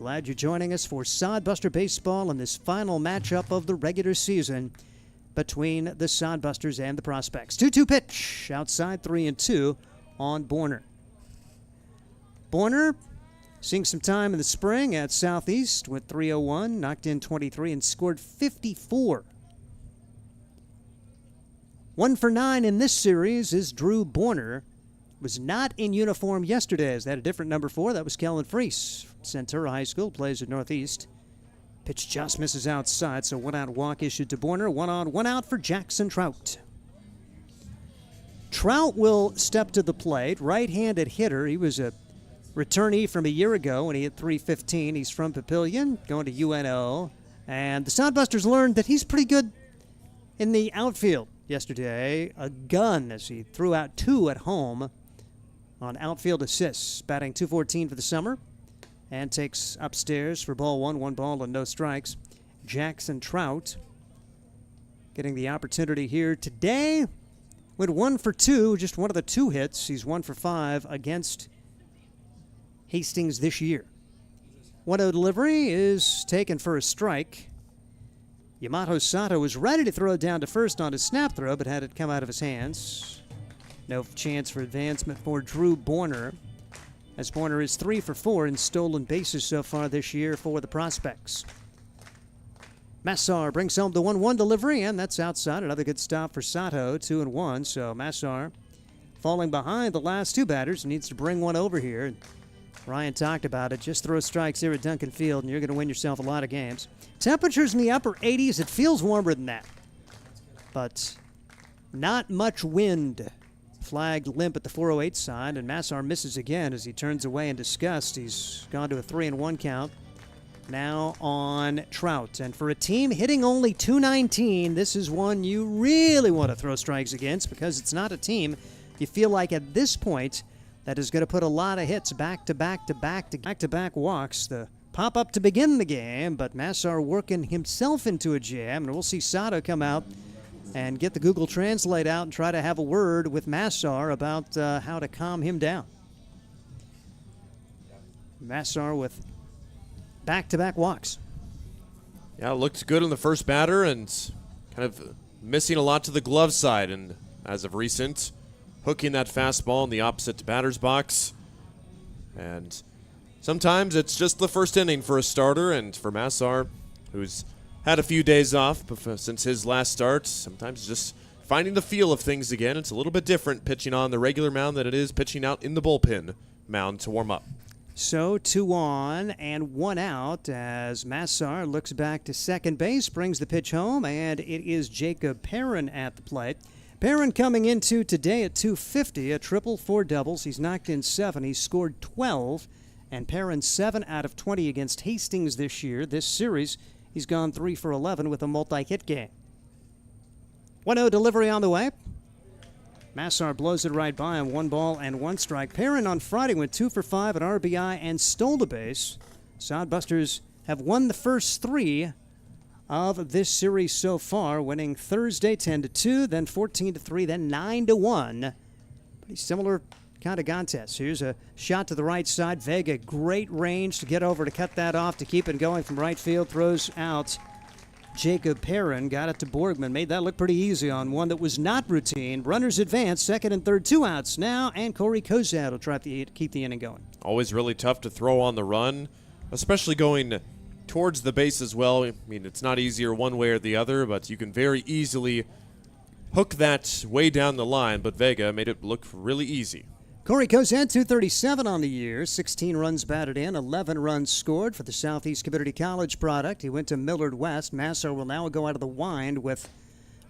Glad you're joining us for Sodbuster Baseball in this final matchup of the regular season between the Sodbusters and the Prospects. 2-2 pitch outside 3-2 on Borner. Borner seeing some time in the spring at Southeast with .301, knocked in 23 and scored 54. 1 for 9 in this series is Drew Borner. Was not in uniform yesterday as they had a different number 4. That was Kellen Freese from Centura High School, plays at Northeast. Pitch just misses outside, so 1-out walk issued to Borner. 1 on, 1 out for Jackson Trout. Trout will step to the plate, right-handed hitter. He was a returnee from a year ago when he hit .315. He's from Papillion, going to UNO. And the Sodbusters learned that he's pretty good in the outfield yesterday. A gun as he threw out 2 at home on outfield assists, batting .214 for the summer, and takes upstairs for ball 1, 1 ball and no strikes. Jackson Trout getting the opportunity here today. Went 1 for 2, just one of the 2 hits. He's 1 for 5 against Hastings this year. 1-0 delivery is taken for a strike. Yamato Sato was ready to throw down to first on his snap throw, but had it come out of his hands. No chance for advancement for Drew Borner, as Borner is 3 for 4 in stolen bases so far this year for the Prospects. Massar brings home the 1-1 delivery, and that's outside. Another good stop for Sato, 2-1. So Massar falling behind the last 2 batters, needs to bring one over here. Ryan talked about it. Just throw strikes here at Duncan Field, and you're going to win yourself a lot of games. Temperatures in the upper 80s. It feels warmer than that, but not much wind. Flagged limp at the 408 side, and Massar misses again as he turns away in disgust. He's gone to a 3-1 count now on Trout. And for a team hitting only .219, this is one you really want to throw strikes against, because it's not a team you feel like at this point that is going to put a lot of hits back-to-back walks. The pop-up to begin the game, but Massar working himself into a jam, and we'll see Sato come out and get the Google Translate out and try to have a word with Massar about how to calm him down. Massar with back-to-back walks. Yeah, it looked good on the first batter and kind of missing a lot to the glove side, and as of recent, hooking that fastball in the opposite batter's box. And sometimes it's just the first inning for a starter, and for Massar, who's had a few days off since his last start, sometimes just finding the feel of things again. It's a little bit different pitching on the regular mound than it is pitching out in the bullpen mound to warm up. So 2 on and 1 out as Massar looks back to second base, brings the pitch home, and it is Jacob Perrin at the plate. Perrin coming into today at .250, a triple, 4 doubles. He's knocked in 7. He's scored 12, and Perrin 7 out of 20 against Hastings this year. This series, he's gone 3 for 11 with a multi-hit game. 1-0 delivery on the way. Massar blows it right by him. 1 ball and 1 strike. Perrin on Friday went 2 for 5 at RBI and stole a base. Sodbusters have won the first 3 of this series so far, winning Thursday 10-2, then 14-3, then 9-1. Pretty similar kind of contest. Here's a shot to the right side. Vega, great range to get over to cut that off to keep it going from right field. Throws out Jacob Perrin. Got it to Borgman. Made that look pretty easy on one that was not routine. Runners advance, second and third, 2 outs now, and Corey Kozad will try to keep the inning going. Always really tough to throw on the run, especially going towards the base as well. I mean, it's not easier one way or the other, but you can very easily hook that way down the line, but Vega made it look really easy. Corey Kozad, 237 on the year, 16 runs batted in, 11 runs scored for the Southeast Community College product. He went to Millard West. Massar will now go out of the wind with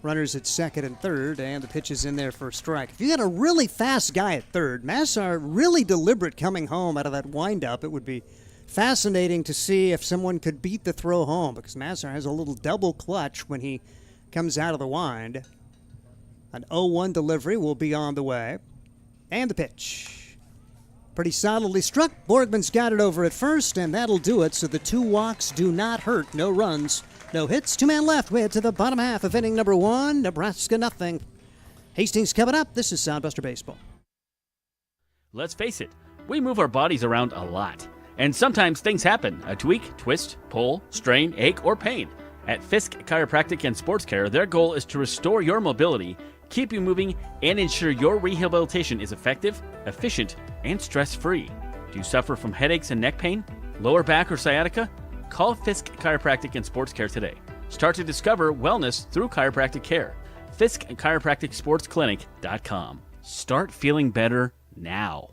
runners at second and third, and the pitch is in there for a strike. If you got a really fast guy at third, Massar really deliberate coming home out of that windup. It would be fascinating to see if someone could beat the throw home, because Massar has a little double clutch when he comes out of the wind. An 0-1 delivery will be on the way. And the pitch. Pretty solidly struck. Borgman's got it over at first, and that'll do it. So the 2 walks do not hurt. No runs, no hits. 2-man left. We head to the bottom half of inning number 1. Nebraska nothing. Hastings coming up. This is Sodbuster Baseball. Let's face it, we move our bodies around a lot. And sometimes things happen. A tweak, twist, pull, strain, ache, or pain. At Fisk Chiropractic and Sports Care, their goal is to restore your mobility, keep you moving, and ensure your rehabilitation is effective, efficient, and stress-free. Do you suffer from headaches and neck pain, lower back or sciatica? Call Fisk Chiropractic and Sports Care today. Start to discover wellness through chiropractic care. Fisk Chiropractic Sports Clinic.com. Start feeling better now.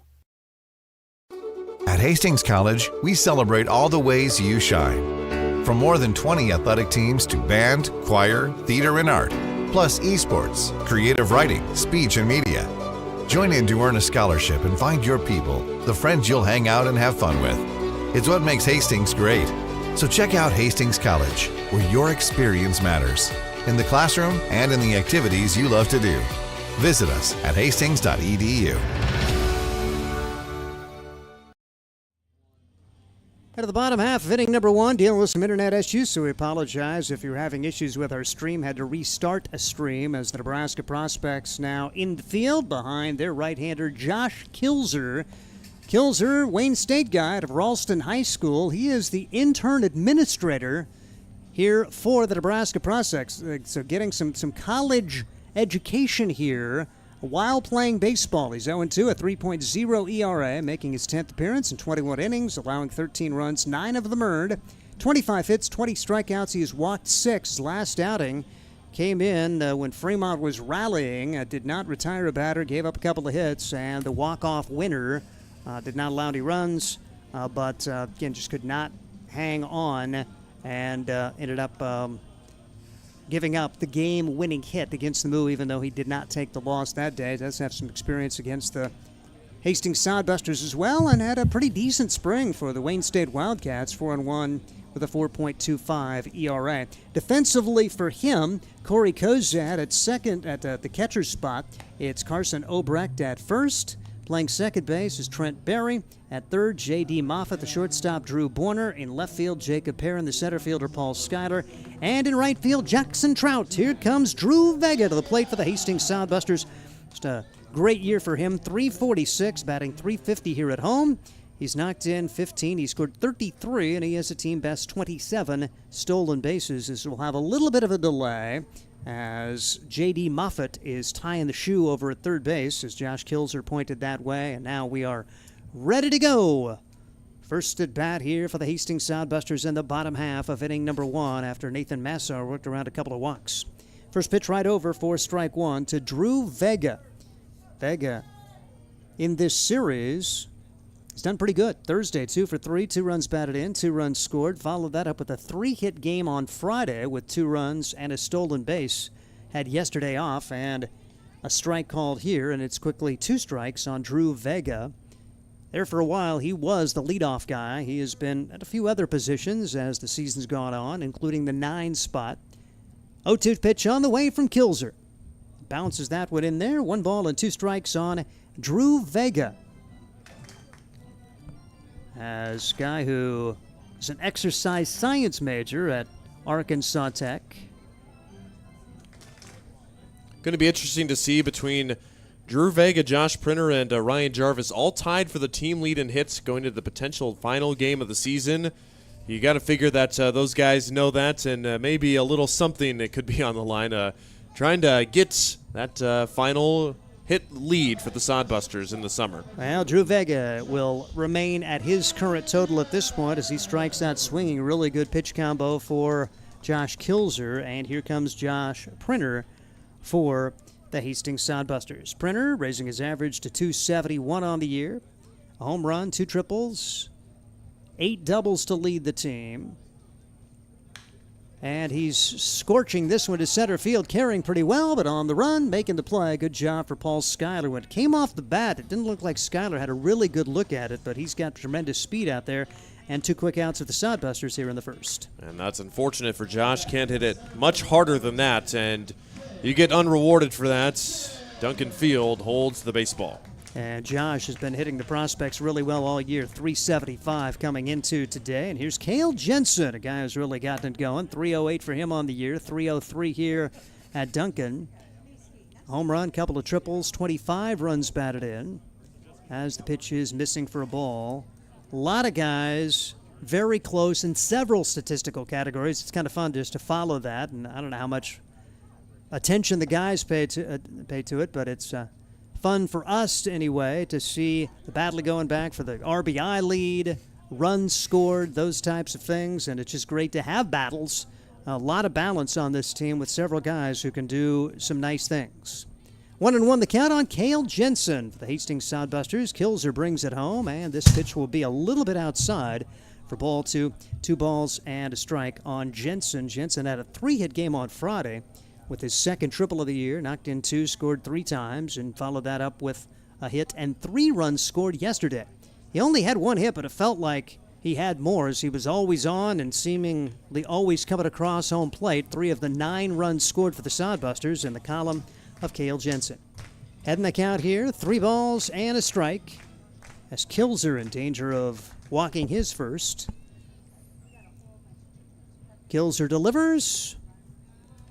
At Hastings College, we celebrate all the ways you shine. From more than 20 athletic teams to band, choir, theater, and art, plus esports, creative writing, speech, and media. Join in to earn a scholarship and find your people, the friends you'll hang out and have fun with. It's what makes Hastings great. So check out Hastings College, where your experience matters, in the classroom and in the activities you love to do. Visit us at hastings.edu. At the bottom half of inning number 1, dealing with some internet issues, so we apologize if you're having issues with our stream. Had to restart a stream as the Nebraska prospects now in the field behind their right-hander Josh Kilzer. Kilzer, Wayne State guy out of Ralston High School. He is the intern administrator here for the Nebraska prospects. So getting some college education here while playing baseball. He's 0-2, a 3.0 ERA, making his 10th appearance in 21 innings, allowing 13 runs, 9 of them earned, 25 hits, 20 strikeouts. He has walked 6. His last outing came in when Fremont was rallying, did not retire a batter, gave up a couple of hits, and the walk-off winner did not allow any runs, but again, just could not hang on and ended up giving up the game-winning hit against the Moo, even though he did not take the loss that day. Does have some experience against the Hastings Sodbusters as well, and had a pretty decent spring for the Wayne State Wildcats, 4-1 with a 4.25 ERA. Defensively for him, Corey Kozad at second at the catcher spot. It's Carson Obrecht at first. Playing second base is Trent Berry. At third, J.D. Moffitt, the shortstop, Drew Borner. In left field, Jacob Perrin, the center fielder, Paul Schuyler. And in right field, Jackson Trout. Here comes Drew Vega to the plate for the Hastings Sodbusters. Just a great year for him. .346, batting .350 here at home. He's knocked in 15. He scored 33, and he has a team best 27 stolen bases. This will have a little bit of a delay as J.D. Moffitt is tying the shoe over at third base, as Josh Kilzer pointed that way, and now we are ready to go. First at bat here for the Hastings Sodbusters in the bottom half of inning number 1 after Nathan Massar worked around a couple of walks. First pitch right over for strike 1 to Drew Vega. Vega in this series has done pretty good. Thursday, 2 for 3, 2 runs batted in, 2 runs scored. Followed that up with a 3-hit game on Friday with 2 runs and a stolen base. Had yesterday off and a strike called here, and it's quickly 2 strikes on Drew Vega. There for a while, he was the leadoff guy. He has been at a few other positions as the season's gone on, including the 9 spot. 0-2 pitch on the way from Kilzer. Bounces that one in there. 1 ball and 2 strikes on Drew Vega. As guy who is an exercise science major at Arkansas Tech. Going to be interesting to see between Drew Vega, Josh Printer, and Ryan Jarvis, all tied for the team lead in hits going to the potential final game of the season. You got to figure that those guys know that, and maybe a little something that could be on the line, trying to get that final hit lead for the Sodbusters in the summer. Well, Drew Vega will remain at his current total at this point as he strikes out swinging. Really good pitch combo for Josh Kilzer, and here comes Josh Printer for the Hastings Sodbusters. Printer raising his average to .271 on the year. A home run, 2 triples, 8 doubles to lead the team. And he's scorching this one to center field, carrying pretty well, but on the run, making the play. Good job for Paul Schuyler. When it came off the bat, it didn't look like Schuyler had a really good look at it, but he's got tremendous speed out there. And 2 quick outs of the Sodbusters here in the first. And that's unfortunate for Josh. Can't hit it much harder than that, and you get unrewarded for that. Duncan Field holds the baseball. And Josh has been hitting the prospects really well all year. .375 coming into today. And here's Cale Jensen, a guy who's really gotten it going. .308 for him on the year. .303 here at Duncan. Home run, couple of triples, 25 runs batted in. As the pitch is missing for a ball. A lot of guys very close in several statistical categories. It's kind of fun just to follow that, and I don't know how much attention the guys pay to it, but it's fun for us anyway to see the battle going back for the RBI lead, runs scored, those types of things, and it's just great to have battles. A lot of balance on this team with several guys who can do some nice things. 1-1 the count on Cale Jensen for the Hastings Sodbusters. Kilzer brings it home, and this pitch will be a little bit outside for ball two. 2 balls and a strike on Jensen. Jensen had a 3-hit game on Friday with his second triple of the year. Knocked in 2, scored 3 times, and followed that up with a hit and 3 runs scored yesterday. He only had 1 hit, but it felt like he had more as he was always on and seemingly always coming across home plate. 3 of the 9 runs scored for the Sodbusters in the column of Cale Jensen. Heading the count here, 3 balls and a strike, as Kilzer in danger of walking his first. Kilzer delivers,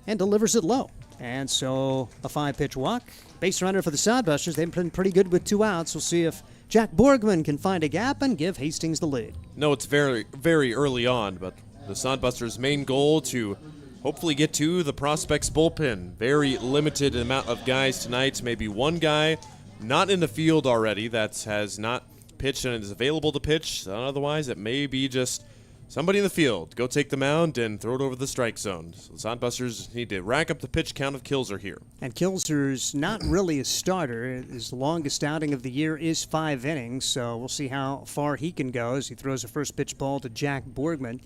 and delivers it low. And so a 5-pitch walk. Base runner for the Sodbusters. They've been pretty good with 2 outs. We'll see if Jack Borgman can find a gap and give Hastings the lead. No, it's very, very early on, but the Sodbusters' main goal to hopefully get to the prospects bullpen. Very limited amount of guys tonight. Maybe 1 guy not in the field already that has not pitched and is available to pitch. Otherwise, it may be just somebody in the field. Go take the mound and throw it over the strike zone. So the Sodbusters need to rack up the pitch count of Kilzer here. And Kilzer's not really a starter. His longest outing of the year is 5 innings, so we'll see how far he can go as he throws a first pitch ball to Jack Borgman.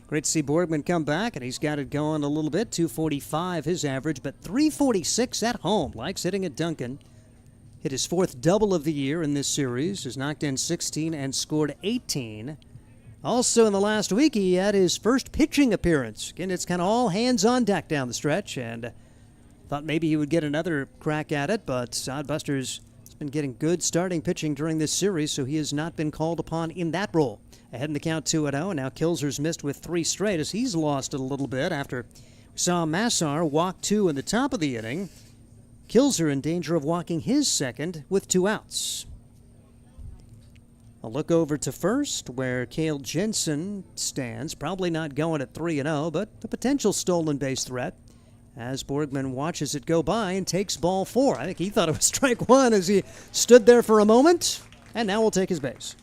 Great to see Borgman come back, and he's got it going a little bit. 245 his average, but 346 at home. Likes hitting at Duncan. Hit his 4th double of the year in this series. Has knocked in 16 and scored 18. Also in the last week, he had his first pitching appearance. Again, it's kind of all hands on deck down the stretch, and thought maybe he would get another crack at it, but Sodbusters has been getting good starting pitching during this series, so he has not been called upon in that role. Ahead in the count 2-0, and now Kilzer's missed with 3 straight as he's lost it a little bit after we saw Massar walk 2 in the top of the inning. Kilzer in danger of walking his second with 2 outs. A look over to first where Cale Jensen stands, probably not going at 3-0, but the potential stolen base threat as Borgman watches it go by and takes ball 4. I think he thought it was strike 1 as he stood there for a moment, and now will take his base.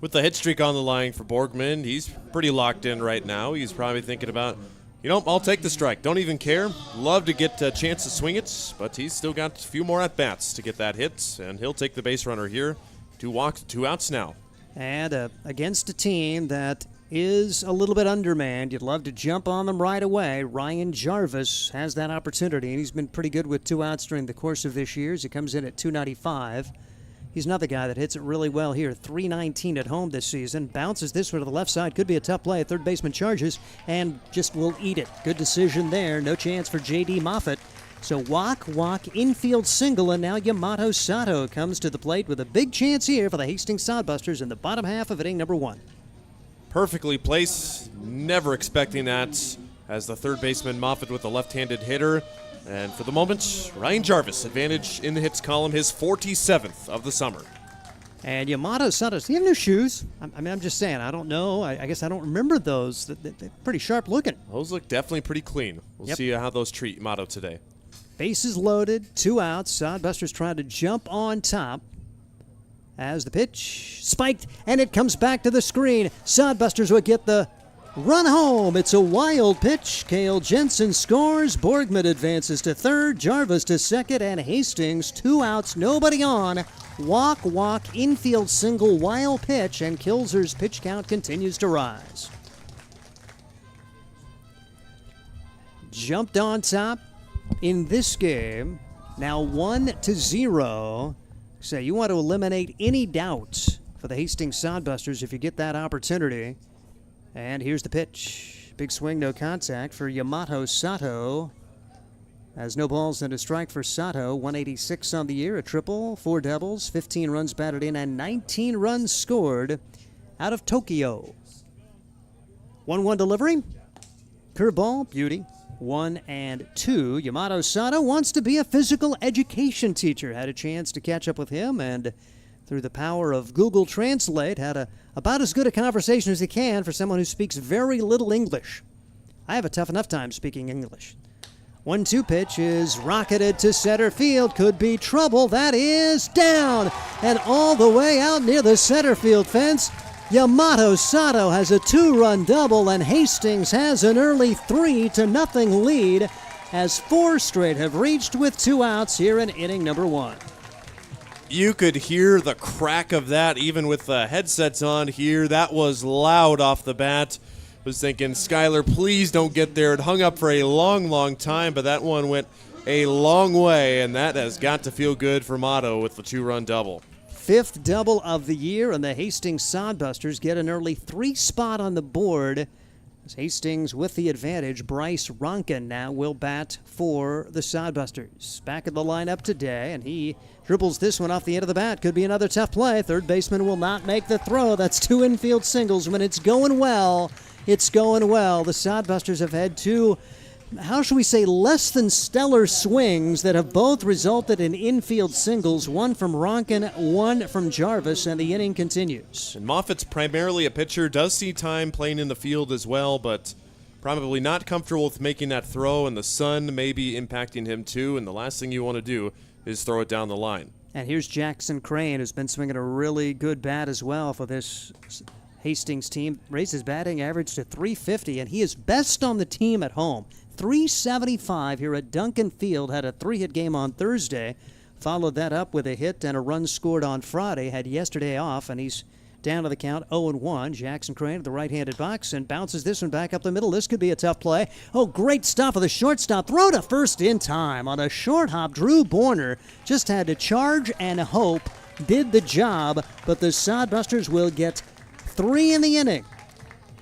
With the hit streak on the line for Borgman, he's pretty locked in right now. He's probably thinking about, I'll take the strike. Don't even care. Love to get a chance to swing it, but he's still got a few more at-bats to get that hit, and he'll take the base runner here. 2 walks, 2 outs now. And against a team that is a little bit undermanned, you'd love to jump on them right away. Ryan Jarvis has that opportunity, and he's been pretty good with 2 outs during the course of this year as he comes in at 295. He's another guy that hits it really well here. 319 at home this season. Bounces this one to the left side. Could be a tough play. Third baseman charges and just will eat it. Good decision there. No chance for J.D. Moffitt. So walk, infield single, and now Yamato Sato comes to the plate with a big chance here for the Hastings Sodbusters in the bottom half of inning number 1. Perfectly placed. Never expecting that as the third baseman Moffitt with a left-handed hitter. And for the moment, Ryan Jarvis, advantage in the hits column, his 47th of the summer. And Yamato Sato, does he have new shoes? I'm just saying, I don't know. I guess I don't remember those. They're pretty sharp looking. Those look definitely pretty clean. We'll see how those treat Yamato today. Bases loaded, 2 outs. Sodbusters trying to jump on top as the pitch spiked, and it comes back to the screen. Sodbusters will get the run home. It's a wild pitch. Cale Jensen scores. Borgman advances to third. Jarvis to second. And Hastings, 2 outs, nobody on. Walk, infield single, wild pitch. And Kilzer's pitch count continues to rise. Jumped on top in this game. Now 1-0. So you want to eliminate any doubt for the Hastings Sodbusters if you get that opportunity. And here's the pitch. Big swing, no contact for Yamato Sato. Has no balls and a strike for Sato. 186 on the year, a triple, 4 doubles, 15 runs batted in, and 19 runs scored out of Tokyo. 1-1 delivery. Curveball, beauty. 1-2. Yamato Sato wants to be a physical education teacher. Had a chance to catch up with him and through the power of Google Translate, had about as good a conversation as he can for someone who speaks very little English. I have a tough enough time speaking English. 1-2 pitch is rocketed to center field. Could be trouble. That is down. And all the way out near the center field fence, Yamato Sato has a 2-run double, and Hastings has an early 3-0 lead as 4 straight have reached with 2 outs here in inning number 1. You could hear the crack of that even with the headsets on here. That was loud off the bat. Was thinking, Skyler, please don't get there. It hung up for a long, long time, but that one went a long way, and that has got to feel good for Mato with the 2-run double. 5th double of the year, and the Hastings Sodbusters get an early 3 spot on the board. As Hastings with the advantage, Bryce Ronkin now will bat for the Sodbusters. Back in the lineup today, and he dribbles this one off the end of the bat. Could be another tough play. Third baseman will not make the throw. That's 2 infield singles. When it's going well, it's going well. The Sodbusters have had 2, how should we say, less than stellar swings that have both resulted in infield singles, one from Ronkin, one from Jarvis, and the inning continues. And Moffitt's primarily a pitcher, does see time playing in the field as well, but probably not comfortable with making that throw, and the sun may be impacting him too, and the last thing you want to do is throw it down the line. And here's Jackson Crane, who's been swinging a really good bat as well for this Hastings team. Raised his batting average to .350, and he is best on the team at home. .375 here at Duncan Field. Had a 3-hit game on Thursday. Followed that up with a hit and a run scored on Friday. Had yesterday off, and he's down to the count 0-1. Jackson Crane at the right-handed box and bounces this one back up the middle. This could be a tough play. Oh, great stuff of the shortstop. Throw to first in time on a short hop. Drew Borner just had to charge and hope. Did the job, but the Sodbusters will get 3 in the inning.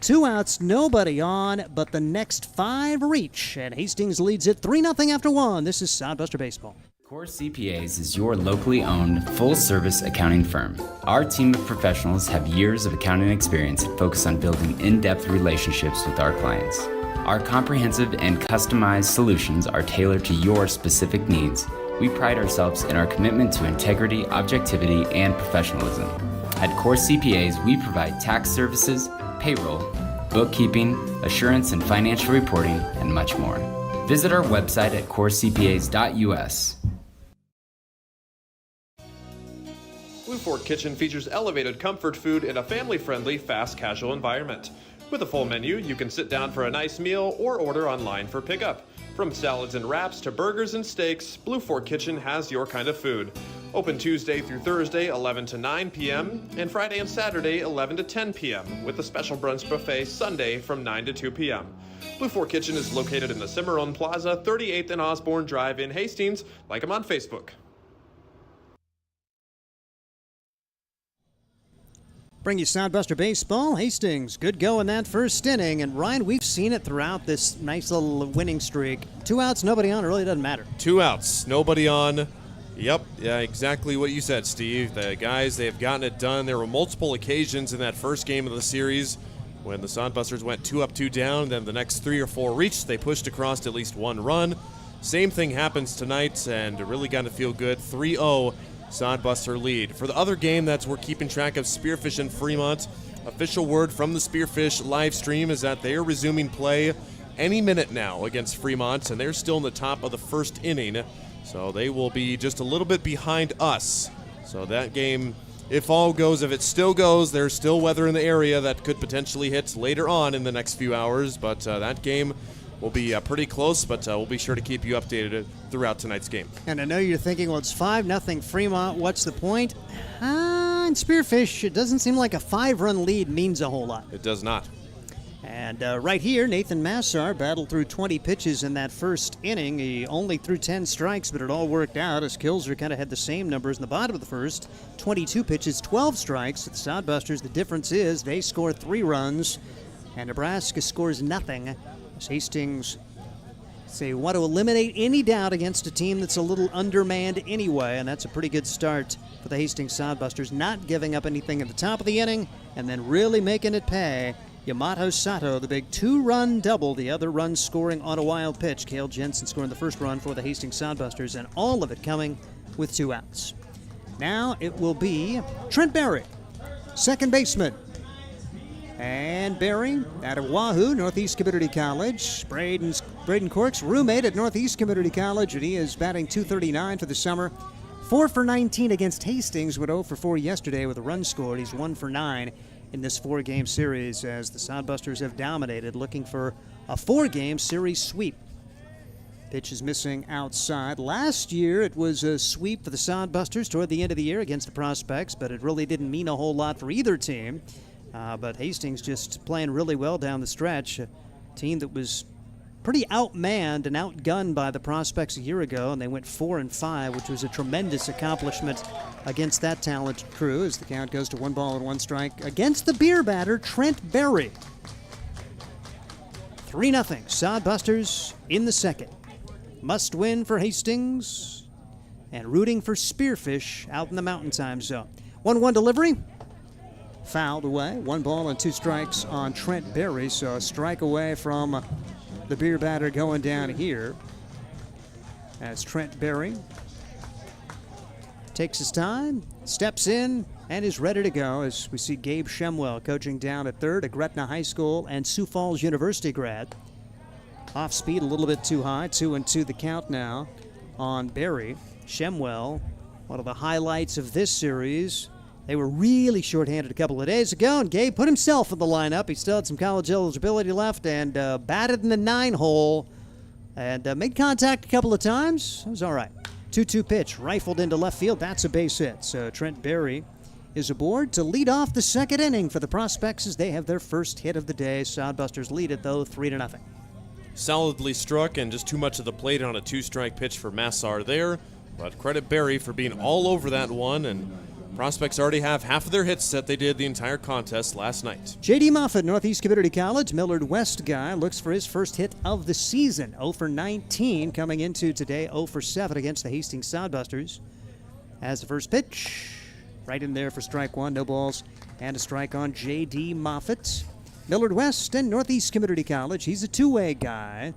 2 outs, nobody on, but the next 5 reach, and Hastings leads it 3-0 after 1. This is Sodbuster Baseball. Core CPAs is your locally owned, full-service accounting firm. Our team of professionals have years of accounting experience and focus on building in-depth relationships with our clients. Our comprehensive and customized solutions are tailored to your specific needs. We pride ourselves in our commitment to integrity, objectivity, and professionalism. At Core CPAs, we provide tax services, payroll, bookkeeping, assurance and financial reporting, and much more. Visit our website at corecpas.us. Blue Fork Kitchen features elevated comfort food in a family-friendly, fast casual environment. With a full menu, you can sit down for a nice meal or order online for pickup. From salads and wraps to burgers and steaks, Blue Fork Kitchen has your kind of food. Open Tuesday through Thursday, 11 to 9 p.m., and Friday and Saturday, 11 to 10 p.m., with a special brunch buffet Sunday from 9 to 2 p.m. Blue Fork Kitchen is located in the Cimarron Plaza, 38th and Osborne Drive in Hastings. Like them on Facebook. Bring you Sodbuster Baseball. Hastings, good go in that first inning. And Ryan, we've seen it throughout this nice little winning streak. 2 outs, nobody on. It really doesn't matter. 2 outs, nobody on. Yep, yeah, exactly what you said, Steve. The guys, they have gotten it done. There were multiple occasions in that first game of the series when the Sodbusters went 2 up, 2 down. Then the next 3 or 4 reached, they pushed across at least 1 run. Same thing happens tonight, and it really got to feel good. 3-0 Sodbuster lead. For the other game, we're keeping track of Spearfish and Fremont. Official word from the Spearfish live stream is that they are resuming play any minute now against Fremont, and they're still in the top of the first inning. So they will be just a little bit behind us. So that game, if it still goes, there's still weather in the area that could potentially hit later on in the next few hours. But that game will be pretty close, but we'll be sure to keep you updated throughout tonight's game. And I know you're thinking, well, it's 5-0 Fremont. What's the point? In Spearfish, it doesn't seem like a 5-run lead means a whole lot. It does not. And right here, Nathan Massar battled through 20 pitches in that first inning. He only threw 10 strikes, but it all worked out as Kilser kind of had the same numbers in the bottom of the first. 22 pitches, 12 strikes. The Sodbusters, the difference is they score 3 runs, and Nebraska scores nothing. As Hastings want to eliminate any doubt against a team that's a little undermanned anyway, and that's a pretty good start for the Hastings Sodbusters, not giving up anything at the top of the inning and then really making it pay. Yamato Sato, the big 2-run double, the other run scoring on a wild pitch. Cale Jensen scoring the first run for the Hastings Sodbusters, and all of it coming with 2 outs. Now it will be Trent Berry, second baseman. And Barry out of Wahoo, Northeast Community College. Braden Cork's roommate at Northeast Community College, and he is batting .239 for the summer. 4 for 19 against Hastings, went 0 for 4 yesterday with a run scored. He's 1 for 9 in this 4-game series as the Sodbusters have dominated, looking for a 4-game series sweep. Pitch is missing outside. Last year, it was a sweep for the Sodbusters toward the end of the year against the Prospects, but it really didn't mean a whole lot for either team. But Hastings just playing really well down the stretch. A team that was pretty outmanned and outgunned by the Prospects a year ago, and they went 4-5, which was a tremendous accomplishment against that talented crew as the count goes to 1 ball and 1 strike against the beer batter, Trent Berry. 3-0, Sodbusters in the second. Must win for Hastings and rooting for Spearfish out in the Mountain Time Zone. 1-1 delivery. Fouled away. 1 ball and 2 strikes on Trent Berry, so a strike away from the beer batter going down here as Trent Berry takes his time, steps in, and is ready to go as we see Gabe Shemwell coaching down at third, a Gretna High School and Sioux Falls University grad. Off speed a little bit too high, 2-2 the count now on Berry. Shemwell, one of the highlights of this series. They were really shorthanded a couple of days ago, and Gabe put himself in the lineup. He still had some college eligibility left and batted in the 9-hole and made contact a couple of times. It was all right. 2-2 pitch, rifled into left field. That's a base hit. So Trent Berry is aboard to lead off the second inning for the Prospects as they have their first hit of the day. Sodbusters lead it, though, 3-0. Solidly struck and just too much of the plate on a 2-strike pitch for Massar there. But credit Berry for being all over that one, and Prospects already have half of their hits that they did the entire contest last night. J.D. Moffitt, Northeast Community College, Millard West guy, looks for his first hit of the season. 0 for 19 coming into today, 0 for 7 against the Hastings Sodbusters. As the first pitch, right in there for strike 1, no balls, and a strike on J.D. Moffitt. Millard West and Northeast Community College, he's a two-way guy,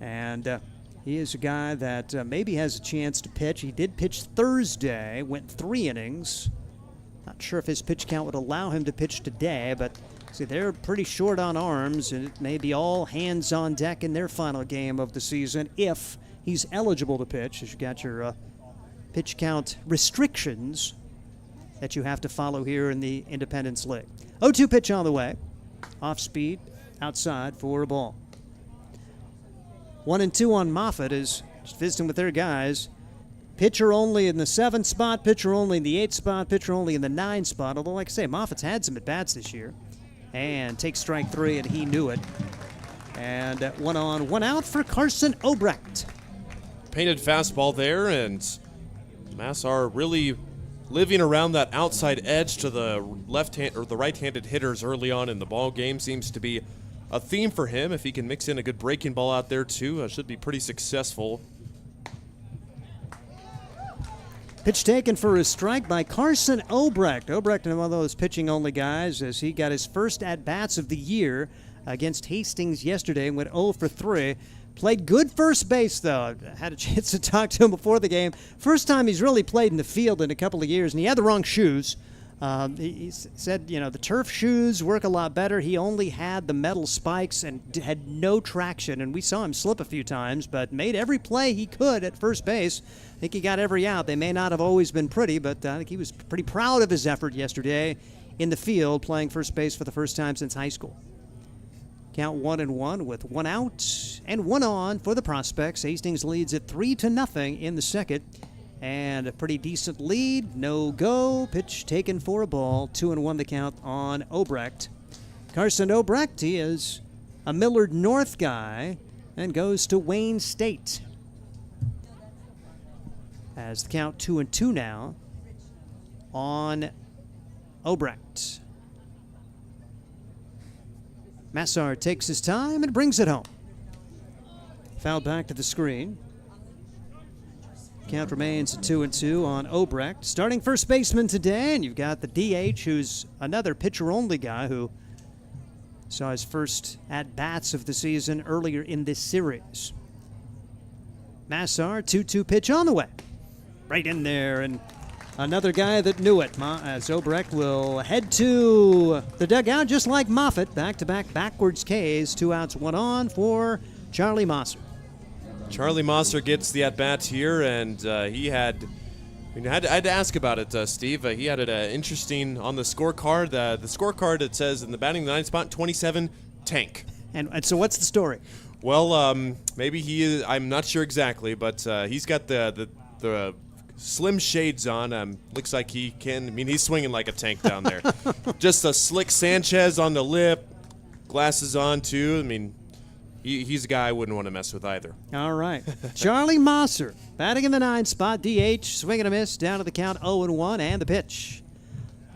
and he is a guy that maybe has a chance to pitch. He did pitch Thursday, went 3 innings. Not sure if his pitch count would allow him to pitch today, but see, they're pretty short on arms, and it may be all hands on deck in their final game of the season if he's eligible to pitch, as you got your pitch count restrictions that you have to follow here in the Independence League. 0-2 pitch on the way. Off speed, outside for a ball. 1-2 on Moffitt is just visiting with their guys. Pitcher only in the 7th spot, pitcher only in the 8th spot, pitcher only in the 9th spot. Although, like I say, Moffitt's had some at-bats this year. And takes strike 3, and he knew it. And 1 on, 1 out for Carson Obrecht. Painted fastball there, and Massar really living around that outside edge to the left-hand or the right-handed hitters early on in the ball game seems to be a theme for him. If he can mix in a good breaking ball out there too, should be pretty successful. Pitch taken for a strike by Carson Obrecht. Obrecht, one of those pitching-only guys, as he got his first at-bats of the year against Hastings yesterday and went 0 for 3. Played good first base, though. I had a chance to talk to him before the game. First time he's really played in the field in a couple of years, and he had the wrong shoes. He said, the turf shoes work a lot better. He only had the metal spikes and had no traction, and we saw him slip a few times, but made every play he could at first base. I think he got every out. They may not have always been pretty, but I think he was pretty proud of his effort yesterday in the field, playing first base for the first time since high school. Count 1-1 with 1 out and 1 on for the Prospects. Hastings leads at 3-0 in the second. And a pretty decent lead. No go. Pitch taken for a ball. 2-1 the count on Obrecht. Carson Obrecht, he is a Millard North guy and goes to Wayne State. As the count 2-2 now on Obrecht. Massar takes his time and brings it home. Fouled back to the screen. Count remains at 2-2 on Obrecht. Starting first baseman today, and you've got the DH, who's another pitcher-only guy who saw his first at-bats of the season earlier in this series. Massar, 2-2 pitch on the way. Right in there, and Another guy that knew it. Zobrecht will head to the dugout just like Moffitt. Back-to-back backwards Ks. 2 outs, 1 on for Charlie Mosser. Charlie Mosser gets the at-bat here, and he had... I had to ask about it, Steve. He had it interesting on the scorecard. The scorecard, it says in the batting ninth spot, 27, tank. And so what's the story? Well, maybe he is, I'm not sure exactly, but he's got the slim shades on. Looks like he can, I mean, he's swinging like a tank down there. Just a slick Sanchez on the lip, glasses on too. I mean, he's a guy I wouldn't want to mess with either. All right. Charlie Mosser, batting in the 9th spot, DH, swing and a miss, down to the count 0-1, and the pitch.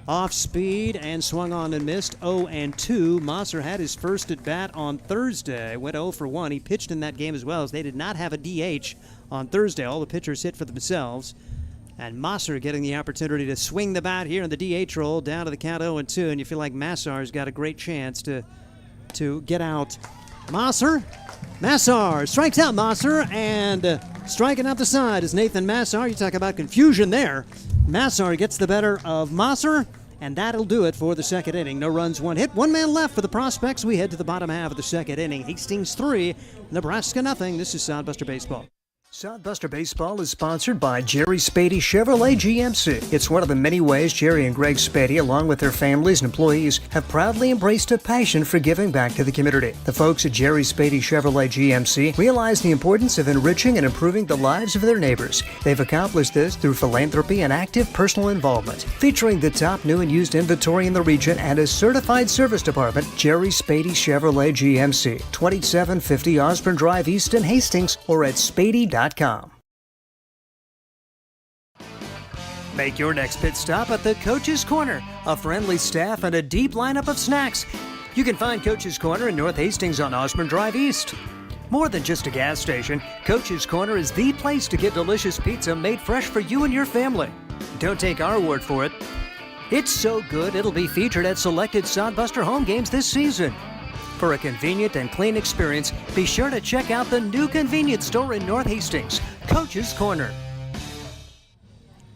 Off speed and swung on and missed 0-2. Mosser had his first at bat on Thursday, went 0 for 1. He pitched in that game as well, as they did not have a DH on Thursday. All the pitchers hit for themselves. And Mosser getting the opportunity to swing the bat here in the DH role, down to the count 0-2, and you feel like Massar's got a great chance to get out. Massar strikes out Mosser, and striking out the side is Nathan Massar. You talk about confusion there. Massar gets the better of Mosser, and that'll do it for the second inning. No runs, 1 hit, 1 man left for the Prospects. We head to the bottom half of the second inning. Hastings 3, Nebraska nothing. This is Sodbuster Baseball. Sodbuster Baseball is sponsored by Jerry Spady Chevrolet GMC. It's one of the many ways Jerry and Greg Spady, along with their families and employees, have proudly embraced a passion for giving back to the community. The folks at Jerry Spady Chevrolet GMC realize the importance of enriching and improving the lives of their neighbors. They've accomplished this through philanthropy and active personal involvement. Featuring the top new and used inventory in the region and a certified service department, Jerry Spady Chevrolet GMC, 2750 Osborne Drive East in Hastings, or at spady.com. Make your next pit stop at the Coach's Corner. A friendly staff and a deep lineup of snacks. You can find Coach's Corner in North Hastings on Osborne Drive East. More than just a gas station, Coach's Corner is the place to get delicious pizza made fresh for you and your family. Don't take our word for it. It's so good it'll be featured at selected Sodbuster home games this season. For a convenient and clean experience, be sure to check out the new convenience store in North Hastings, Coach's Corner.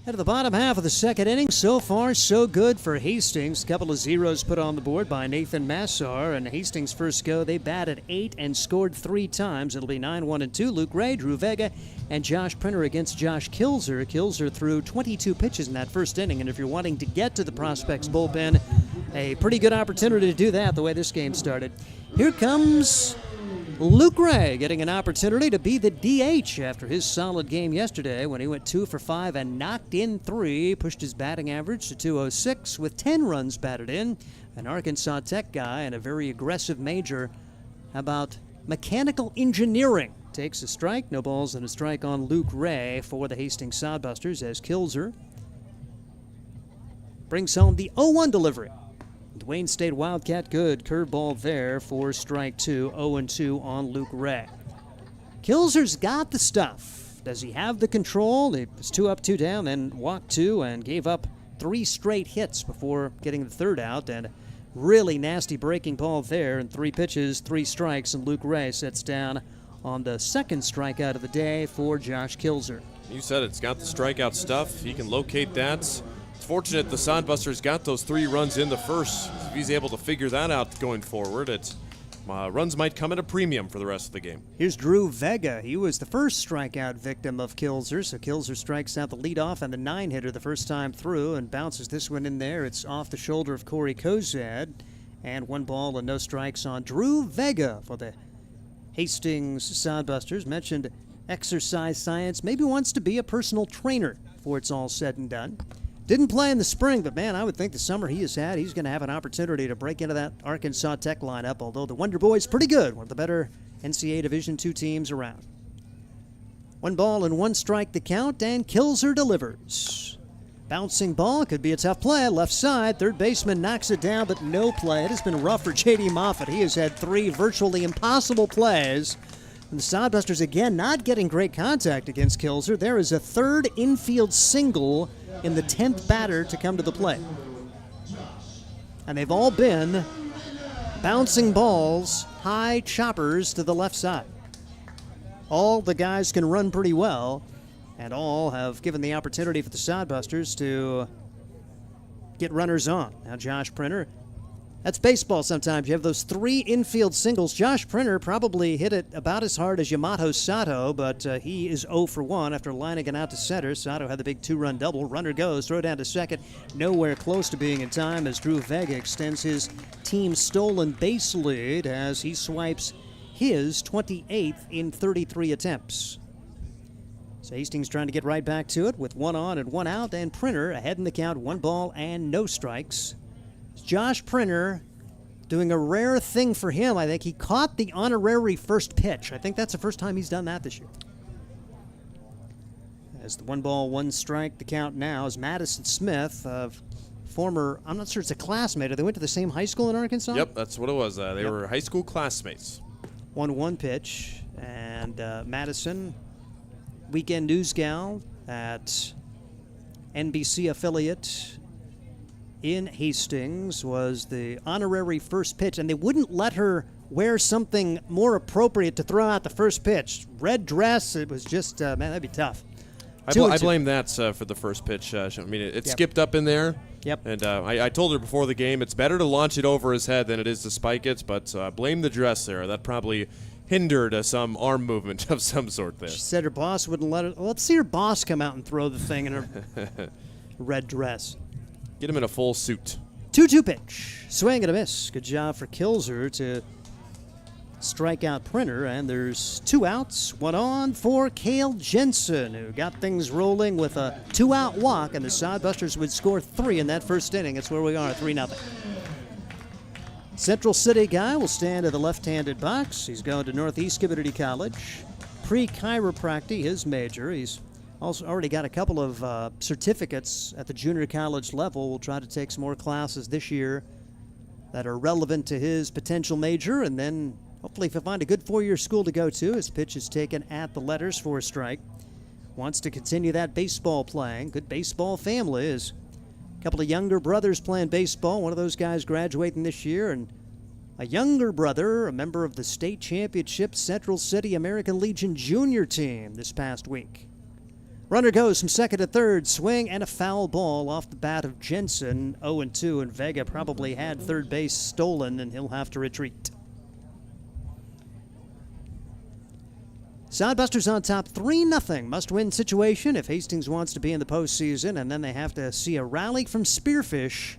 At the bottom half of the second inning, so far so good for Hastings. A couple of zeros put on the board by Nathan Massar, and Hastings' first go, they batted 8 and scored 3 times. It'll be 9-1-2. Luke Ray, Drew Vega, and Josh Printer against Josh Kilzer. Kilzer threw 22 pitches in that first inning, and if you're wanting to get to the Prospects bullpen, a pretty good opportunity to do that the way this game started. Here comes Luke Ray getting an opportunity to be the DH after his solid game yesterday when he went 2 for 5 and knocked in 3, pushed his batting average to 206 with 10 runs batted in. An Arkansas Tech guy and a very aggressive major. How about mechanical engineering? Takes a strike, no balls and a strike on Luke Ray for the Hastings Sodbusters as Kilzer brings home the 0-1 delivery. The Wayne State Wildcat, good curveball there for strike 2, 0-2 on Luke Ray. Kilzer's got the stuff. Does he have the control? He was 2 up, 2 down, then walked 2 and gave up 3 straight hits before getting the third out. And really nasty breaking ball there, and 3 pitches, 3 strikes, and Luke Ray sets down on the second strikeout of the day for Josh Kilzer. You said it's got the strikeout stuff. He can locate that. It's fortunate the Sodbusters got those 3 runs in the first. If he's able to figure that out going forward, runs might come at a premium for the rest of the game. Here's Drew Vega. He was the first strikeout victim of Kilzer, so Kilzer strikes out the leadoff and the 9-hitter the first time through and bounces this one in there. It's off the shoulder of Corey Kozad, and 1 ball and no strikes on Drew Vega for the Hastings Sodbusters. Mentioned exercise science, maybe wants to be a personal trainer before it's all said and done. Didn't play in the spring, but man, I would think the summer he has had, he's going to have an opportunity to break into that Arkansas Tech lineup, although the Wonder Boy's pretty good, one of the better NCAA Division II teams around. 1 ball and 1 strike the count, and Kilzer delivers. Bouncing ball, could be a tough play, left side, third baseman knocks it down, but no play. It has been rough for J.D. Moffitt. He has had 3 virtually impossible plays. And the Sodbusters, again, not getting great contact against Kilzer. There is a third infield single in the 10th batter to come to the plate. And they've all been bouncing balls, high choppers to the left side. All the guys can run pretty well. and all have given the opportunity for the Sodbusters to get runners on. Now Josh Printer, that's baseball sometimes. You have those 3 infield singles. Josh Printer probably hit it about as hard as Yamato Sato, but he is 0 for 1 after lining it out to center. Sato had the big 2-run double. Runner goes, throw down to second. Nowhere close to being in time as Drew Vega extends his team's stolen base lead as he swipes his 28th in 33 attempts. So Hastings trying to get right back to it with 1 on and 1 out, and Printer ahead in the count, 1 ball and no strikes. Josh Printer doing a rare thing for him. I think he caught the honorary first pitch. I think that's the first time he's done that this year. As the 1 ball, 1 strike, the count now is Madison Smith, former, I'm not sure it's a classmate. They went to the same high school in Arkansas? Yep, that's what it was. They were high school classmates. 1-1 pitch, and Madison, weekend news gal at NBC affiliate in Hastings, was the honorary first pitch, and they wouldn't let her wear something more appropriate to throw out the first pitch. Red dress, it was just, man, that'd be tough. I blame that for the first pitch. I mean, it skipped up in there. Yep. And I told her before the game, it's better to launch it over his head than it is to spike it, but blame the dress there. That probably hindered some arm movement of some sort there. She said her boss wouldn't let her. Well, let's see her boss come out and throw the thing in her red dress. Get him in a full suit. 2-2 pitch. Swing and a miss. Good job for Kilzer to strike out Printer, and there's 2 outs, 1 on for Cale Jensen, who got things rolling with a 2-out walk, and the Sodbusters would score 3 in that first inning. That's where we are, 3-0. Central City guy will stand in the left-handed box. He's going to Northeast Community College. Pre-chiropractic, his major. He's also already got a couple of certificates at the junior college level. We'll try to take some more classes this year that are relevant to his potential major, and then hopefully if he find a good 4-year school to go to. His pitch is taken at the letters for a strike. Wants to continue that baseball playing. Good baseball family. Is a couple of younger brothers playing baseball. One of those guys graduating this year, and a younger brother, a member of the state championship Central City American Legion junior team this past week. Runner goes from second to third. Swing and a foul ball off the bat of Jensen. 0-2, and Vega probably had third base stolen, and he'll have to retreat. Sodbusters on top 3-0. Must-win situation if Hastings wants to be in the postseason, and then they have to see a rally from Spearfish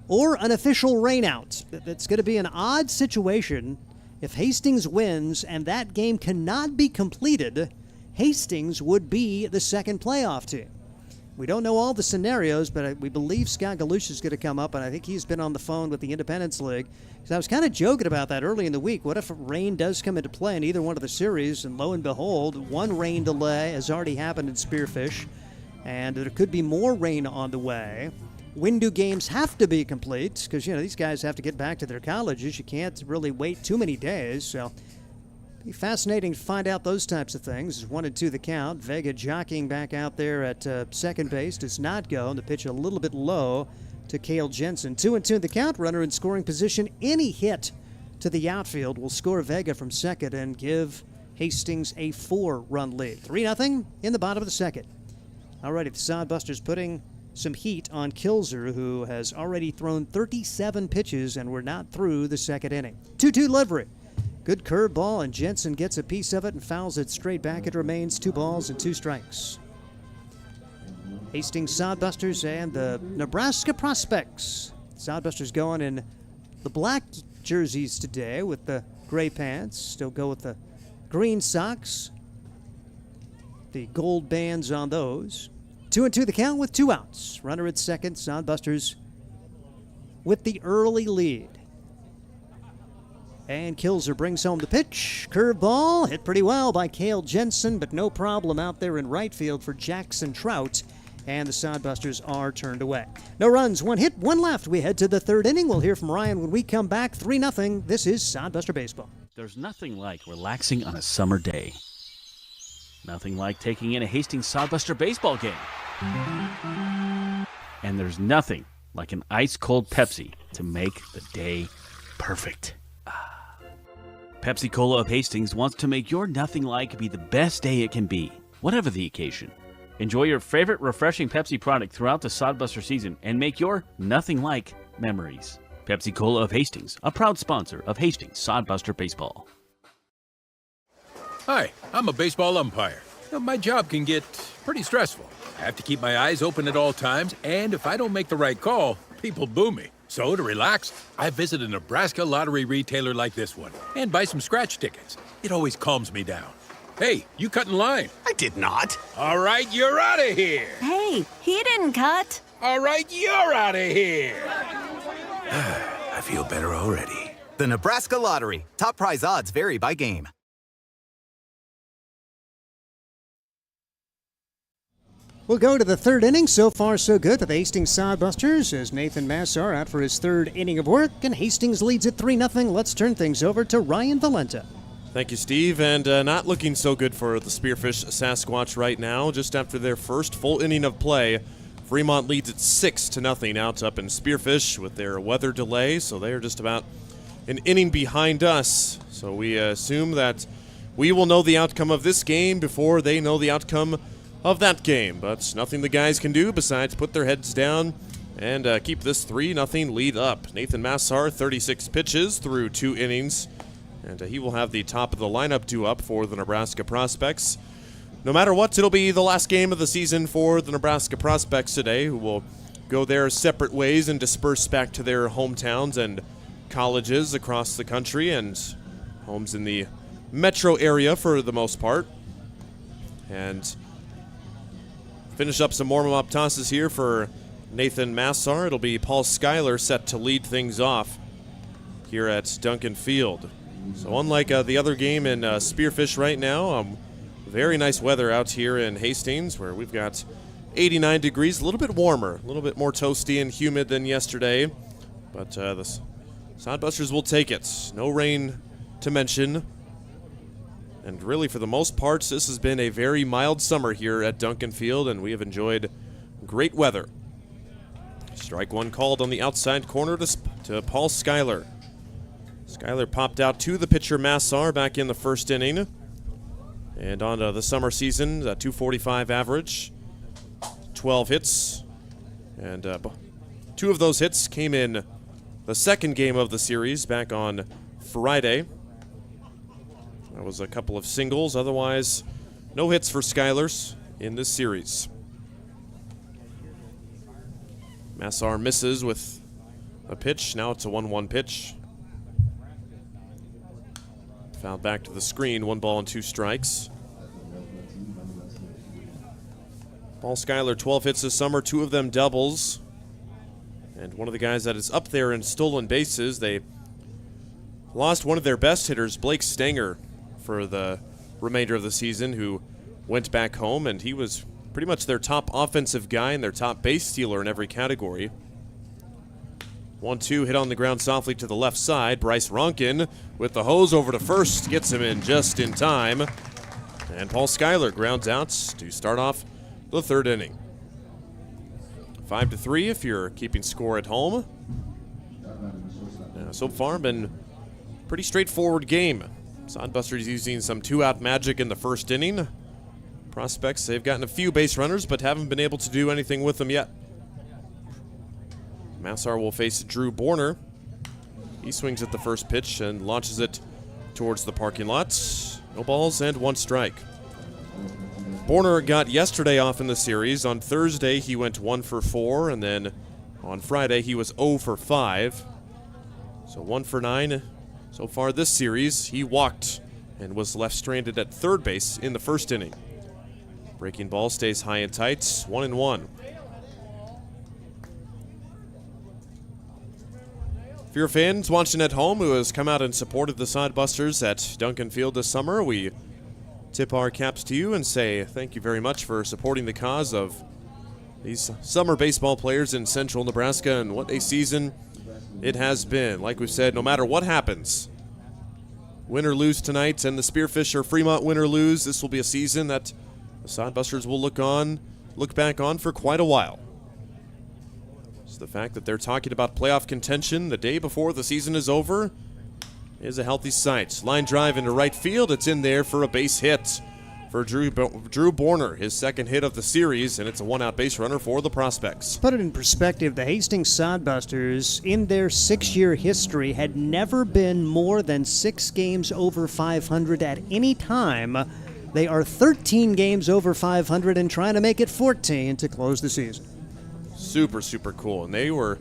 or an official rainout. It's going to be an odd situation if Hastings wins and that game cannot be completed. Hastings would be the second playoff team. We don't know all the scenarios, but we believe Scott Galusha is going to come up, and I think he's been on the phone with the Independence League. So I was kind of joking about that early in the week. What if rain does come into play in either one of the series? And lo and behold, 1 rain delay has already happened in Spearfish, and there could be more rain on the way. When do games have to be complete? Because, these guys have to get back to their colleges. You can't really wait too many days, so be fascinating to find out those types of things. 1-2 the count. Vega jockeying back out there at second base. Does not go. And the pitch a little bit low to Cale Jensen. 2-2 the count. Runner in scoring position. Any hit to the outfield will score Vega from second and give Hastings a 4-run lead. 3-0 in the bottom of the second. Alrighty, the Sodbusters putting some heat on Kilzer, who has already thrown 37 pitches, and we're not through the second inning. 2-2 delivery. Good curveball, and Jensen gets a piece of it and fouls it straight back. It remains 2 balls and 2 strikes. Hastings Sodbusters and the Nebraska Prospects. Sodbusters going in the black jerseys today with the gray pants. Still go with the green socks. The gold bands on those. 2-2 the count with 2 outs. Runner at second. Sodbusters with the early lead. And Kilzer brings home the pitch. Curveball hit pretty well by Cale Jensen, but no problem out there in right field for Jackson Trout. And the Sodbusters are turned away. No runs, 1 hit, 1 left. We head to the third inning. We'll hear from Ryan when we come back. 3-0. This is Sodbuster Baseball. There's nothing like relaxing on a summer day. Nothing like taking in a Hastings Sodbuster baseball game. And there's nothing like an ice-cold Pepsi to make the day perfect. Pepsi Cola of Hastings wants to make your nothing like be the best day it can be. whatever the occasion. Enjoy your favorite refreshing Pepsi product throughout the Sodbuster season and make your nothing like memories. Pepsi Cola of Hastings, a proud sponsor of Hastings Sodbuster Baseball. Hi, I'm a baseball umpire. My job can get pretty stressful. I have to keep my eyes open at all times, and if I don't make the right call, people boo me. So to relax, I visit a Nebraska lottery retailer like this one and buy some scratch tickets. It always calms me down. Hey, you cut in line. I did not. All right, you're out of here. Hey, he didn't cut. All right, you're out of here. I feel better already. The Nebraska Lottery. Top prize odds vary by game. We'll go to the third inning. So far, so good for the Hastings Sodbusters as Nathan Massar out for his third inning of work, and Hastings leads at 3-0. Let's turn things over to Ryan Valenta. Thank you, Steve. And not looking so good for the Spearfish Sasquatch right now. Just after their first full inning of play, Fremont leads at 6-0 out up in Spearfish with their weather delay. So they are just about an inning behind us. So we assume that we will know the outcome of this game before they know the outcome of that game. But nothing the guys can do besides put their heads down and keep this 3-0 lead up. Nathan Massar, 36 pitches through 2 innings. And he will have the top of the lineup due up for the Nebraska Prospects. No matter what, it'll be the last game of the season for the Nebraska Prospects today, who will go their separate ways and disperse back to their hometowns and colleges across the country and homes in the metro area for the most part. And finish up some warm-up tosses here for Nathan Massar. It'll be Paul Schuyler set to lead things off here at Duncan Field. So unlike the other game in Spearfish right now, very nice weather out here in Hastings where we've got 89 degrees, a little bit warmer, a little bit more toasty and humid than yesterday. But the Sodbusters will take it. No rain to mention. And really, for the most part, this has been a very mild summer here at Duncan Field, and we have enjoyed great weather. Strike one called on the outside corner to Paul Schuyler. Schuyler popped out to the pitcher Massar back in the first inning. And on the summer season, a .245 average, 12 hits. And 2 of those hits came in the second game of the series back on Friday. That was a couple of singles. Otherwise, no hits for Schuyler's in this series. Massar misses with a pitch. Now it's a 1-1 pitch. Fouled back to the screen, 1 ball and 2 strikes. Paul Schuyler, 12 hits this summer, 2 of them doubles. And one of the guys that is up there in stolen bases, they lost one of their best hitters, Blake Stanger, for the remainder of the season, who went back home, and he was pretty much their top offensive guy and their top base stealer in every category. 1-2 hit on the ground softly to the left side. Bryce Ronkin with the hose over to first gets him in just in time. And Paul Schuyler grounds out to start off the third inning. 5-3 if you're keeping score at home. So far, been a pretty straightforward game. Sodbusters using some 2-out magic in the first inning. Prospects, they've gotten a few base runners, but haven't been able to do anything with them yet. Massar will face Drew Borner. He swings at the first pitch and launches it towards the parking lot. No balls and 1 strike. Borner got yesterday off in the series. On Thursday, he went 1 for 4, and then on Friday, he was 0 for 5. So 1 for 9 so far this series. He walked and was left stranded at third base in the first inning. Breaking ball stays high and tight, 1-1. For your fans watching at home who has come out and supported the Sodbusters at Duncan Field this summer, we tip our caps to you and say thank you very much for supporting the cause of these summer baseball players in central Nebraska, and what a season it has been. Like we've said, no matter what happens, win or lose tonight, and the Spearfish or Fremont win or lose, this will be a season that the Sodbusters will look back on for quite a while. The fact that they're talking about playoff contention the day before the season is over is a healthy sight. Line drive into right field. It's in there for a base hit for Drew Borner, his second hit of the series, and it's a one-out base runner for the Prospects. Put it in perspective, the Hastings Sodbusters, in their 6-year history, had never been more than 6 games over 500 at any time. They are 13 games over 500 and trying to make it 14 to close the season. Super, super cool. And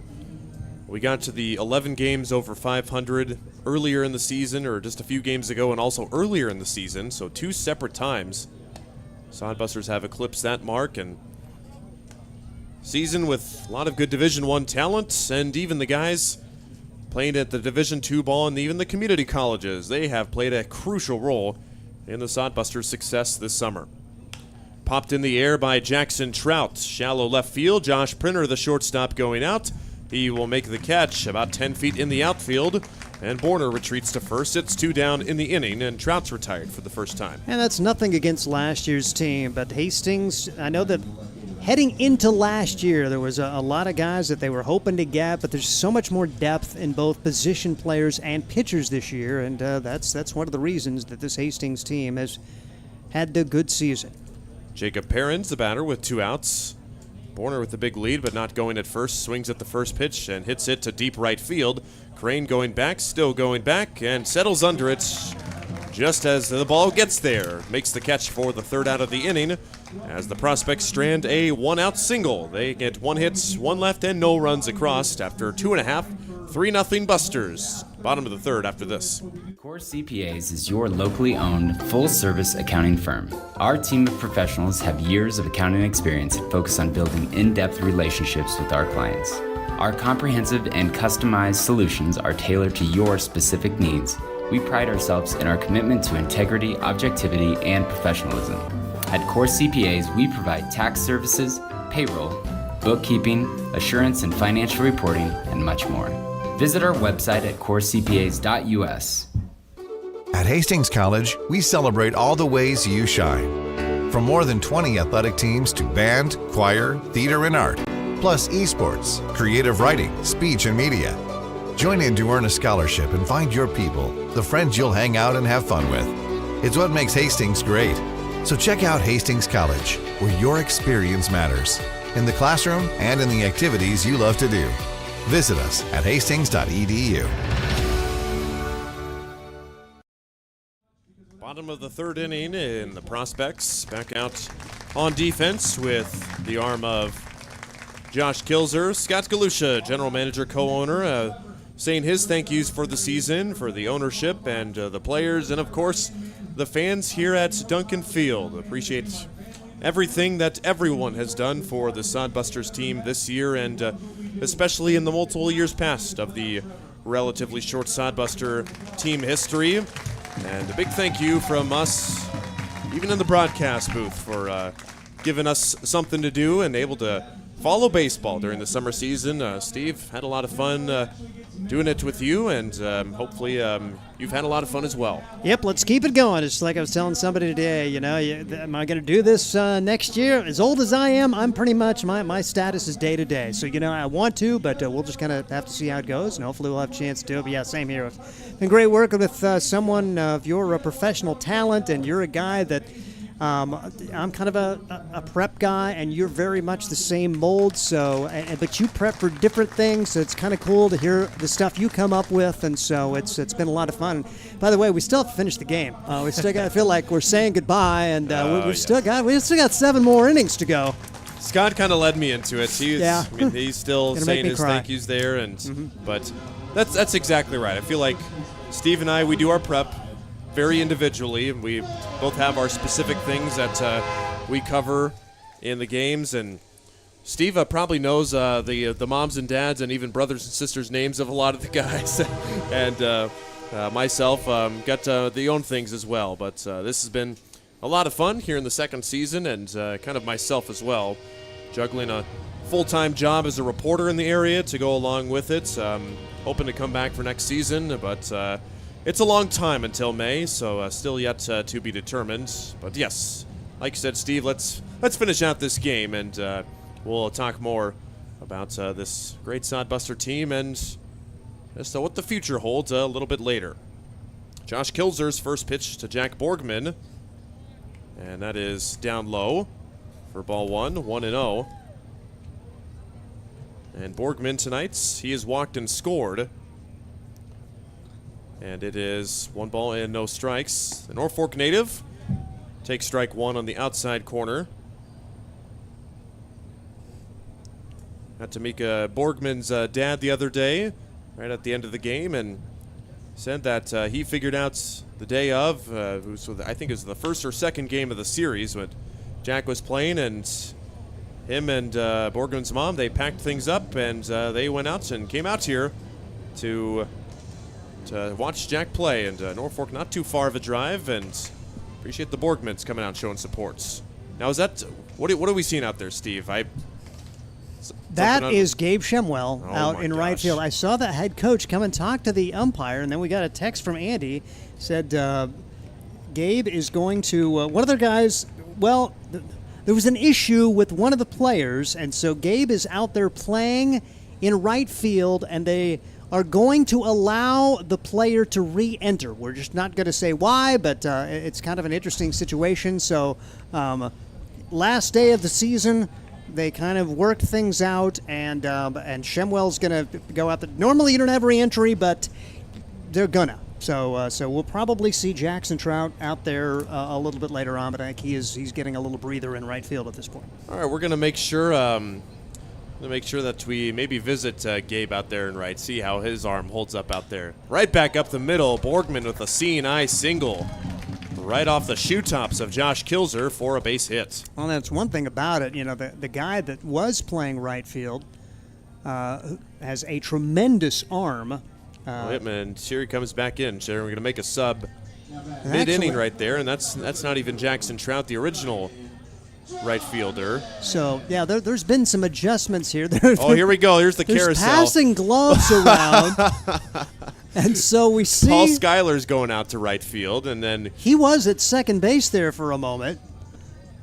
we got to the 11 games over 500 earlier in the season, or just a few games ago, and also earlier in the season, so 2 separate times. Sodbusters have eclipsed that mark, and season with a lot of good Division I talent, and even the guys playing at the Division II ball and even the community colleges, they have played a crucial role in the Sodbusters' success this summer. Popped in the air by Jackson Trout. Shallow left field. Josh Printer, the shortstop, going out. He will make the catch about 10 feet in the outfield, and Borner retreats to first. It's 2 down in the inning, and Trout's retired for the first time. And that's nothing against last year's team, but Hastings, I know that heading into last year, there was a lot of guys that they were hoping to get, but there's so much more depth in both position players and pitchers this year, and that's one of the reasons that this Hastings team has had a good season. Jacob Perrins, the batter, with 2 outs. Borner with the big lead, but not going at first. Swings at the first pitch and hits it to deep right field. Crane going back, still going back, and settles under it just as the ball gets there. Makes the catch for the 3rd out of the inning as the Prospects strand a 1-out single. They get 1 hit, 1 left, and no runs across after 2.5, 3-0 Busters. Bottom of the 3rd after this. Core CPAs is your locally owned, full-service accounting firm. Our team of professionals have years of accounting experience and focus on building in-depth relationships with our clients. Our comprehensive and customized solutions are tailored to your specific needs. We pride ourselves in our commitment to integrity, objectivity, and professionalism. At Core CPAs, we provide tax services, payroll, bookkeeping, assurance and financial reporting, and much more. Visit our website at corecpas.us. At Hastings College, we celebrate all the ways you shine. From more than 20 athletic teams to band, choir, theater, and art, plus esports, creative writing, speech, and media. Join in to earn a scholarship and find your people, the friends you'll hang out and have fun with. It's what makes Hastings great. So check out Hastings College, where your experience matters, in the classroom and in the activities you love to do. Visit us at hastings.edu. Bottom of the 3rd inning, and the Prospects back out on defense with the arm of Josh Kilzer. Scott Galusha, general manager, co-owner, saying his thank yous for the season, for the ownership and the players, and of course the fans here at Duncan Field. Appreciate everything that everyone has done for the Sodbusters team this year, and especially in the multiple years past of the relatively short Sodbuster team history. And a big thank you from us, even in the broadcast booth, for giving us something to do and able to follow baseball during the summer season. Steve, had a lot of fun doing it with you, and hopefully you've had a lot of fun as well. Yep, let's keep it going. It's like I was telling somebody today, am I going to do this next year? As old as I am, I'm pretty much, my status is day to day. So, I want to, but we'll just kind of have to see how it goes, and hopefully we'll have a chance to do it. But yeah, same here. It's been great working with someone of your professional talent, and you're a guy that I'm kind of a prep guy, and you're very much the same mold. So, but you prep for different things. So it's kind of cool to hear the stuff you come up with, and so it's been a lot of fun. By the way, we still have to finish the game. We still got. I feel like we're saying goodbye, and we still got 7 more innings to go. Scott kind of led me into it. He's still saying his thank yous there, and but that's exactly right. I feel like Steve and I, we do our prep very individually, and we both have our specific things that we cover in the games. And Steve probably knows the moms and dads and even brothers and sisters' names of a lot of the guys, and myself got the own things as well. But this has been a lot of fun here in the 2nd season, and kind of myself as well, juggling a full-time job as a reporter in the area to go along with it. Hoping to come back for next season, but it's a long time until May, so still yet to be determined. But yes, like you said, Steve, let's finish out this game, and we'll talk more about this great Sodbuster team and just what the future holds a little bit later. Josh Kilzer's first pitch to Jack Borgman, And that is down low for ball 1-0. And Borgman tonight, he has walked and scored. And it is 1 ball and no strikes. The Norfolk native takes strike 1 on the outside corner. Got to meet Borgman's dad the other day, right at the end of the game, and said that he figured out the day of, I think it was the first or second game of the series when Jack was playing, and him and Borgman's mom, they packed things up and they went out and came out here to watch Jack play. And Norfolk, not too far of a drive, and appreciate the Borgmans coming out showing supports. Now, is that what are we seeing out there, Steve? That is Gabe Shemwell out in right gosh. field. I saw the head coach come and talk to the umpire, and then we got a text from Andy. Said Gabe is going to one of their guys. Well, there was an issue with one of the players, and so Gabe is out there playing in right field, and they are going to allow the player to re-enter. We're just not going to say why, but it's kind of an interesting situation. So last day of the season, they kind of worked things out, and Shemwell's going to go out there. Normally you don't have re-entry, but they're gonna. So we'll probably see Jackson Trout out there a little bit later on, but I think he's getting a little breather in right field at this point. All right, we're going to make sure that we maybe visit Gabe out there and right, see how his arm holds up out there. Right back up the middle, Borgman with a seeing-eye single right off the shoe tops of Josh Kilzer for a base hit. Well, that's one thing about it. You know, the guy that was playing right field has a tremendous arm. And here he comes back in. So we're going to make a sub mid-inning right there, and that's not even Jackson Trout, the original right fielder. So, yeah, there's been some adjustments here. Here we go. Here's the carousel. Passing gloves around. And so we see Paul Schuyler's going out to right field, and then he was at second base there for a moment.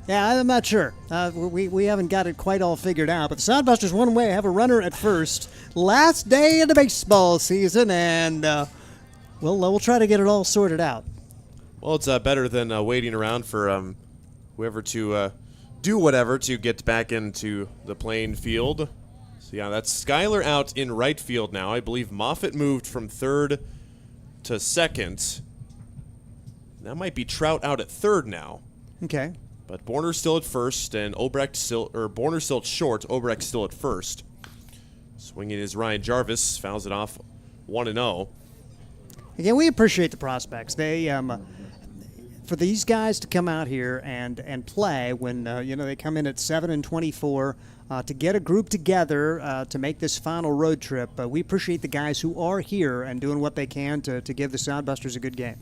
Yeah, I'm not sure. We haven't got it quite all figured out. But the Sodbusters one way have a runner at first. Last day of the baseball season, and we'll try to get it all sorted out. Well, it's better than waiting around for whoever to do whatever to get back into the playing field. So, yeah, that's Schuyler out in right field now. I believe Moffitt moved from third to second. That might be Trout out at third now. Okay. But Borner's still at first, and Borner's still at short. Obrecht's still at first. Swinging is Ryan Jarvis, fouls it off 1-0. Again, we appreciate the prospects. They for these guys to come out here and play when they come in at 7-24 to get a group together to make this final road trip. We appreciate the guys who are here and doing what they can to give the Sodbusters a good game.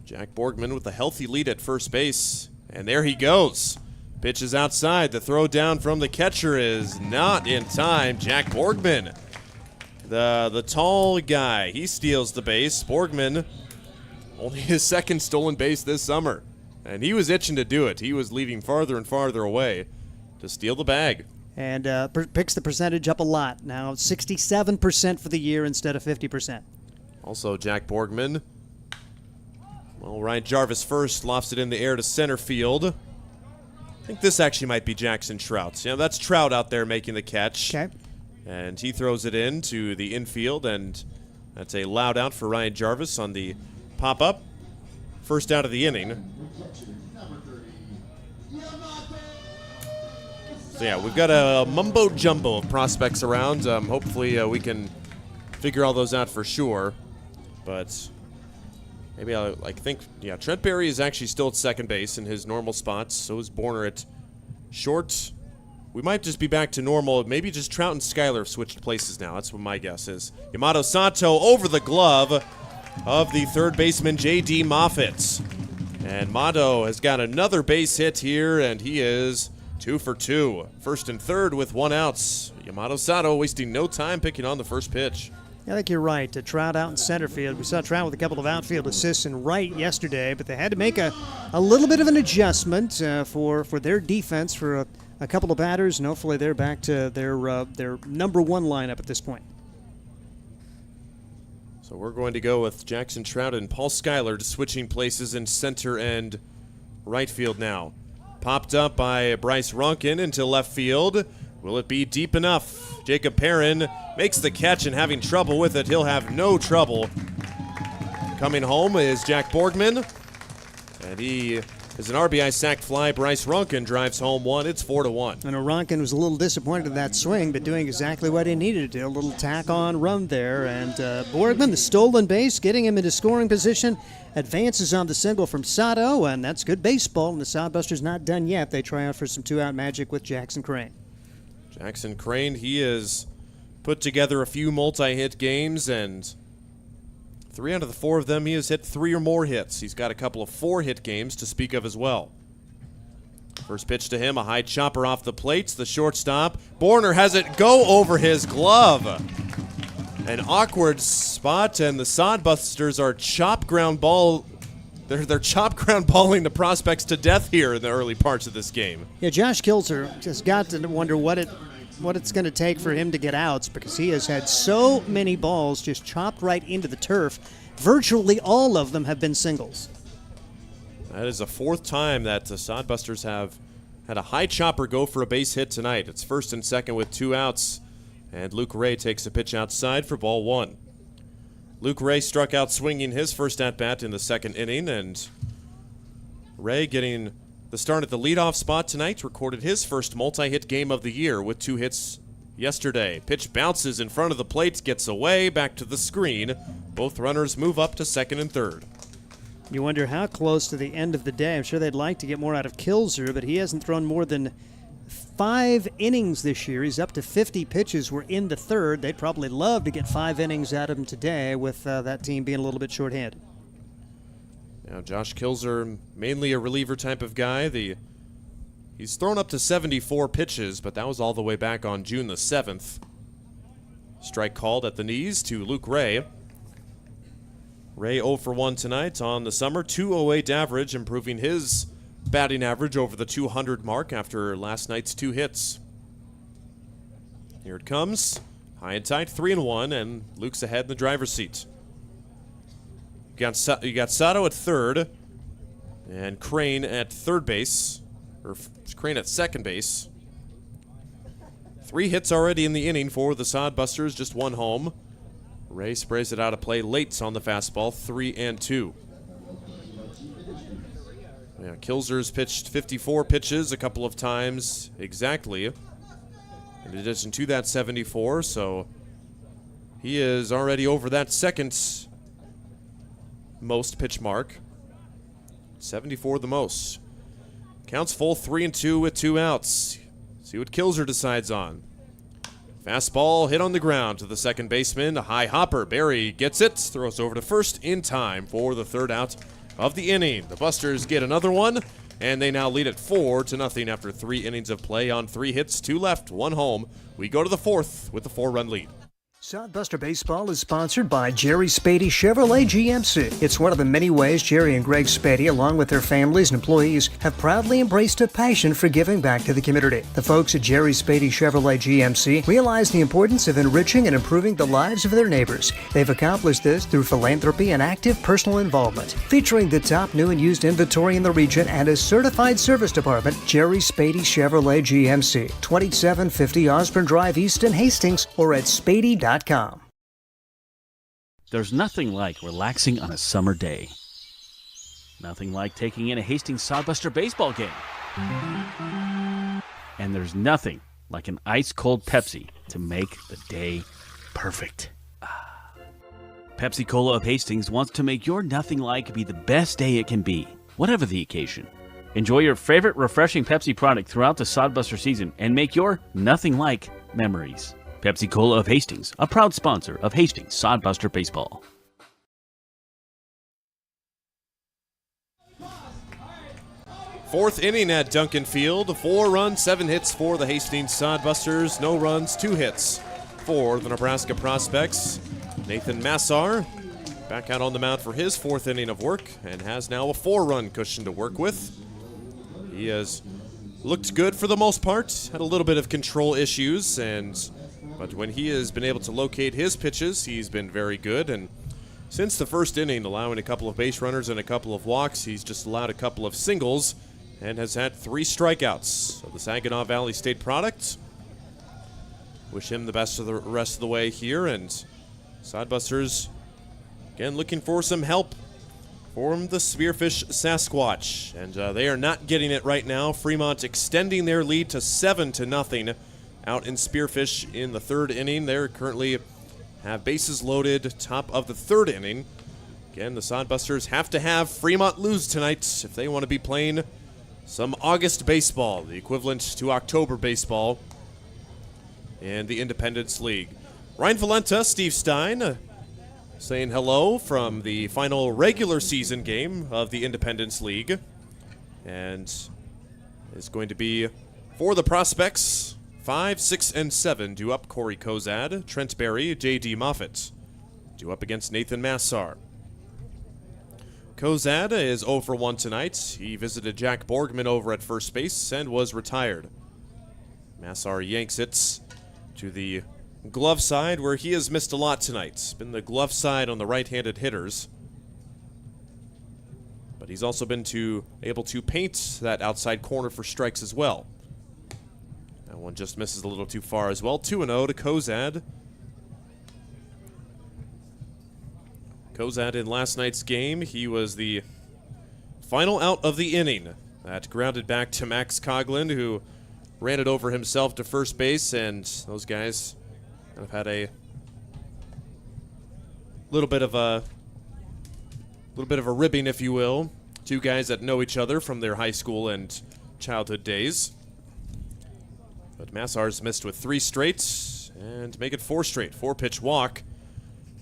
Jack Borgman with a healthy lead at first base. And there he goes. Pitch is outside. The throw down from the catcher is not in time. Jack Borgman, the tall guy, he steals the base. Borgman, only his second stolen base this summer. And he was itching to do it. He was leaving farther and farther away to steal the bag. And picks the percentage up a lot. Now 67% for the year instead of 50%. Also Jack Borgman. Well, Ryan Jarvis first lofts it in the air to center field. I think this actually might be Jackson Trout. Yeah, that's Trout out there making the catch. Okay. And he throws it in to the infield, and that's a loud out for Ryan Jarvis on the pop-up. First out of the inning. So, yeah, we've got a mumbo-jumbo of prospects around. Hopefully we can figure all those out for sure. But maybe Trent Berry is actually still at second base in his normal spots. So is Borner at short. We might just be back to normal. Maybe just Trout and Schuyler have switched places now. That's what my guess is. Yamato Sato over the glove of the third baseman, J.D. Moffitt. And Mato has got another base hit here, and he is 2 for 2. First and third with one out. Yamato Sato wasting no time picking on the first pitch. I think you're right. Trout out in center field. We saw Trout with a couple of outfield assists in right yesterday, but they had to make a little bit of an adjustment for their defense for a couple of batters, and hopefully they're back to their number one lineup at this point. So we're going to go with Jackson Trout and Paul Schuyler switching places in center and right field now. Popped up by Bryce Ronkin into left field. Will it be deep enough? Jacob Perrin makes the catch and having trouble with it. He'll have no trouble. Coming home is Jack Borgman. And he is an RBI sac fly. Bryce Ronkin drives home one. It's 4-1. I know Ronkin was a little disappointed in that swing, but doing exactly what he needed to do. A little tack-on run there. And Borgman, the stolen base, getting him into scoring position, advances on the single from Sato, and that's good baseball. And the Sodbusters not done yet. They try out for some two-out magic with Jackson Crane. Jackson Crane, he has put together a few multi-hit games, and 3 out of the 4 of them he has hit 3 or more hits. He's got a couple of 4-hit games to speak of as well. First pitch to him, a high chopper off the plate. The shortstop, Borner, has it go over his glove. An awkward spot, and the Sodbusters are chop ground ball. They're chop ground balling the prospects to death here in the early parts of this game. Yeah, Josh Kilzer just got to wonder what it's going to take for him to get outs, because he has had so many balls just chopped right into the turf. Virtually all of them have been singles. That is the 4th time that the Sodbusters have had a high chopper go for a base hit tonight. It's first and second with 2 outs, and Luke Ray takes a pitch outside for ball 1. Luke Ray struck out swinging his first at-bat in the 2nd inning, and Ray getting the start at the leadoff spot tonight, recorded his first multi-hit game of the year with 2 hits yesterday. Pitch bounces in front of the plate, gets away, back to the screen. Both runners move up to 2nd and 3rd. You wonder how close to the end of the day. I'm sure they'd like to get more out of Kilzer, but he hasn't thrown more than 5 innings this year. He's up to 50 pitches. We're in the 3rd. They'd probably love to get 5 innings out of him today with that team being a little bit shorthanded. Now, Josh Kilzer, mainly a reliever type of guy. He's thrown up to 74 pitches, but that was all the way back on June the 7th. Strike called at the knees to Luke Ray. Ray 0 for 1 tonight on the summer. 208 average, improving his batting average over the 200 mark after last night's 2 hits. Here it comes. High and tight, 3-1, and Luke's ahead in the driver's seat. You got Sato at 3rd, and Crane at 3rd base, or Crane at 2nd base. 3 hits already in the inning for the Sodbusters, just 1 home. Ray sprays it out of play late on the fastball, 3-2. Yeah, Kilzer's pitched 54 pitches a couple of times exactly, in addition to that 74, so he is already over that 2nd most pitch mark. 74 the most. Counts full, 3-2 with 2 outs. See what Kilzer decides on. Fastball hit on the ground to the 2nd baseman. A high hopper. Barry gets it. Throws over to 1st in time for the 3rd out of the inning. The Busters get another one, and they now lead at 4-0 after 3 innings of play on 3 hits, 2 left, 1 home. We go to the 4th with a 4-run lead. Sodbuster Baseball is sponsored by Jerry Spady Chevrolet GMC. It's one of the many ways Jerry and Greg Spady, along with their families and employees, have proudly embraced a passion for giving back to the community. The folks at Jerry Spady Chevrolet GMC realize the importance of enriching and improving the lives of their neighbors. They've accomplished this through philanthropy and active personal involvement. Featuring the top new and used inventory in the region and a certified service department, Jerry Spady Chevrolet GMC, 2750 Osborne Drive East in Hastings, or at spady.com. There's nothing like relaxing on a summer day. Nothing like taking in a Hastings Sodbuster baseball game. And there's nothing like an ice-cold Pepsi to make the day perfect. Pepsi Cola of Hastings wants to make your nothing like be the best day it can be, whatever the occasion. Enjoy your favorite refreshing Pepsi product throughout the Sodbuster season and make your nothing like memories. Pepsi Cola of Hastings, a proud sponsor of Hastings Sodbuster Baseball. Fourth inning at Duncan Field. 4 runs, 7 hits for the Hastings Sodbusters. No runs, 2 hits for the Nebraska Prospects. Nathan Massar back out on the mound for his 4th inning of work and has now a 4-run cushion to work with. He has looked good for the most part, had a little bit of control issues, but when he has been able to locate his pitches, he's been very good. And since the first inning, allowing a couple of base runners and a couple of walks. He's just allowed a couple of singles and has had 3 strikeouts. So the Saginaw Valley State product. Wish him the best of the rest of the way here. And Sodbusters, again, looking for some help from the Spearfish Sasquatch. And they are not getting it right now. Fremont extending their lead to 7-0 out in Spearfish in the 3rd inning. They're currently have bases loaded, top of the 3rd inning. Again, the Sodbusters have to have Fremont lose tonight if they want to be playing some August baseball, the equivalent to October baseball in the Independence League. Ryan Valenta, Steve Stein, saying hello from the final regular season game of the Independence League. And it's going to be for the prospects, 5, 6, and 7 due up Corey Kozad, Trent Berry, J.D. Moffitt due up against Nathan Massar. Kozad is 0 for 1 tonight. He visited Jack Borgman over at first base and was retired. Massar yanks it to the glove side where he has missed a lot tonight. It's been the glove side on the right-handed hitters. But he's also been able to paint that outside corner for strikes as well. That one just misses a little too far as well. 2-0 to Kozad. Kozad in last night's game, he was the final out of the inning. That grounded back to Max Coughlin, who ran it over himself to first base, and those guys kind of had a little bit of a ribbing, if you will. 2 guys that know each other from their high school and childhood days. But Massar's missed with 3 straight and make it 4 straight. 4-pitch walk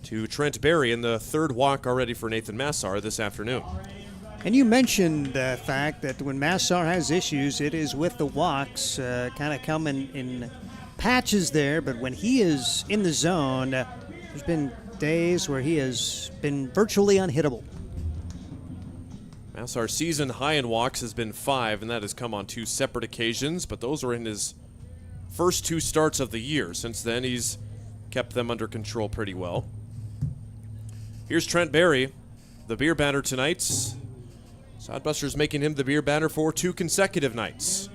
to Trent Berry, and the 3rd walk already for Nathan Massar this afternoon. And you mentioned the fact that when Massar has issues, it is with the walks, kind of come in patches there, but when he is in the zone, there's been days where he has been virtually unhittable. Massar's season high in walks has been 5, and that has come on 2 separate occasions, but those were in his first 2 starts of the year. Since then, he's kept them under control pretty well. Here's Trent Berry, the beer batter tonight. Sodbusters making him the beer batter for 2 consecutive nights.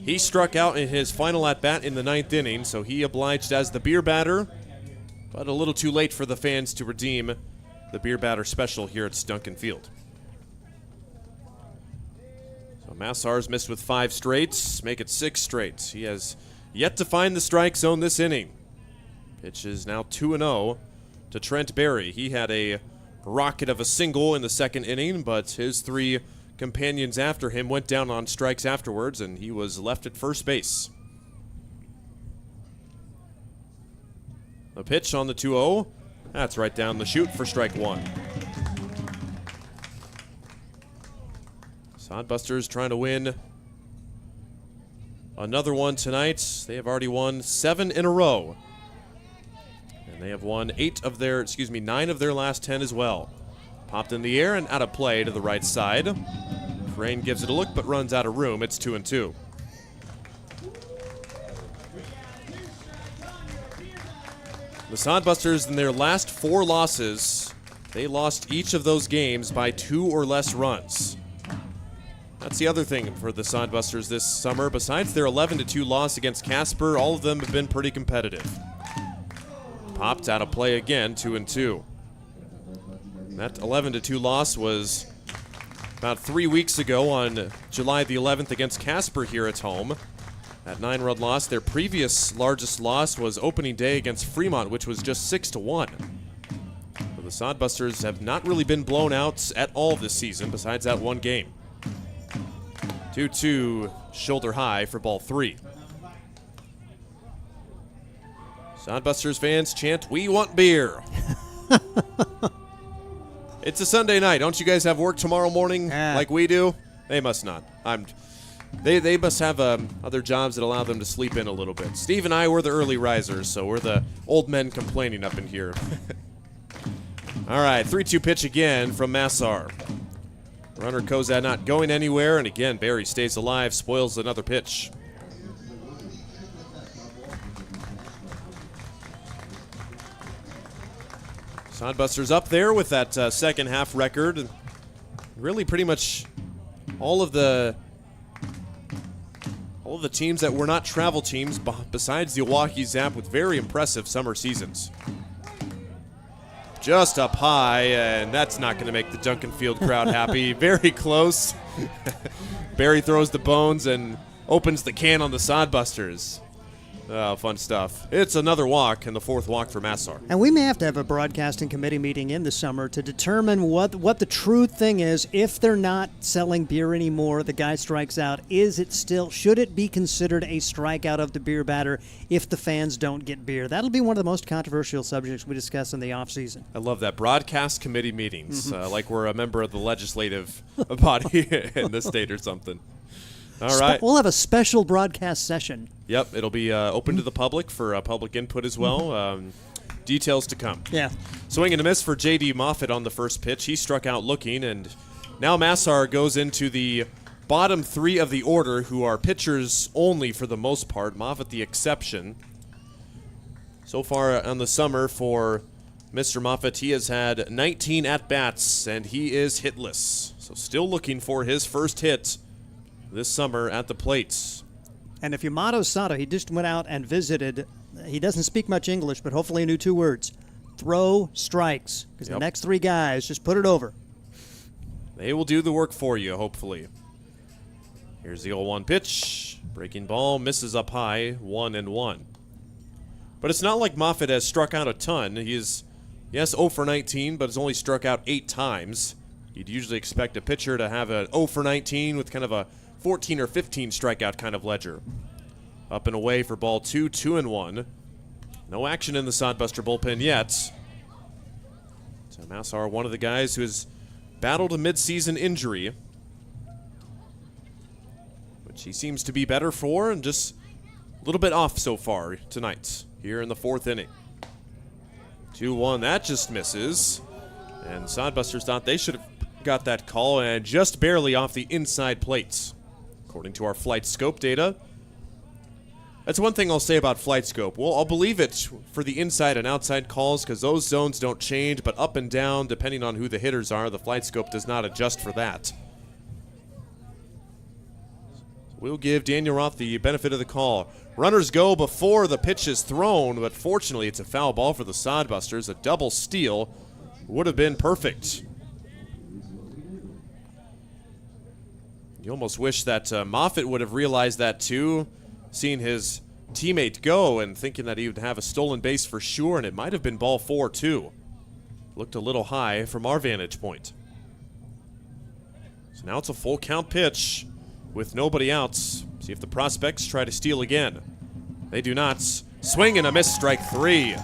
He struck out in his final at-bat in the 9th inning, so he obliged as the beer batter, but a little too late for the fans to redeem the beer batter special here at Duncan Field. So Massar's missed with 5 straight, make it 6 straight. He has yet to find the strike zone this inning. Pitch is now 2-0 to Trent Berry. He had a rocket of a single in the 2nd inning, but his 3 companions after him went down on strikes afterwards, and he was left at first base. The pitch on the 2-0, that's right down the chute for strike 1. Sodbusters trying to win another one tonight. They have already won 7 in a row. And they have won 9 of their last 10 as well. Popped in the air and out of play to the right side. Crane gives it a look but runs out of room. It's 2-2. The Sodbusters, in their last 4 losses, they lost each of those games by 2 or less runs. That's the other thing for the Sodbusters this summer. Besides their 11-2 loss against Casper, all of them have been pretty competitive. Popped out of play again, 2-2. That 11-2 loss was about 3 weeks ago on July the 11th against Casper here at home. That 9-run loss. Their previous largest loss was opening day against Fremont, which was just 6-1. So the Sodbusters have not really been blown out at all this season, besides that one game. 2-2, shoulder high for ball 3. Sodbusters fans chant, "We want beer." It's a Sunday night. Don't you guys have work tomorrow morning like we do? They must not. They must have other jobs that allow them to sleep in a little bit. Steve and I, we're the early risers, so we're the old men complaining up in here. All right, 3-2 pitch again from Massar. Runner Kozad not going anywhere, and again, Berry stays alive, spoils another pitch. Sodbusters up there with that second half record. And really pretty much all of the teams that were not travel teams besides the Oahe Zap with very impressive summer seasons. Just up high, and that's not going to make the Duncan Field crowd happy. Very close. Barry throws the bones and opens the can on the Sodbusters. Oh, fun stuff. It's another walk, and the fourth walk for Massar. And we may have to have a broadcasting committee meeting in the summer to determine what the true thing is. If they're not selling beer anymore, the guy strikes out. Should it be considered a strikeout of the beer batter if the fans don't get beer? That'll be one of the most controversial subjects we discuss in the offseason. I love that. Broadcast committee meetings, like we're a member of the legislative body in the state or something. All right. We'll have a special broadcast session. Yep, it'll be open to the public for public input as well. Details to come. Yeah. Swing and a miss for J.D. Moffitt on the first pitch. He struck out looking, and now Massar goes into the bottom three of the order, who are pitchers only for the most part. Moffitt the exception. So far on the summer for Mr. Moffitt, he has had 19 at-bats, and he is hitless. So still looking for his first hit this summer at the plates. And if Yamato Sato, he just went out and visited, he doesn't speak much English, but hopefully he knew two words: throw strikes. Because the next three guys just put it over. They will do the work for you, hopefully. Here's the 0-1 pitch. Breaking ball, misses up high, 1-1. But it's not like Moffitt has struck out a ton. He is, yes, 0 for 19, but has only struck out 8 times. You'd usually expect a pitcher to have a 0 for 19 with kind of a 14 or 15 strikeout kind of ledger. Up and away for ball 2, 2-1. No action in the Sodbuster bullpen yet. So Massar, one of the guys who has battled a midseason injury, which he seems to be better for, and just a little bit off so far tonight here in the fourth inning. 2-1, that just misses. And Sodbusters thought they should have got that call, and just barely off the inside plates, according to our flight scope data. That's one thing I'll say about flight scope. Well, I'll believe it for the inside and outside calls because those zones don't change, but up and down, depending on who the hitters are, the flight scope does not adjust for that. We'll give Daniel Roth the benefit of the call. Runners go before the pitch is thrown, but fortunately it's a foul ball for the Sodbusters. A double steal would have been perfect. You almost wish that Moffitt would have realized that too, seeing his teammate go and thinking that he would have a stolen base for sure, and it might have been ball 4 too. Looked a little high from our vantage point. So now it's a full count pitch with nobody out. See if the prospects try to steal again. They do not. Swing and a miss, strike 3.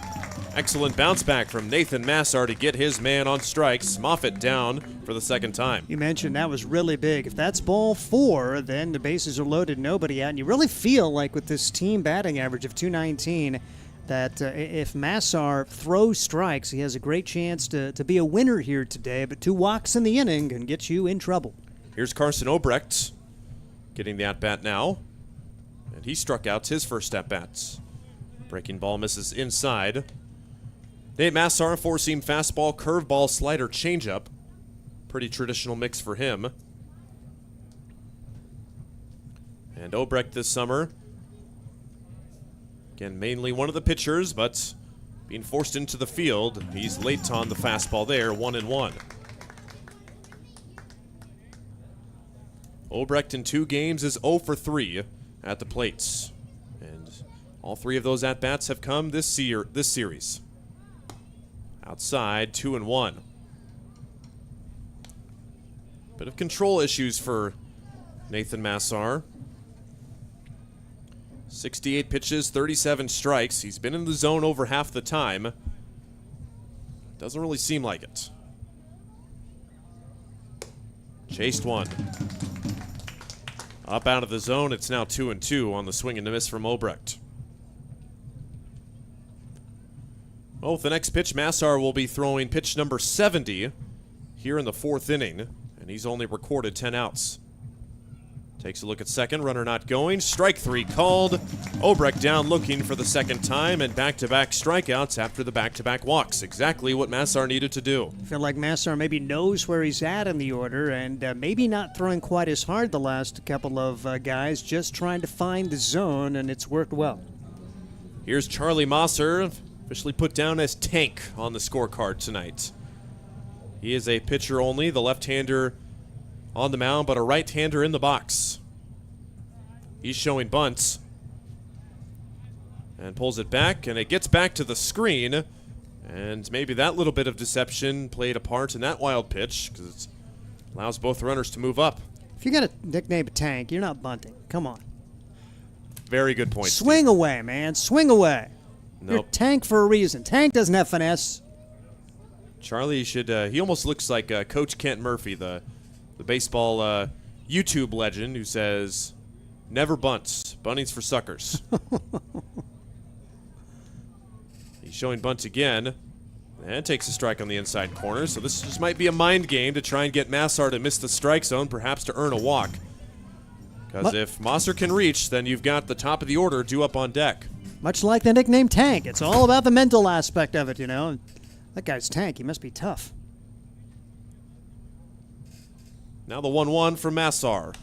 Excellent bounce back from Nathan Massar to get his man on strikes. Moffitt down for the second time. You mentioned that was really big. If that's ball 4, then the bases are loaded, nobody out. And you really feel like with this team batting average of .219 that if Massar throws strikes, he has a great chance to be a winner here today. But 2 walks in the inning can get you in trouble. Here's Carson Obrecht getting the at-bat now. And he struck out his first at-bats. Breaking ball misses inside. Nate Massar, 4-seam fastball, curveball, slider, changeup. Pretty traditional mix for him. And Obrecht this summer, again, mainly one of the pitchers, but being forced into the field. He's late on the fastball there, 1-1. Obrecht in 2 games is 0 for 3 at the plates. And all 3 of those at-bats have come this series. Outside, 2-1. Bit of control issues for Nathan Massar. 68 pitches, 37 strikes. He's been in the zone over half the time. Doesn't really seem like it. Chased one. Up out of the zone, it's now 2-2 on the swing and a miss from Obrecht. Oh, the next pitch, Massar will be throwing pitch number 70 here in the 4th inning, and he's only recorded 10 outs. Takes a look at second, runner not going. Strike three called. Obrecht down looking for the second time, and back-to-back strikeouts after the back-to-back walks. Exactly what Massar needed to do. I feel like Massar maybe knows where he's at in the order and maybe not throwing quite as hard the last couple of guys, just trying to find the zone, and it's worked well. Here's Charlie Mosser, officially put down as Tank on the scorecard tonight. He is a pitcher only, the left-hander on the mound, but a right-hander in the box. He's showing bunts. And pulls it back, and it gets back to the screen. And maybe that little bit of deception played a part in that wild pitch, because it allows both runners to move up. If you got a nickname Tank, you're not bunting. Come on. Very good point, Swing Steve. away, man. Swing away. You're Nope. Tank for a reason. Tank doesn't have finesse. Charlie should, he almost looks like Coach Kent Murphy, the baseball YouTube legend who says, never bunts. Bunting's for suckers. He's showing bunt again. And takes a strike on the inside corner. So this just might be a mind game to try and get Massar to miss the strike zone, perhaps to earn a walk. Because if Mosser can reach, then you've got the top of the order due up on deck. Much like the nickname Tank. It's all about the mental aspect of it, you know. That guy's Tank. He must be tough. Now the 1-1 from Massar.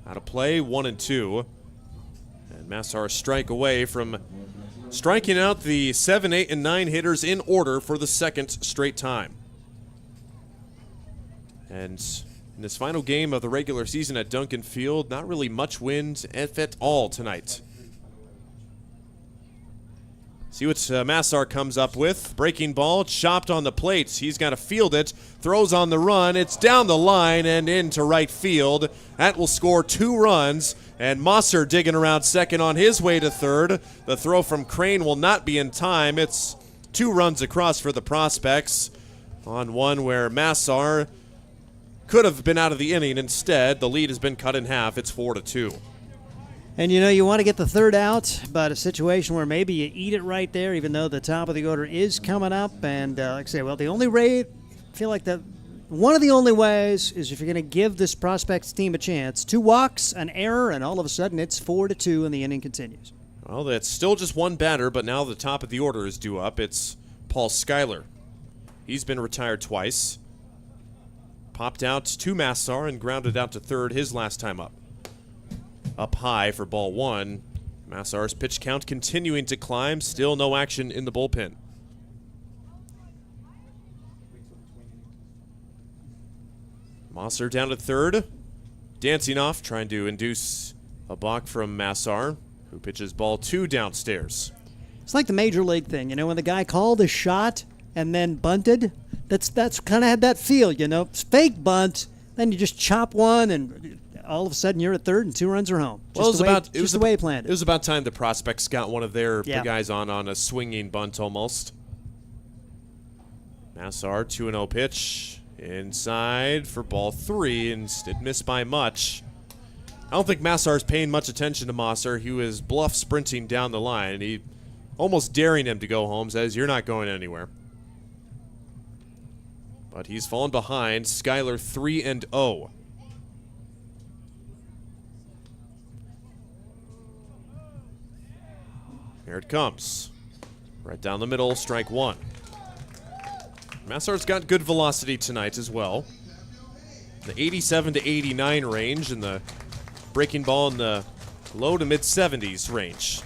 Out of play, 1-2. And Massar a strike away from striking out the 7, 8, and 9 hitters in order for the second straight time. And in this final game of the regular season at Duncan Field, not really much wind, if at all, tonight. See what Massar comes up with. Breaking ball, chopped on the plates. He's got to field it. Throws on the run. It's down the line and into right field. That will score 2 runs. And Mosser digging around second on his way to third. The throw from Crane will not be in time. It's 2 runs across for the Prospects on one where Massar could have been out of the inning. Instead, the lead has been cut in half. It's 4-2. And, you know, you want to get the third out, but a situation where maybe you eat it right there, even though the top of the order is coming up. And, like I say, well, the only way, I feel like one of the only ways is if you're going to give this Prospects team a chance. 2 walks, an error, and all of a sudden it's 4-2 and the inning continues. Well, that's still just one batter, but now the top of the order is due up. It's Paul Schuyler. He's been retired twice. Popped out to Massar and grounded out to third his last time up. Up high for ball 1. Massar's pitch count continuing to climb. Still no action in the bullpen. Mosser down at third. Dancing off, trying to induce a balk from Massar, who pitches ball 2 downstairs. It's like the major league thing, you know, when the guy called a shot and then bunted. That's kind of had that feel, you know. It's fake bunt, then you just chop one and all of a sudden you're at third and 2 runs are home. Well, It was the way he planned it was about time the Prospects got one of their guys on a swinging bunt almost. Massar, 2-0 pitch. Inside for ball 3, and it missed by much. I don't think Massar's paying much attention to Mosser. He was bluff sprinting down the line. He almost daring him to go home, says, "You're not going anywhere." But he's fallen behind. Schuyler 3-0. Here it comes. Right down the middle, strike 1. Massar's got good velocity tonight as well. The 87 to 89 range, and the breaking ball in the low to mid 70s range.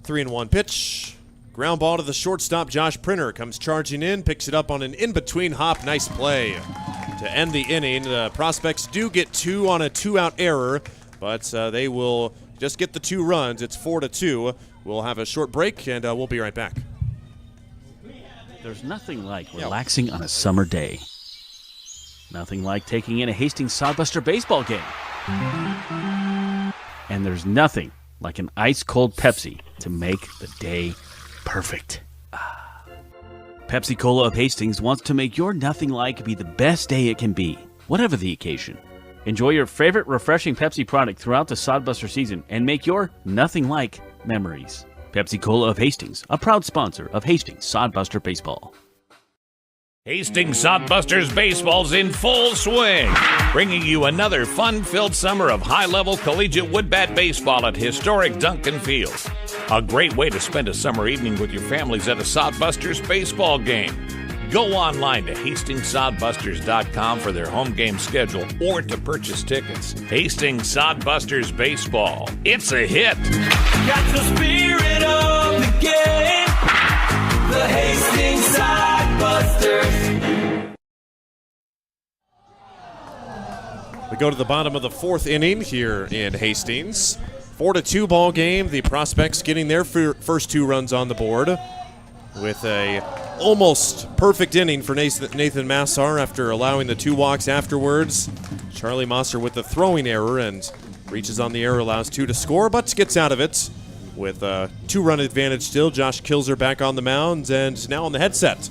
3-1 pitch. Ground ball to the shortstop. Josh Printer comes charging in, picks it up on an in-between hop. Nice play to end the inning. The Prospects do get 2 on a 2-out error, but they will just get the 2 runs. It's 4-2. We'll have a short break, and we'll be right back. There's nothing like relaxing on a summer day. Nothing like taking in a Hastings Sodbuster baseball game. And there's nothing like an ice-cold Pepsi to make the day perfect. Pepsi Cola of Hastings wants to make your nothing like be the best day it can be, whatever the occasion. Enjoy your favorite refreshing Pepsi product throughout the Sodbuster season and make your nothing like memories. Pepsi Cola of Hastings, a proud sponsor of Hastings Sodbuster Baseball. Hastings Sodbusters baseball's in full swing, bringing you another fun-filled summer of high-level collegiate woodbat baseball at historic Duncan Field. A great way to spend a summer evening with your families at a Sodbusters baseball game. Go online to HastingsSodbusters.com for their home game schedule or to purchase tickets. Hastings Sodbusters baseball. It's a hit. Got the spirit of the game. The Hastings Sodbusters. We go to the bottom of the fourth inning here in Hastings. 4-2 ball game. The Prospects getting their first 2 runs on the board with a almost perfect inning for Nathan Massar after allowing the 2 walks afterwards. Charlie Mosser with the throwing error and reaches on the error, allows 2 to score, but gets out of it with a 2-run advantage still. Josh Kilzer back on the mound and now on the headset.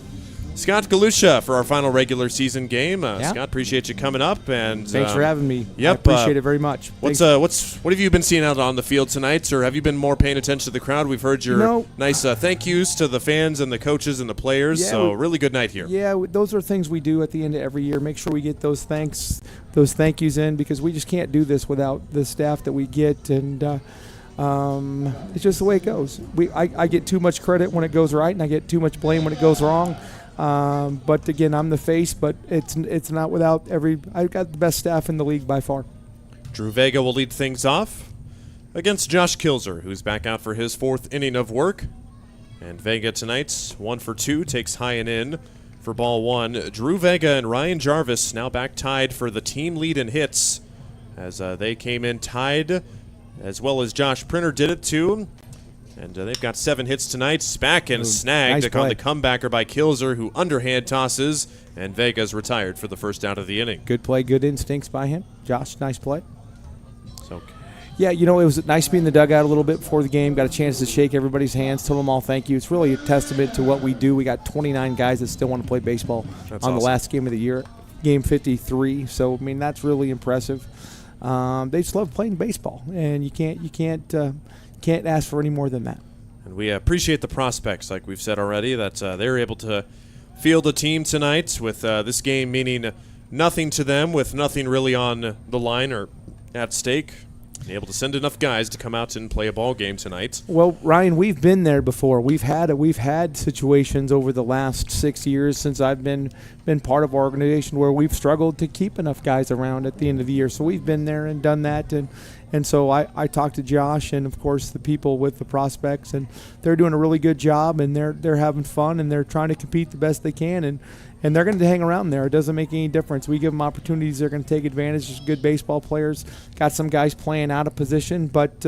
Scott Galusha for our final regular season game. Scott, appreciate you coming up, and thanks for having me. Yep, I appreciate it very much. What have you been seeing out on the field tonight, or have you been more paying attention to the crowd? We've heard your nice thank yous to the fans and the coaches and the players. So really good night here. Yeah, those are things we do at the end of every year. Make sure we get those thank yous in, because we just can't do this without the staff that we get, and it's just the way it goes. I get too much credit when it goes right, and I get too much blame when it goes wrong. But again, I'm the face, but it's not without I've got the best staff in the league by far. Drew Vega will lead things off against Josh Kilzer, who's back out for his 4th inning of work. And Vega tonight, 1 for 2, takes high and in for ball 1. Drew Vega and Ryan Jarvis now back tied for the team lead in hits, as they came in tied, as well as Josh Printer did it too. And they've got 7 hits tonight. Back and snagged on the comebacker by Kilzer, who underhand tosses, and Vega's retired for the first out of the inning. Good play, good instincts by him. Josh, nice play. So, yeah, it was nice to be in the dugout a little bit before the game. Got a chance to shake everybody's hands, told them all thank you. It's really a testament to what we do. We got 29 guys that still want to play baseball on the last game of the year, game 53. So, that's really impressive. They just love playing baseball, and you can't ask for any more than that. And we appreciate the Prospects, like we've said already, that they're able to field a team tonight with this game meaning nothing to them, with nothing really on the line or at stake. Able to send enough guys to come out and play a ball game tonight. Well, Ryan, we've been there before. We've had situations over the last 6 years since I've been part of our organization where we've struggled to keep enough guys around at the end of the year. So we've been there and done that, and so I talked to Josh and, of course, the people with the Prospects, and they're doing a really good job, and they're having fun, and they're trying to compete the best they can, and they're going to hang around there. It doesn't make any difference. We give them opportunities. They're going to take advantage. There's good baseball players. Got some guys playing out of position, but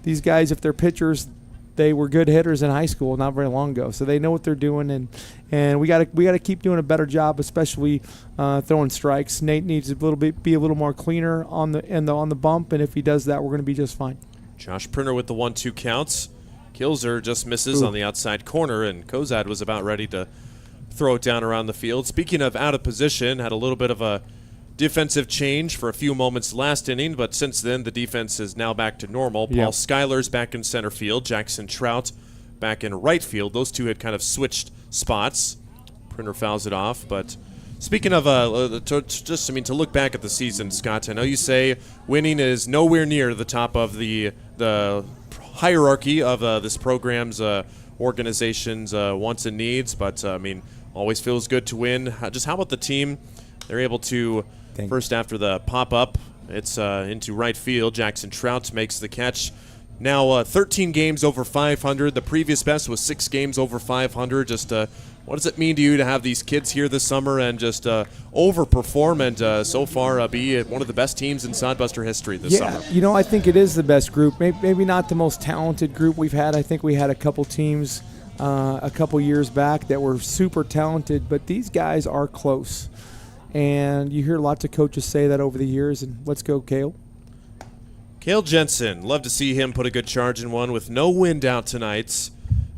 these guys, if they're pitchers, they were good hitters in high school not very long ago, so they know what they're doing, and we got to keep doing a better job, especially throwing strikes. Nate needs be a little more cleaner on the bump, and if he does that, we're going to be just fine. Josh Printer with the 1-2 counts. Kilzer just misses on the outside corner, and Kozad was about ready to throw it down around the field. Speaking of out of position, had a little bit of a defensive change for a few moments last inning, but since then the defense is now back to normal. Paul Schuyler's back in center field. Jackson Trout back in right field. Those two had kind of switched spots. Printer fouls it off. But speaking of, to look back at the season, Scott, I know you say winning is nowhere near the top of the hierarchy of this program's organization's wants and needs, but always feels good to win. How about the team? They're able to, first after the pop-up, it's into right field. Jackson Trout makes the catch. Now 13 games over 500. The previous best was 6 games over 500. Just what does it mean to you to have these kids here this summer and just overperform and so far be one of the best teams in Sodbuster history this summer? I think it is the best group. Maybe not the most talented group we've had. I think we had a couple teams a couple years back that were super talented, but these guys are close. And you hear lots of coaches say that over the years. And let's go, Cale. Cale Jensen, love to see him put a good charge in one with no wind out tonight.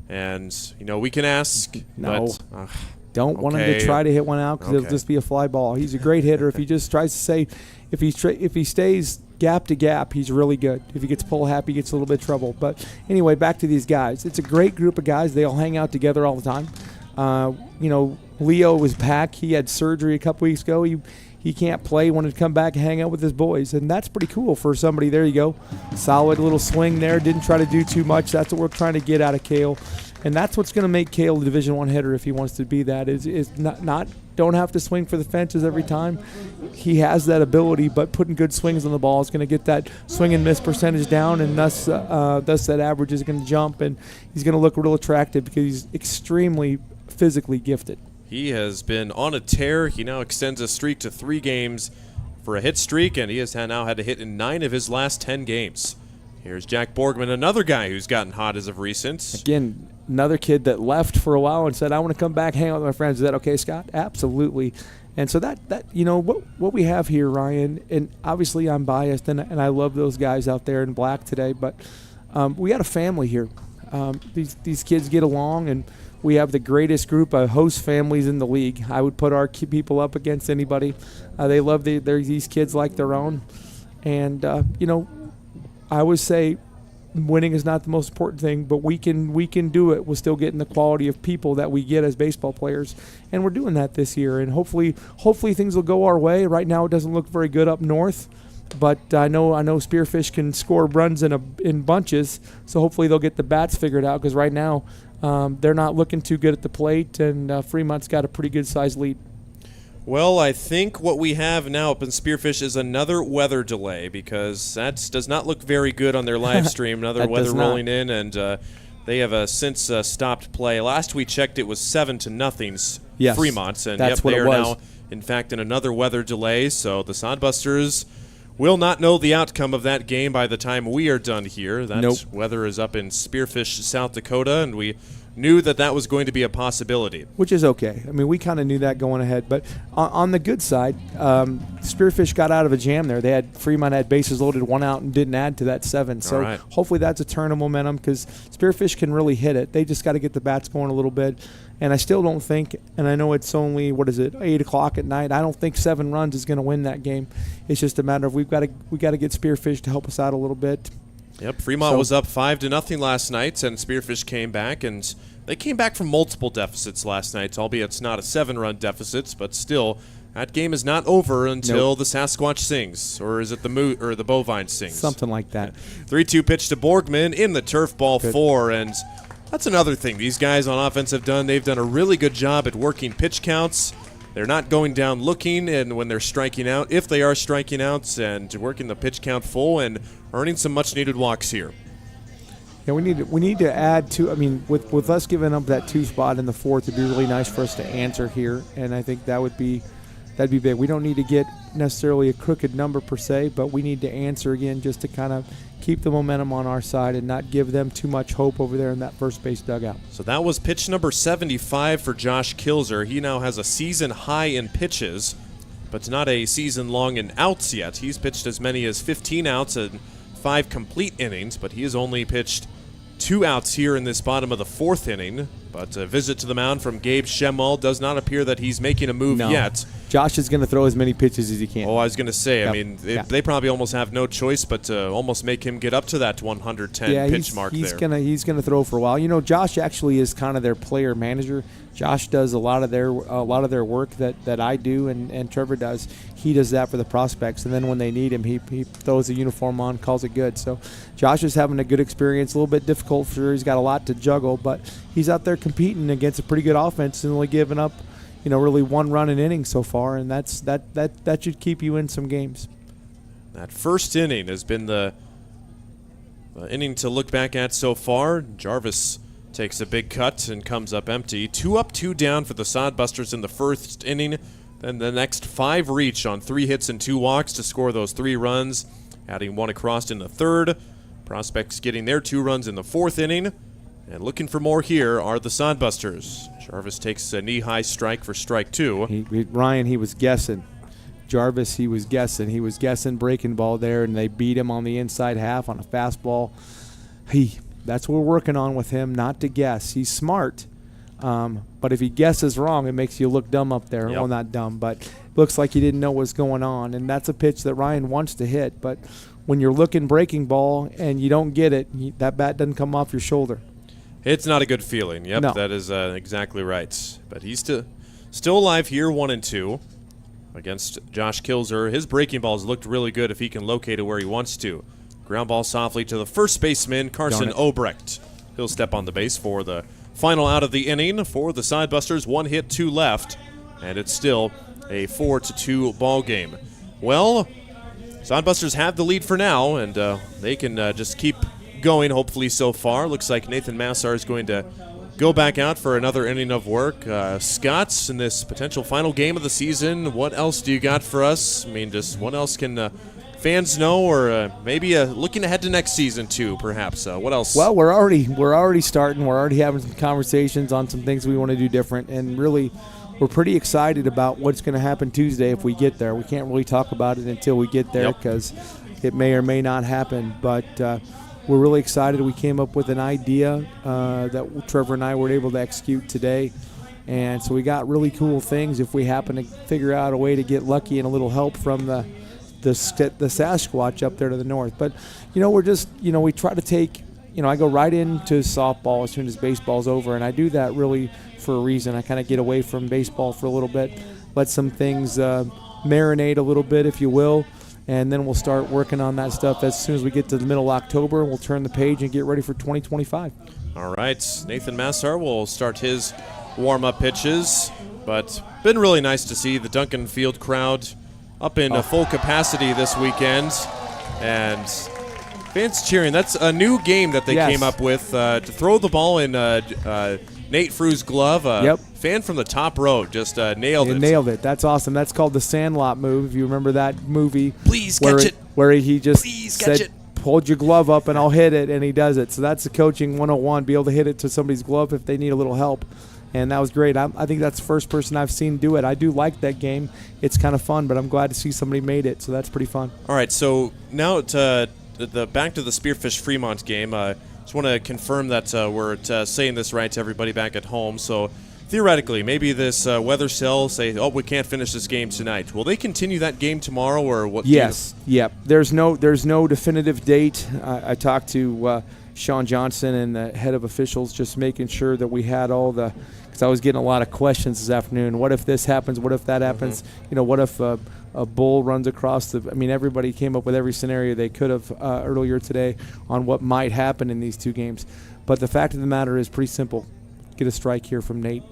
And, we can ask. No. But, don't want him to try to hit one out because it'll just be a fly ball. He's a great hitter. If he just tries to say, if he stays gap to gap, he's really good. If he gets pull happy, he gets a little bit of trouble. But anyway, back to these guys. It's a great group of guys. They all hang out together all the time. Leo was back. He had surgery a couple weeks ago. He can't play. He wanted to come back and hang out with his boys, and that's pretty cool for somebody. There you go. Solid little swing there. Didn't try to do too much. That's what we're trying to get out of Cale, and that's what's going to make Cale a Division I hitter if he wants to be that. Is not don't have to swing for the fences every time. He has that ability, but putting good swings on the ball is going to get that swing and miss percentage down, and thus that average is going to jump, and he's going to look real attractive because he's extremely physically gifted. He has been on a tear. He now extends a streak to 3 games for a hit streak, and he has now had a hit in 9 of his last 10 games. Here's Jack Borgman, another guy who's gotten hot as of recent. Again, another kid that left for a while and said, I want to come back, hang out with my friends. Is that okay, Scott? Absolutely. And so that what we have here, Ryan, and obviously I'm biased, and I love those guys out there in black today, but we got a family here. These kids get along, and we have the greatest group of host families in the league. I would put our people up against anybody. They love these kids like their own. And, I always say winning is not the most important thing, but we can do it. We're still getting the quality of people that we get as baseball players, and we're doing that this year. And hopefully things will go our way. Right now it doesn't look very good up north, but I know Spearfish can score runs in bunches, so hopefully they'll get the bats figured out, because right now they're not looking too good at the plate, and Fremont's got a pretty good-sized lead. Well, I think what we have now up in Spearfish is another weather delay, because that does not look very good on their live stream. Another weather rolling in, and they have since stopped play. Last we checked, it was 7-0 yes, Fremont, and that's what they it are was. now, in fact, in another weather delay. So the Sodbusters will not know the outcome of that game by the time we are done here. That weather is up in Spearfish, South Dakota, and we knew that was going to be a possibility. Which is okay. I mean, we kind of knew that going ahead. But on the good side, Spearfish got out of a jam there. Fremont had bases loaded, 1 out, and didn't add to that 7. So hopefully that's a turn of momentum, because Spearfish can really hit it. They just got to get the bats going a little bit. And I still don't think, and I know it's only, 8 o'clock at night, I don't think 7 runs is going to win that game. It's just a matter of we got to get Spearfish to help us out a little bit. Yep, Fremont was up 5-0 last night, and Spearfish came back, and they came back from multiple deficits last night, albeit it's not a 7-run deficit, but still, that game is not over until the Sasquatch sings, or is it the bovine sings? Something like that. 3-2 pitch to Borgman in the turf ball 4, and that's another thing these guys on offense have done. They've done a really good job at working pitch counts. They're not going down looking, and when they're striking out, if they are striking out, and working the pitch count full and earning some much-needed walks here. Yeah, we need to add to. I mean, with us giving up that 2 spot in the 4th, it'd be really nice for us to answer here, and I think that'd be big. We don't need to get necessarily a crooked number per se, but we need to answer again just to kind of keep the momentum on our side and not give them too much hope over there in that first base dugout. So that was pitch number 75 for Josh Kilzer. He now has a season high in pitches, but not a season long in outs yet. He's pitched as many as 15 outs and 5 complete innings, but he has only pitched 2 outs here in this bottom of the 4th inning. But a visit to the mound from Gabe Schemmel does not appear that he's making a move yet. Josh is going to throw as many pitches as he can. Oh, I was going to say, I mean, they probably almost have no choice but to almost make him get up to that 110 pitch mark there. He's going to throw for a while. You know, Josh actually is kind of their player manager. Josh does a lot of their work that I do and Trevor does. He does that for the prospects, and then when they need him, he throws a uniform on, calls it good. So Josh is having a good experience. A little bit difficult for sure. He's got a lot to juggle, but he's out there competing against a pretty good offense and only giving up, really 1 run an inning so far, and that should keep you in some games. That first inning has been the inning to look back at so far. Jarvis takes a big cut and comes up empty. 2 up, 2 down for the Sodbusters in the first inning. Then the next 5 reach on 3 hits and 2 walks to score those 3 runs, adding 1 across in the 3rd. Prospects getting their 2 runs in the 4th inning. And looking for more here are the Sodbusters. Jarvis takes a knee-high strike for strike 2. Ryan, he was guessing. Jarvis, he was guessing. He was guessing breaking ball there, and they beat him on the inside half on a fastball. That's what we're working on with him, not to guess. He's smart, but if he guesses wrong, it makes you look dumb up there. Yep. Well, not dumb, but looks like he didn't know what's going on, and that's a pitch that Ryan wants to hit. But when you're looking breaking ball and you don't get it, that bat doesn't come off your shoulder. It's not a good feeling. Yep, No. That is exactly right. But he's still still alive here, 1-2 against Josh Kilzer. His breaking balls looked really good if he can locate it where he wants to. Ground ball softly to the first baseman, Carson Obrecht. He'll step on the base for the final out of the inning for the Sodbusters. 1 hit, 2 left, and it's still a 4-2 ball game. Well, Sodbusters have the lead for now, and they can just keep going, hopefully, so far. Looks like Nathan Massar is going to go back out for another inning of work. Scott's in this potential final game of the season. What else do you got for us? I mean, just what else can fans know, or maybe looking ahead to next season too, perhaps? What else? Well, we're already starting. We're already having some conversations on some things we want to do different, and really, we're pretty excited about what's going to happen Tuesday if we get there. We can't really talk about it until we get there because it may or may not happen, but we're really excited. We came up with an idea that Trevor and I were able to execute today, and so we got really cool things if we happen to figure out a way to get lucky and a little help from the Sasquatch up there to the north. But, we're just, we try to take, I go right into softball as soon as baseball's over, and I do that really for a reason. I kind of get away from baseball for a little bit, let some things marinate a little bit, if you will, and then we'll start working on that stuff as soon as we get to the middle of October, and we'll turn the page and get ready for 2025. All right. Nathan Massar will start his warm-up pitches, but been really nice to see the Duncan Field crowd up in full capacity this weekend, and fans cheering. That's a new game that they came up with, to throw the ball in Nate Frew's glove. Fan from the top row just nailed it. Nailed it. That's awesome. That's called the Sandlot move. If you remember that movie. Please catch it. Where he just said, hold your glove up and I'll hit it, and he does it. So that's the coaching 101, be able to hit it to somebody's glove if they need a little help. And that was great. I think that's the first person I've seen do it. I do like that game. It's kind of fun, but I'm glad to see somebody made it, so that's pretty fun. All right, so now back to the Spearfish Fremont game. Just want to confirm that we're saying this right to everybody back at home. So theoretically, maybe this weather cell say, we can't finish this game tonight. Will they continue that game tomorrow, or what? Yes. Yep. There's no definitive date. I talked to Sean Johnson and the head of officials, just making sure that we had all the, because I was getting a lot of questions this afternoon. What if this happens? What if that happens? What if a bull runs across everybody came up with every scenario they could have earlier today on what might happen in these two games. But the fact of the matter is pretty simple. Get a strike here from Nate.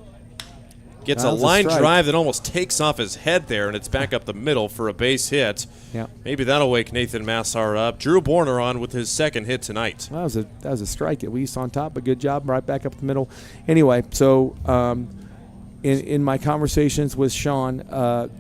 Gets a line drive that almost takes off his head there, and it's back up the middle for a base hit. Yeah. Maybe that'll wake Nathan Massar up. Drew Borner on with his second hit tonight. Well, that was a strike at least on top, but good job right back up the middle. Anyway, so in my conversations with Sean,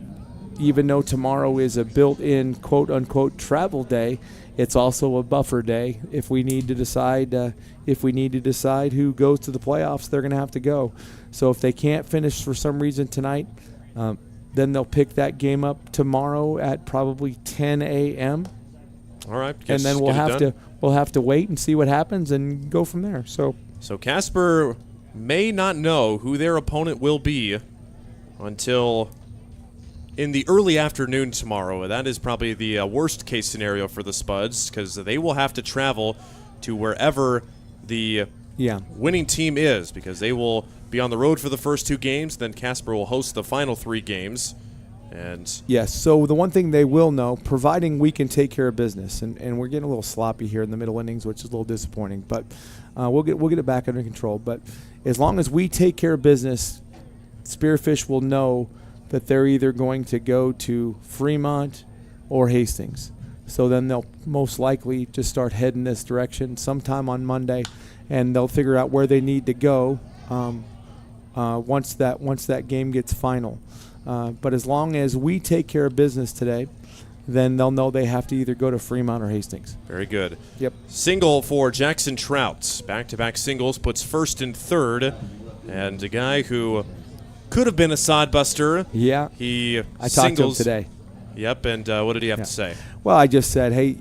even though tomorrow is a built-in quote-unquote travel day, it's also a buffer day. If we need to decide who goes to the playoffs, they're going to have to go. So if they can't finish for some reason tonight, then they'll pick that game up tomorrow at probably 10 a.m. All right, and then we'll have to wait and see what happens and go from there. So Casper may not know who their opponent will be until in the early afternoon tomorrow. That is probably the worst case scenario for the Spuds, because they will have to travel to wherever the winning team is, because they will be on the road for the first two games. Then Casper will host the final three games. And yes, so the one thing they will know, providing we can take care of business, and we're getting a little sloppy here in the middle innings, which is a little disappointing, but we'll get it back under control. But as long as we take care of business, Spearfish will know that they're either going to go to Fremont or Hastings. So then they'll most likely just start heading this direction sometime on Monday, and they'll figure out where they need to go once that game gets final. But as long as we take care of business today, then they'll know they have to either go to Fremont or Hastings. Very good. Yep. Single for Jackson Trout. Back-to-back singles, puts first and third. And a guy who could have been a Sodbuster. Yeah. I talked to him today. Yep, and what did he have to say? Well, I just said, hey,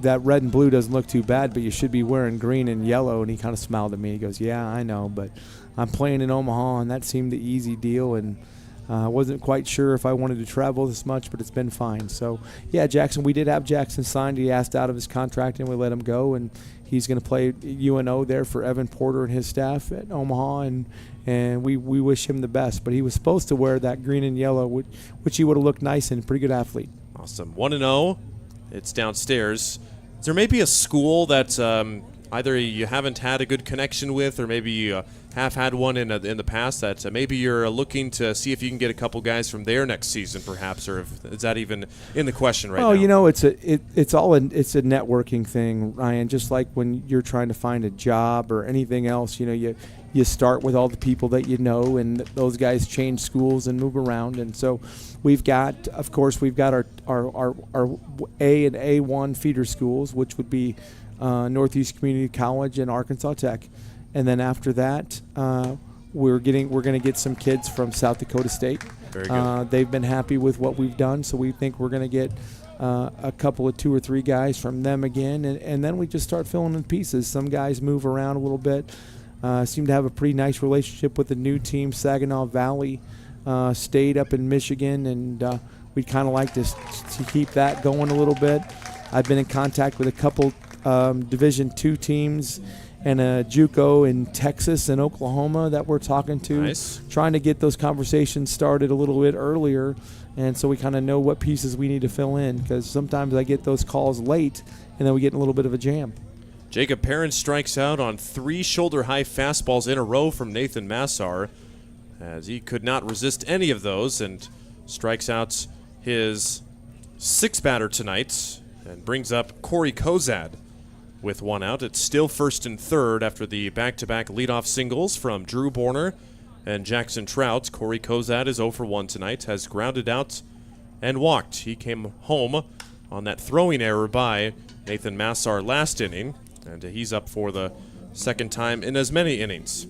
that red and blue doesn't look too bad, but you should be wearing green and yellow. And he kind of smiled at me. He goes, yeah, I know, but I'm playing in Omaha, and that seemed the easy deal. And I wasn't quite sure if I wanted to travel this much, but it's been fine. So, yeah, Jackson, we did have Jackson signed. He asked out of his contract, and we let him go. And he's going to play UNO there for Evan Porter and his staff at Omaha. and we wish him the best. But he was supposed to wear that green and yellow, which he would have looked nice in. Pretty good athlete. Awesome. 1-0. It's downstairs. Is there maybe a school that either you haven't had a good connection with, or maybe you have had one in the past that maybe you're looking to see if you can get a couple guys from there next season, perhaps, or is that even in the question right now? Oh, you know, it's a networking thing, Ryan. Just like when you're trying to find a job or anything else, you know, you start with all the people that you know, and those guys change schools and move around. And so we've got our A and A1 feeder schools, which would be Northeast Community College and Arkansas Tech, and then after that, we're going to get some kids from South Dakota State. Very good. They've been happy with what we've done, so we think we're going to get a couple of 2 or 3 guys from them again, and then we just start filling in pieces. Some guys move around a little bit. Seem to have a pretty nice relationship with the new team, Saginaw Valley State up in Michigan, and we'd kind of like to keep that going a little bit. I've been in contact with a couple Division II teams and a JUCO in Texas and Oklahoma that we're talking to, nice. Trying to get those conversations started a little bit earlier, and so we kind of know what pieces we need to fill in, because sometimes I get those calls late and then we get in a little bit of a jam. Jacob Perrin strikes out on 3 shoulder-high fastballs in a row from Nathan Massar, as he could not resist any of those, and strikes out his 6th batter tonight and brings up Corey Kozad with 1 out. It's still 1st and 3rd after the back-to-back leadoff singles from Drew Borner and Jackson Trout. Corey Kozad is 0 for 1 tonight, has grounded out and walked. He came home on that throwing error by Nathan Massar last inning, and he's up for the 2nd time in as many innings.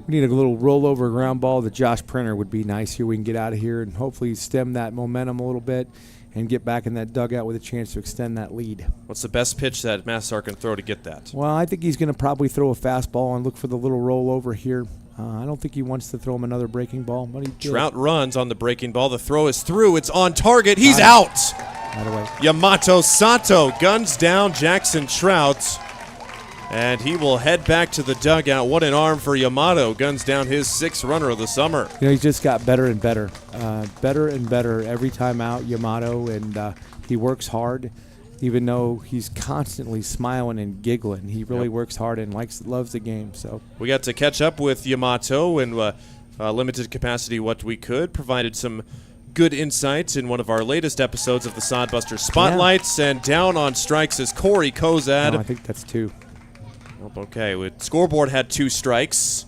We need a little rollover ground ball to Josh Printer would be nice here. We can get out of here and hopefully stem that momentum a little bit and get back in that dugout with a chance to extend that lead. What's the best pitch that Massar can throw to get that? Well, I think he's going to probably throw a fastball and look for the little rollover here. I don't think he wants to throw him another breaking ball. But he Trout runs on the breaking ball. The throw is through. It's on target. He's out. Right away. Yamato Sato guns down Jackson Trout, and he will head back to the dugout. What an arm for Yamato. Guns down his 6th runner of the summer. You know, he's just got better and better. Better and better every time out, Yamato, and he works hard. Even though he's constantly smiling and giggling, he really works hard and loves the game. So we got to catch up with Yamato in limited capacity what we could. Provided some good insights in one of our latest episodes of the Sodbusters Spotlights. And down on strikes is Corey Kozad. No, I think that's 2. Okay, scoreboard had 2 strikes.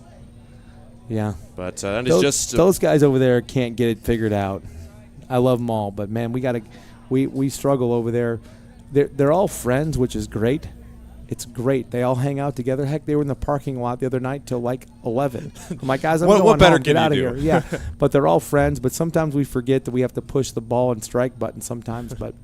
Yeah. But that is just... those guys over there can't get it figured out. I love them all, but, man, we struggle over there. They're all friends, which is great. It's great. They all hang out together. Heck, they were in the parking lot the other night till like 11. I'm like, guys, I'm going what better home. Get out of do? here. Yeah, but they're all friends. But sometimes we forget that we have to push the ball and strike button sometimes, but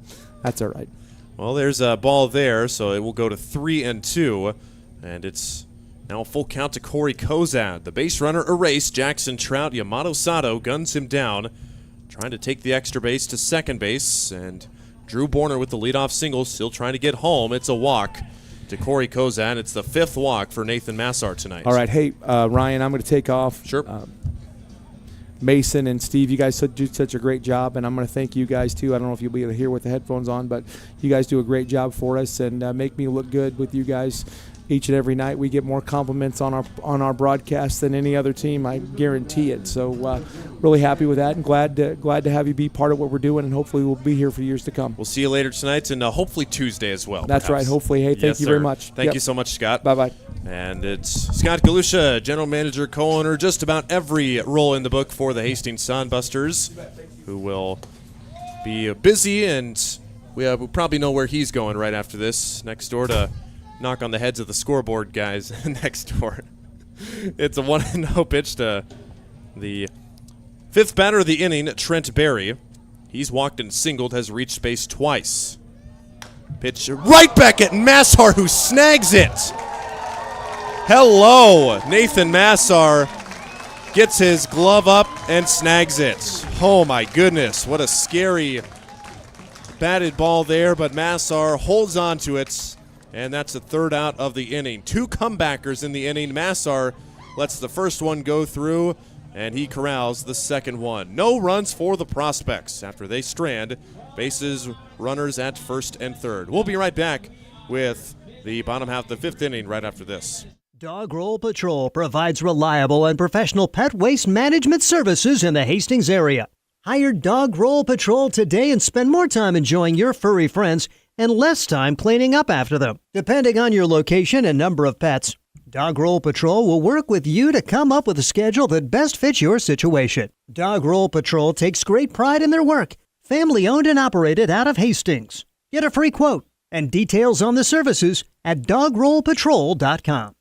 that's all right. Well, there's a ball there, so it will go to 3-2, and it's now a full count to Corey Kozad. The base runner erased. Jackson Trout, Yamato Sato guns him down, trying to take the extra base to second base, and Drew Borner with the leadoff single, still trying to get home. It's a walk to Corey Kozad. It's the 5th walk for Nathan Massar tonight. All right. Hey, Ryan, I'm going to take off. Sure. Mason and Steve, you guys do such a great job, and I'm going to thank you guys, too. I don't know if you'll be able to hear with the headphones on, but you guys do a great job for us and make me look good with you guys. Each and every night we get more compliments on our broadcast than any other team. I guarantee it. So really happy with that, and glad to have you be part of what we're doing, and hopefully we'll be here for years to come. We'll see you later tonight, and hopefully Tuesday as well. That's perhaps. right. Hopefully. Hey, thank you very much. Thank you so much, Scott. Bye-bye. And it's Scott Galusha, general manager, co-owner, just about every role in the book for the Hastings Sodbusters, who will be busy, and we probably know where he's going right after this, next door to knock on the heads of the scoreboard guys next door. It's a 1-0 pitch to the 5th batter of the inning, Trent Berry. He's walked and singled, has reached base twice. Pitch right back at Massar, who snags it. Hello, Nathan Massar gets his glove up and snags it. Oh my goodness, what a scary batted ball there, but Massar holds on to it. And that's the 3rd out of the inning. 2 comebackers in the inning. Massar lets the first one go through, and he corrals the second one. No runs for the Prospects after they strand bases, runners at first and third. We'll be right back with the bottom half of the fifth inning right after this. Dog Roll Patrol provides reliable and professional pet waste management services in the Hastings area. Hire Dog Roll Patrol today and spend more time enjoying your furry friends and less time cleaning up after them. Depending on your location and number of pets, Dog Roll Patrol will work with you to come up with a schedule that best fits your situation. Dog Roll Patrol takes great pride in their work. Family owned and operated out of Hastings. Get a free quote and details on the services at dogrollpatrol.com.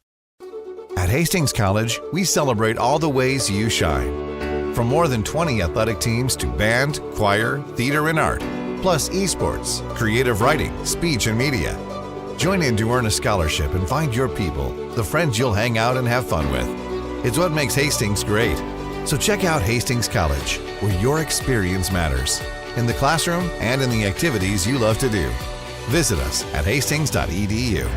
At Hastings College, we celebrate all the ways you shine. From more than 20 athletic teams to band, choir, theater, and art, plus esports, creative writing, speech, and media. Join in to earn a scholarship and find your people, the friends you'll hang out and have fun with. It's what makes Hastings great. So check out Hastings College, where your experience matters, in the classroom and in the activities you love to do. Visit us at hastings.edu.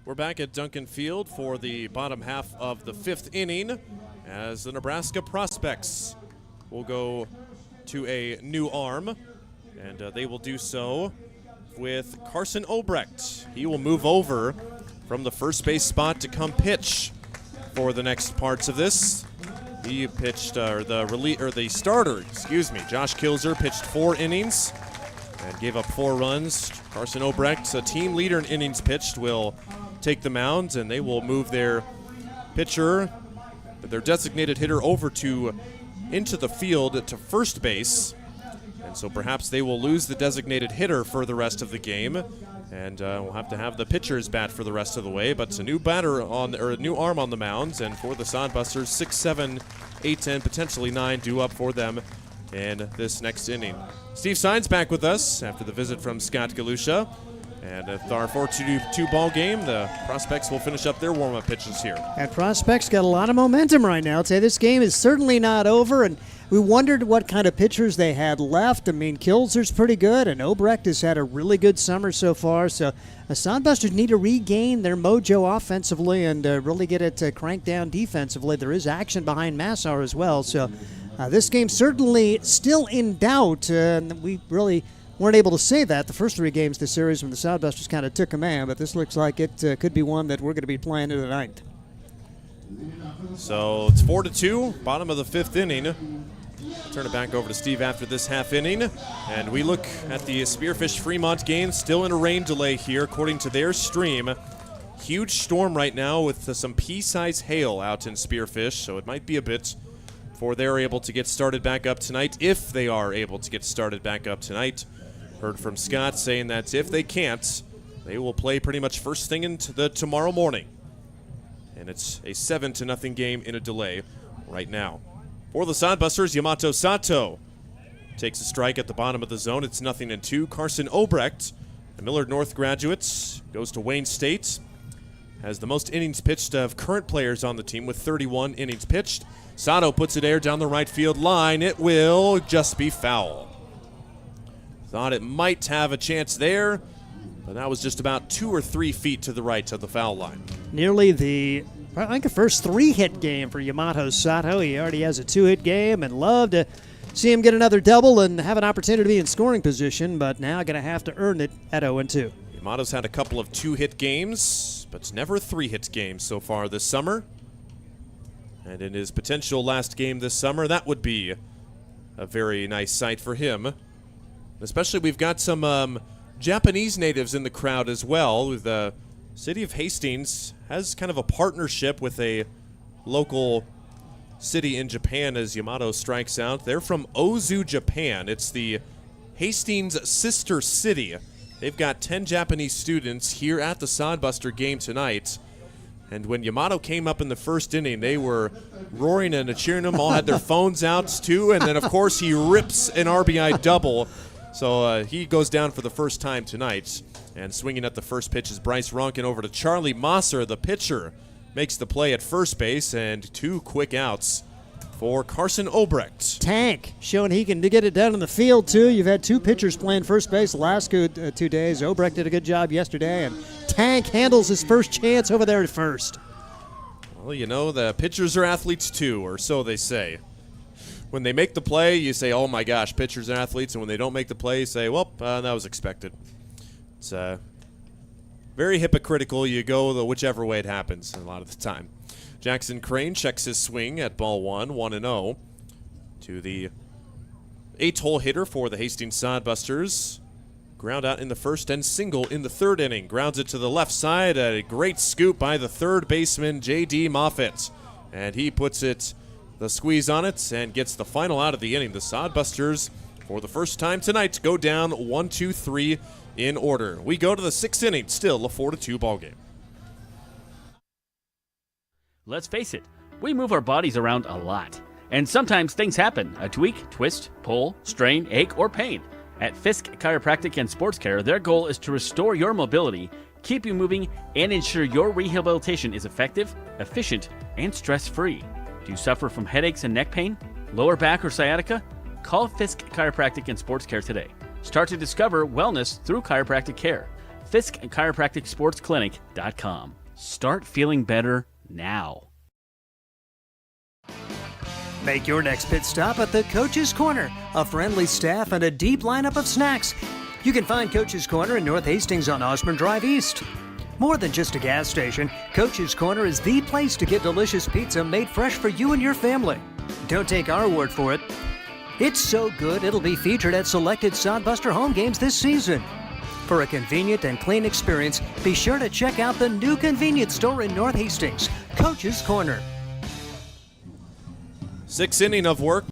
We're back at Duncan Field for the bottom half of the fifth inning as the Nebraska Prospects will go to a new arm, and they will do so with Carson Obrecht. He will move over from the first base spot to come pitch for the next parts of this. He pitched, the starter, Josh Kilzer pitched 4 innings and gave up 4 runs. Carson Obrecht, a team leader in innings pitched, will take the mound, and they will move their pitcher, their designated hitter, over into the field to first base. And so perhaps they will lose the designated hitter for the rest of the game, and we'll have to have the pitchers bat for the rest of the way. But it's a new batter a new arm on the mound, and for the Sodbusters, 6, 7, 8, 10, potentially 9 due up for them in this next inning. Steve Sines back with us after the visit from Scott Galusha. And with our 4-2 ball game, the Prospects will finish up their warm-up pitches here. And Prospects got a lot of momentum right now. I'd say this game is certainly not over, and we wondered what kind of pitchers they had left. I mean, Kilzer's pretty good, and Obrecht has had a really good summer so far. So the Sodbusters need to regain their mojo offensively and really get it cranked down defensively. There is action behind Massar as well. So this game certainly still in doubt. We really weren't able to say that the first 3 games of the series when the Sodbusters kind of took command, but this looks like it could be one that we're going to be playing tonight. So it's 4-2, bottom of the fifth inning. Turn it back over to Steve after this half inning, and we look at the Spearfish Fremont game, still in a rain delay here according to their stream. Huge storm right now with some pea-size hail out in Spearfish, so it might be a bit before they're able to get started back up tonight, if they are able to get started back up tonight. Heard from Scott saying that if they can't, they will play pretty much first thing into the tomorrow morning. And it's a 7-0 game in a delay right now. For the Sodbusters, Yamato Sato takes a strike at the bottom of the zone. It's 0-2. Carson Obrecht, the Millard North graduate, goes to Wayne State. Has the most innings pitched of current players on the team with 31 innings pitched. Sato puts it air down the right field line. It will just be foul. Thought it might have a chance there, but that was just about 2 or 3 feet to the right of the foul line. Nearly the first 3-hit game for Yamato Sato. He already has a 2-hit game, and love to see him get another double and have an opportunity to be in scoring position, but now going to have to earn it at 0-2. Yamato's had a couple of 2-hit games, but never a 3-hit game so far this summer. And in his potential last game this summer, that would be a very nice sight for him. Especially we've got some Japanese natives in the crowd as well. The city of Hastings has kind of a partnership with a local city in Japan as Yamato strikes out. They're from Ozu, Japan. It's the Hastings sister city. They've got 10 Japanese students here at the Sodbuster game tonight. And when Yamato came up in the first inning, they were roaring and cheering him. All had their phones out, too. And then, of course, he rips an RBI double. So he goes down for the first time tonight. And swinging at the first pitch is Bryce Ronkin over to Charlie Mosser. The pitcher makes the play at first base, and 2 quick outs for Carson Obrecht. Tank, showing he can get it down in the field, too. You've had two pitchers playing first base the last 2 days. Obrecht did a good job yesterday, and Tank handles his first chance over there at first. Well, you know, the pitchers are athletes, too, or so they say. When they make the play, you say, oh, my gosh, pitchers are athletes. And when they don't make the play, you say, well, that was expected. It's very hypocritical. You go whichever way it happens a lot of the time. Jackson Crane checks his swing at ball 1-0. To the 8-hole hitter for the Hastings Sodbusters. Ground out in the first and single in the third inning. Grounds it to the left side. A great scoop by the third baseman, J.D. Moffitt. And he puts the squeeze on it and gets the final out of the inning. The Sodbusters, for the first time tonight, go down 1-2-3 in order. We go to the 6th inning, still a 4-2 ball game. Let's face it, we move our bodies around a lot. And sometimes things happen. A tweak, twist, pull, strain, ache, or pain. At Fisk Chiropractic and Sports Care, their goal is to restore your mobility, keep you moving, and ensure your rehabilitation is effective, efficient, and stress-free. Do you suffer from headaches and neck pain, lower back, or sciatica? Call Fisk Chiropractic and Sports Care today. Start to discover wellness through chiropractic care. Fisk Chiropractic Sports Clinic.com. Start feeling better now. Make your next pit stop at the Coach's Corner. A friendly staff and a deep lineup of snacks. You can find Coach's Corner in North Hastings on Osborne Drive East. More than just a gas station, Coach's Corner is the place to get delicious pizza made fresh for you and your family. Don't take our word for it. It's so good it'll be featured at selected Sodbuster home games this season. For a convenient and clean experience, be sure to check out the new convenience store in North Hastings, Coach's Corner. 6th inning of work.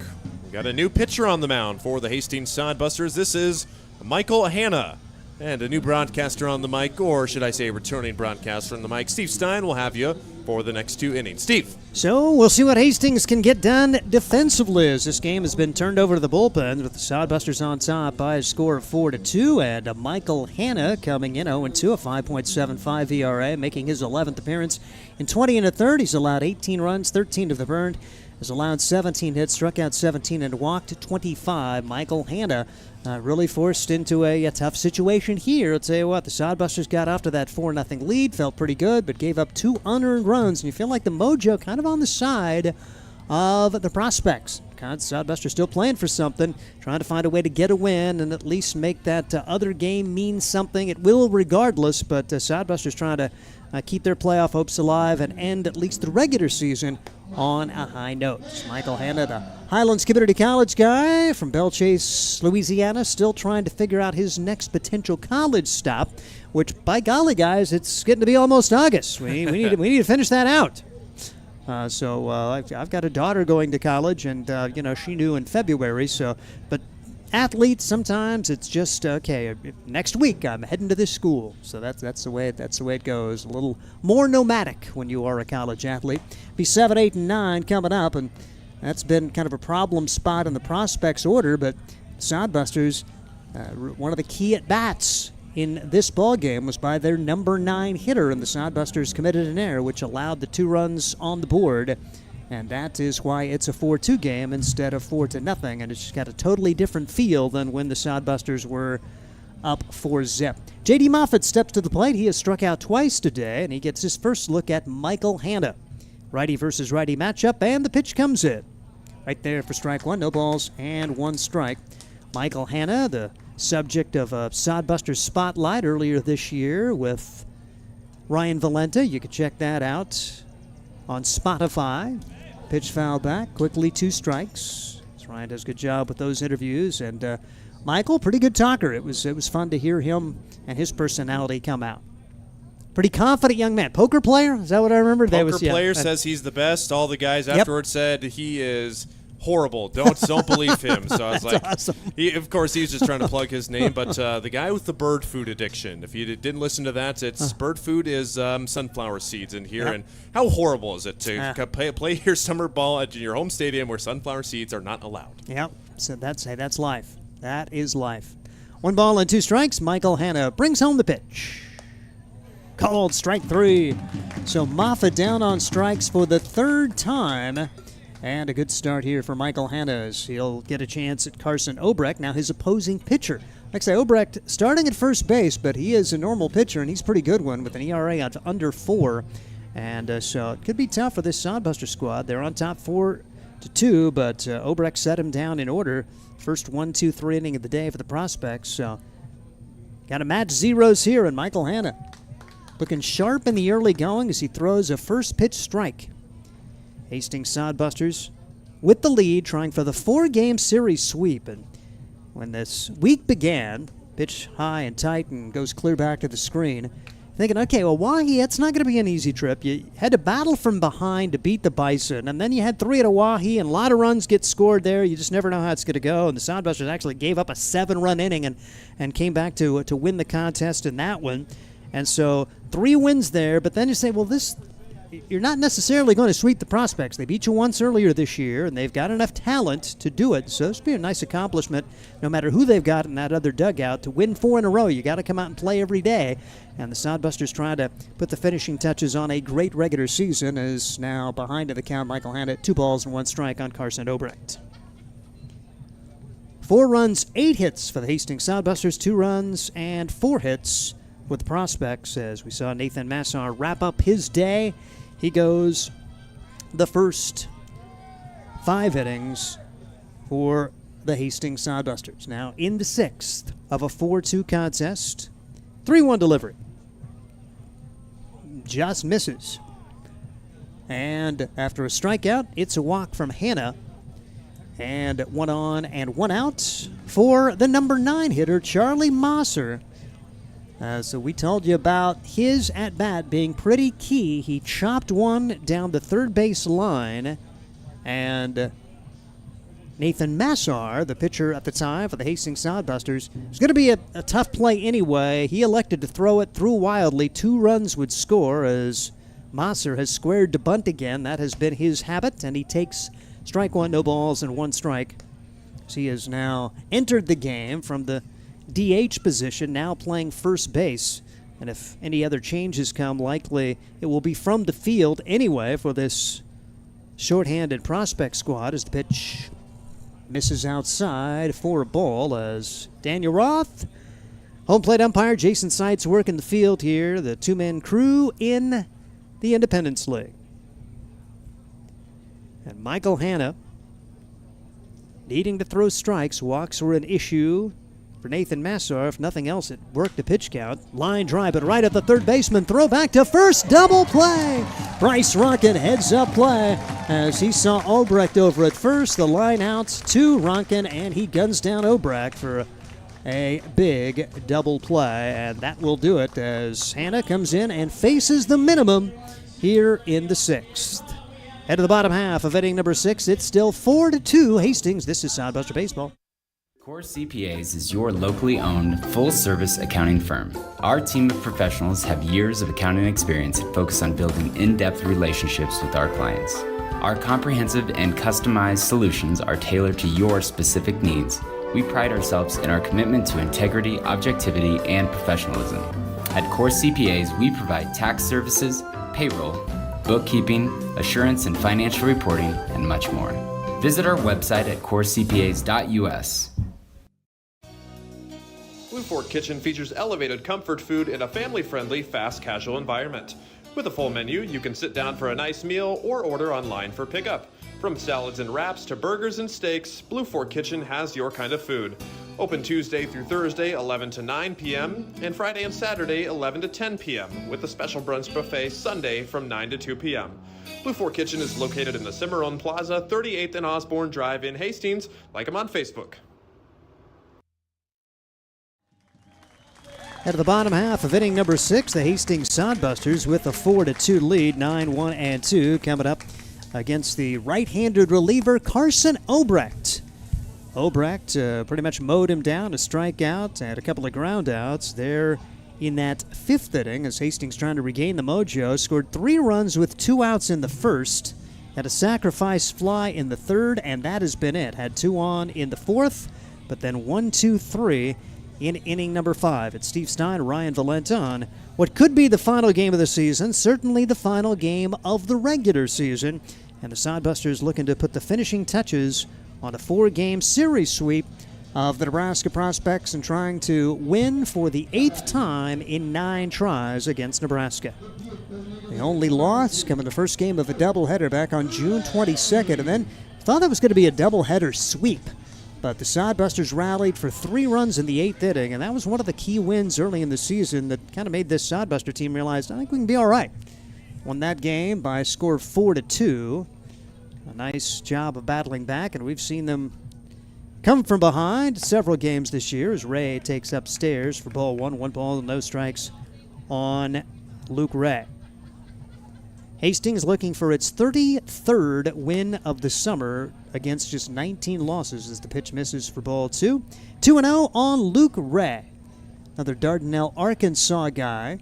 We got a new pitcher on the mound for the Hastings Sodbusters. This is Michael Hanna. And a new broadcaster on the mic, or should I say returning broadcaster on the mic. Steve Stein will have you for the next 2 innings. Steve. So we'll see what Hastings can get done defensively as this game has been turned over to the bullpen with the Sodbusters on top by a score of 4-2. And Michael Hanna coming in 0-2, a 5.75 ERA, making his 11th appearance in 20 1/3. He's allowed 18 runs, 13 to the burned. Has allowed 17 hits, struck out 17, and walked 25. Michael Hanna really forced into a tough situation here. I'll tell you what, the Sodbusters got off to that 4-0 lead, felt pretty good, but gave up 2 unearned runs. And you feel like the mojo kind of on the side of the prospects. Sodbusters still playing for something, trying to find a way to get a win and at least make that other game mean something. It will regardless, but Sodbusters trying to keep their playoff hopes alive and end at least the regular season on a high note. Michael Hanna, the Highlands Community College guy from Belle Chase, Louisiana, still trying to figure out his next potential college stop, which, by golly, guys, it's getting to be almost August. We need to finish that out. I've got a daughter going to college, and she knew in February. But athletes, sometimes it's just okay. Next week I'm heading to this school, so that's the way it goes. A little more nomadic when you are a college athlete. Be 7, 8, and 9 coming up, and that's been kind of a problem spot in the prospects order. But Sodbusters, one of the key at bats in this ball game was by their number 9 hitter, and the Sodbusters committed an error, which allowed the 2 runs on the board. And that is why it's a 4-2 game instead of 4-0, and it's just got a totally different feel than when the Sodbusters were up 4-0. J.D. Moffitt steps to the plate. He has struck out twice today, and he gets his first look at Michael Hanna. Righty versus righty matchup, and the pitch comes in. Right there for strike 1, no balls and 1 strike. Michael Hanna, the subject of a Sodbusters spotlight earlier this year with Ryan Valenta. You can check that out on Spotify. Pitch fouled back, quickly 2 strikes. Ryan does a good job with those interviews, and Michael, pretty good talker. It was fun to hear him and his personality come out. Pretty confident young man. Poker player? Is that what I remember? Poker player says he's the best. All the guys afterwards said he is horrible. Don't believe him. So I was like, awesome. Of course, he's just trying to plug his name. But the guy with the bird food addiction, if you didn't listen to that, it's bird food is sunflower seeds in here. Yep. And how horrible is it to play your summer ball at your home stadium where sunflower seeds are not allowed? Yep. So that's life. That is life. 1 ball and 2 strikes. Michael Hanna brings home the pitch. Called strike 3. So Moffitt down on strikes for the 3rd time. And a good start here for Michael Hanna as he'll get a chance at Carson Obrecht, now his opposing pitcher. Like I say, Obrecht starting at first base, but he is a normal pitcher, and he's a pretty good one with an ERA of under 4. And so it could be tough for this Sodbuster squad. They're on top 4-2, but Obrecht set him down in order. First 1-2-3 inning of the day for the prospects. So got to match zeros here, and Michael Hanna looking sharp in the early going as he throws a first pitch strike. Hastings Sodbusters with the lead, trying for the 4-game series sweep. And when this week began, pitch high and tight and goes clear back to the screen, thinking, okay, well, Wahi, it's not going to be an easy trip. You had to battle from behind to beat the Bison, and then you had 3 at Wahi, and a lot of runs get scored there. You just never know how it's going to go. And the Sodbusters actually gave up a 7-run inning and came back to win the contest in that one. And so 3 wins there, but then you say, well, you're not necessarily going to sweep the prospects. They beat you once earlier this year, and they've got enough talent to do it. So it's been a nice accomplishment, no matter who they've got in that other dugout. To win 4 in a row, you got to come out and play every day. And the Sodbusters trying to put the finishing touches on a great regular season, is now behind in the count. Michael Hanna, 2 balls and 1 strike on Carson Obrecht. 4 runs, 8 hits for the Hastings Sodbusters, 2 runs and 4 hits with the prospects, as we saw Nathan Massar wrap up his day. He goes the first 5 innings for the Hastings Sodbusters. Now in the 6th of a 4-2 contest. 3-1 delivery. Just misses. And after a strikeout, it's a walk from Hanna. And 1 on and 1 out for the number 9 hitter, Charlie Mosser. So we told you about his at-bat being pretty key. He chopped one down the third base line, and Nathan Massar, the pitcher at the time for the Hastings Sodbusters, was going to be a tough play anyway. He elected to throw it through wildly. 2 runs would score as Mosser has squared to bunt again. That has been his habit, and he takes strike 1, no balls, and 1 strike. So he has now entered the game from the DH position, now playing first base. And if any other changes come, likely it will be from the field anyway for this shorthanded prospect squad, as the pitch misses outside for a ball, as Daniel Roth, home plate umpire, Jason Seitz working the field here, the 2-man crew in the Independence League. And Michael Hanna, needing to throw strikes, walks were an issue for Nathan Massar. If nothing else, it worked the pitch count. Line drive, but right at the third baseman. Throw back to first. Double play. Bryce Ronkin heads up play as he saw Obrecht over at first. The line out to Ronkin, and he guns down Obrecht for a big double play. And that will do it as Hanna comes in and faces the minimum here in the 6th. Head to the bottom half of inning number 6. It's still 4-2 Hastings. This is Sodbuster Baseball. Core CPAs is your locally owned, full-service accounting firm. Our team of professionals have years of accounting experience and focus on building in-depth relationships with our clients. Our comprehensive and customized solutions are tailored to your specific needs. We pride ourselves in our commitment to integrity, objectivity, and professionalism. At Core CPAs, we provide tax services, payroll, bookkeeping, assurance and financial reporting, and much more. Visit our website at corecpas.us. Blue Fork Kitchen features elevated comfort food in a family-friendly, fast casual environment. With a full menu, you can sit down for a nice meal or order online for pickup. From salads and wraps to burgers and steaks, Blue Fork Kitchen has your kind of food. Open Tuesday through Thursday, 11 to 9 p.m., and Friday and Saturday, 11 to 10 p.m., with a special brunch buffet Sunday from 9 to 2 p.m. Blue Fork Kitchen is located in the Cimarron Plaza, 38th and Osborne Drive in Hastings. Like them on Facebook. At the bottom half of inning number 6, the Hastings Sodbusters with a 4-2 lead, 9-1-2, coming up against the right-handed reliever Carson Obrecht. Obrecht pretty much mowed him down, a strikeout and a couple of groundouts there in that 5th inning as Hastings trying to regain the mojo. Scored 3 runs with 2 outs in the 1st, had a sacrifice fly in the 3rd, and that has been it. Had 2 on in the 4th, but then 1-2-3 in inning number 5. It's Steve Stein, Ryan Valentin. What could be the final game of the season, certainly the final game of the regular season, And the Sodbusters looking to put the finishing touches on a 4-game series sweep of the Nebraska Prospects and trying to win for the 8th time in 9 tries against Nebraska. The only loss coming the first game of a doubleheader back on June 22nd, and then thought that was going to be a doubleheader sweep. But the Sodbusters rallied for 3 runs in the 8th inning, and that was one of the key wins early in the season that kind of made this Sodbuster team realize, I think we can be all right. Won that game by a score of 4-2. A nice job of battling back, and we've seen them come from behind several games this year as Ray takes upstairs for ball 1. 1 ball, no strikes on Luke Ray. Hastings looking for its 33rd win of the summer against just 19 losses as the pitch misses for ball 2. 2-0 on Luke Ray, another Dardanelle, Arkansas guy,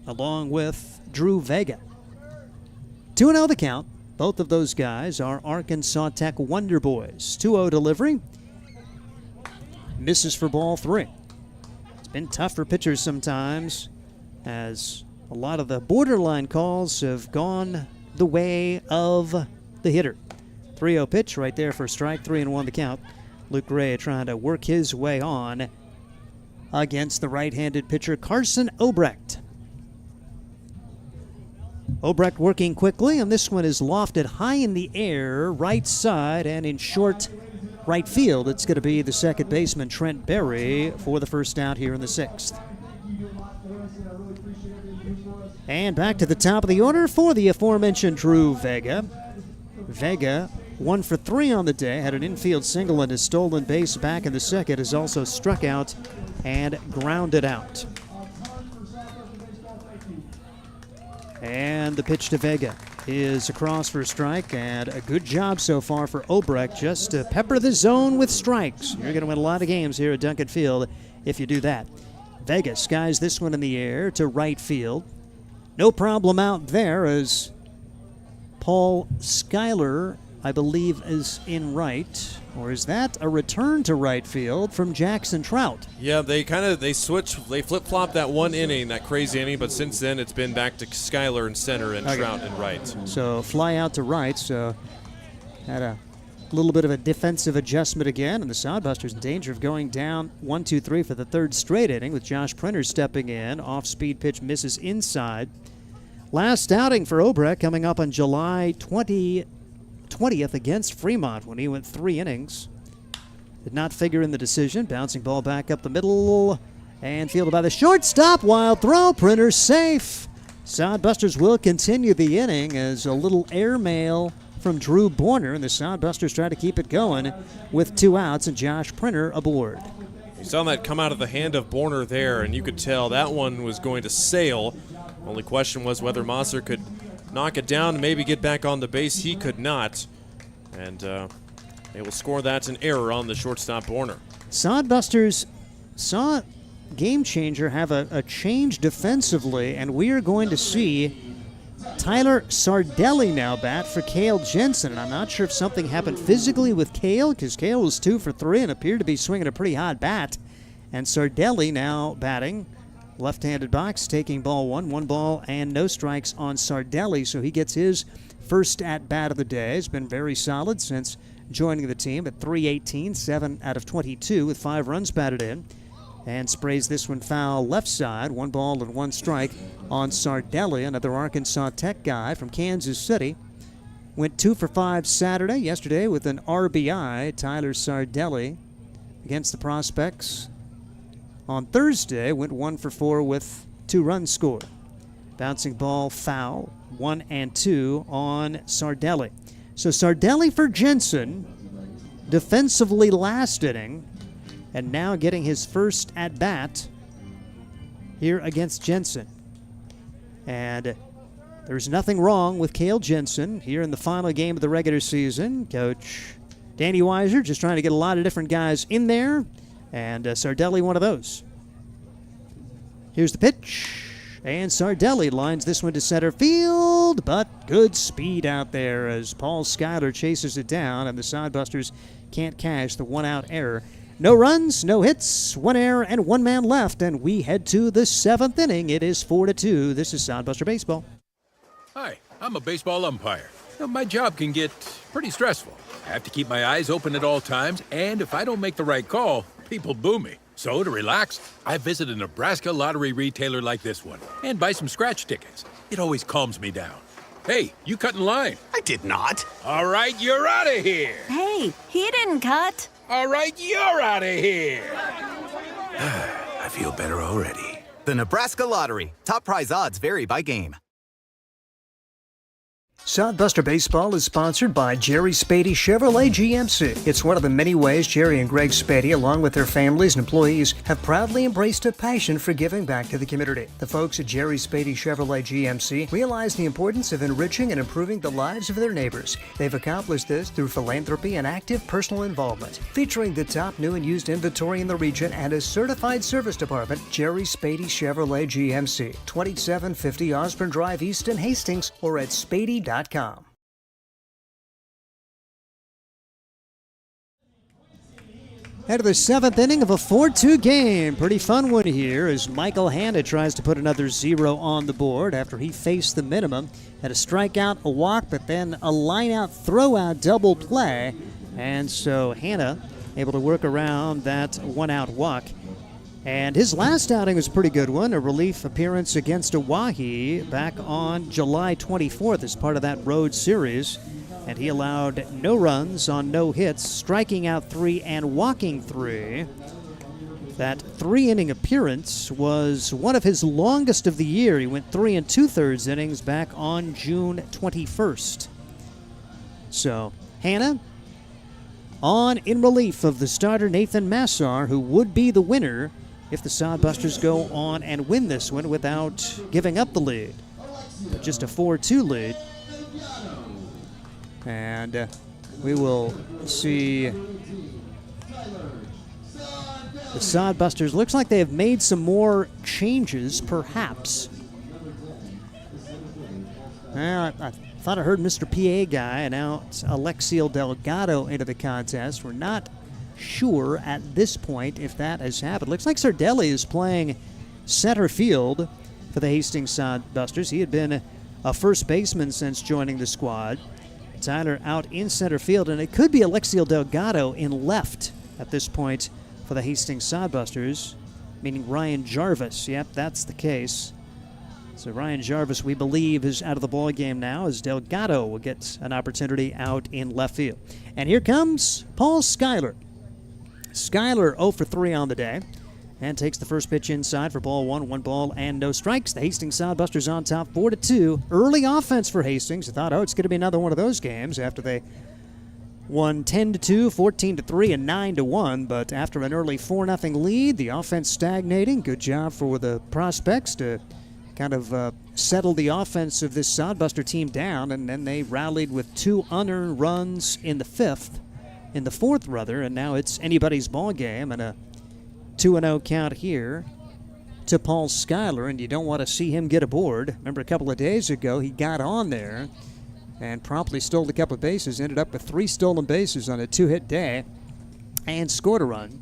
along with Drew Vega. 2-0 the count. Both of those guys are Arkansas Tech Wonder Boys. 2-0 delivery. Misses for ball 3. It's been tough for pitchers sometimes, as a lot of the borderline calls have gone the way of the hitter. 3-0 pitch right there for strike, 3-1 the count. Luke Ray trying to work his way on against the right-handed pitcher Carson Obrecht. Obrecht working quickly, and this one is lofted high in the air, right side, and in short right field. It's going to be the second baseman, Trent Berry, for the first out here in the 6th. And back to the top of the order for the aforementioned Drew Vega. Vega, 1 for 3 on the day, had an infield single and a stolen base back in the 2nd, has also struck out and grounded out. And the pitch to Vega is across for a strike, and a good job so far for Obrecht just to pepper the zone with strikes. You're going to win a lot of games here at Duncan Field if you do that. Vega skies this one in the air to right field. No problem out there as Paul Schuyler, I believe, is in right. Or is that a return to right field from Jackson Trout? Yeah, they flip-flop that one inning, that crazy inning, but since then it's been back to Schuyler in center and Trout in right. So fly out to right, so had a little bit of a defensive adjustment again, and the Sodbusters in danger of going down 1-2-3 for the 3rd straight inning with Josh Printer stepping in. Off-speed pitch misses inside. Last outing for Obrecht coming up on July 20th against Fremont when he went 3 innings. Did not figure in the decision. Bouncing ball back up the middle and fielded by the shortstop. Wild throw. Printer safe. Sodbusters will continue the inning as a little airmail from Drew Borner, and the Sodbusters try to keep it going with 2 outs and Josh Printer aboard. You saw that come out of the hand of Borner there, and you could tell that one was going to sail. Only question was whether Mosser could knock it down and maybe get back on the base. He could not, and they will score that an error on the shortstop Borner. Sodbusters saw Game Changer have a change defensively, and we are going to see Tyler Sardelli now bat for Cale Jensen. And I'm not sure if something happened physically with Cale, because Cale was 2 for 3 and appeared to be swinging a pretty hot bat. And Sardelli now batting left-handed box, taking ball 1. 1 ball and no strikes on Sardelli, so he gets his first at-bat of the day. Has been very solid since joining the team at .318, 7 out of 22 with 5 runs batted in. And sprays this one foul left side. 1 ball and 1 strike on Sardelli, another Arkansas Tech guy from Kansas City. Went 2 for 5 yesterday with an RBI. Tyler Sardelli against the Prospects. On Thursday, went 1 for 4 with 2 runs scored. Bouncing ball foul, 1 and 2 on Sardelli. So Sardelli for Jensen, defensively last inning, and now getting his first at-bat here against Jensen. And there's nothing wrong with Cale Jensen here in the final game of the regular season. Coach Danny Weiser just trying to get a lot of different guys in there, and Sardelli one of those. Here's the pitch, and Sardelli lines this one to center field, but good speed out there as Paul Schuyler chases it down, and the Sodbusters can't cash the 1-out error. No runs, no hits, 1 error, and 1 man left, and we head to the 7th inning. It is 4-2. This is Sodbuster Baseball. Hi, I'm a baseball umpire. My job can get pretty stressful. I have to keep my eyes open at all times, and if I don't make the right call, people boo me. So to relax, I visit a Nebraska lottery retailer like this one and buy some scratch tickets. It always calms me down. Hey, you cut in line. I did not. All right, you're out of here. Hey, he didn't cut. All right, you're out of here. I feel better already. The Nebraska Lottery. Top prize odds vary by game. Sodbuster Baseball is sponsored by Jerry Spady Chevrolet GMC. It's one of the many ways Jerry and Greg Spady, along with their families and employees, have proudly embraced a passion for giving back to the community. The folks at Jerry Spady Chevrolet GMC realize the importance of enriching and improving the lives of their neighbors. They've accomplished this through philanthropy and active personal involvement. Featuring the top new and used inventory in the region and a certified service department, Jerry Spady Chevrolet GMC, 2750 Osborne Drive East in Hastings, or at spady.com. Head of the seventh inning of a 4-2 game. Pretty fun one here as Michael Hanna tries to put another 0 on the board after he faced the minimum. Had a strikeout, a walk, but then a line-out, throw-out double play. And so Hanna able to work around that one-out walk. And his last outing was a pretty good one, a relief appearance against Oahe back on July 24th as part of that road series. And he allowed no runs on no hits, striking out 3 and walking 3. That 3-inning appearance was one of his longest of the year. He went 3 2/3 innings back on June 21st. So Hanna on in relief of the starter Nathan Massar, who would be the winner if the Sodbusters go on and win this one without giving up the lead. But just a 4-2 lead. And we will see the Sodbusters. Looks like they have made some more changes, perhaps. Well, I thought I heard Mr. PA guy announce Alexiel Delgado into the contest. We're not sure at this point if that has happened. Looks like Sardelli is playing center field for the Hastings Sodbusters. He had been a first baseman since joining the squad. Tyler out in center field, and it could be Alexiel Delgado in left at this point for the Hastings Sodbusters, meaning Ryan Jarvis. Yep, that's the case. So Ryan Jarvis, we believe, is out of the ball game now as Delgado will get an opportunity out in left field. And here comes Paul Schuyler. Schuyler 0 for 3 on the day and takes the first pitch inside for ball 1, 1 ball and no strikes. The Hastings Sodbusters on top 4-2. Early offense for Hastings. I thought, it's going to be another one of those games after they won 10-2, 14-3, and 9-1. But after an early 4-0 lead, the offense stagnating. Good job for the prospects to kind of settle the offense of this Sodbuster team down, and then they rallied with 2 unearned runs in the fourth, and now it's anybody's ball game and a 2-0 count here to Paul Schuyler, and you don't want to see him get aboard. Remember a couple of days ago he got on there and promptly stole a couple of bases, ended up with 3 stolen bases on a 2-hit day and scored a run.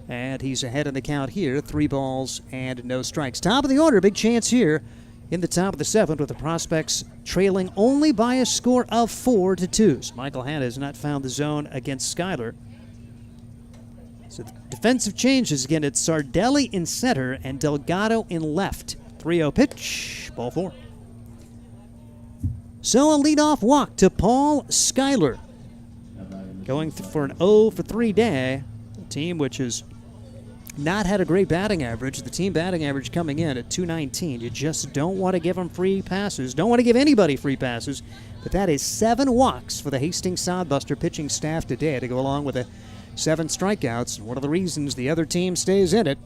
And he's ahead in the count here, 3 balls and no strikes. Top of the order, big chance here in the top of the 7th with the prospects trailing only by a score of 4-2. So Michael Hanna has not found the zone against Schuyler. So the defensive changes again. It's Sardelli in center and Delgado in left. 3-0 pitch, ball 4. So a leadoff walk to Paul Schuyler. Going for an 0 for 3 day. A team which has not had a great batting average. The team batting average coming in at .219. You just don't want to give them free passes. Don't want to give anybody free passes. But that is 7 walks for the Hastings Sodbuster pitching staff today to go along with the 7 strikeouts. One of the reasons the other team stays in it.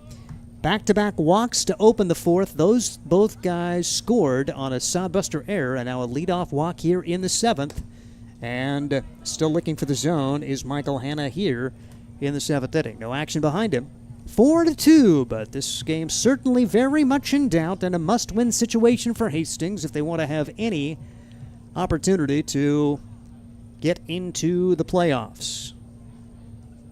Back-to-back walks to open the 4th. Those both guys scored on a Sodbuster error, and now a leadoff walk here in the 7th. And still looking for the zone is Michael Hanna here in the 7th inning. No action behind him. 4-2, but this game certainly very much in doubt and a must-win situation for Hastings if they want to have any opportunity to get into the playoffs.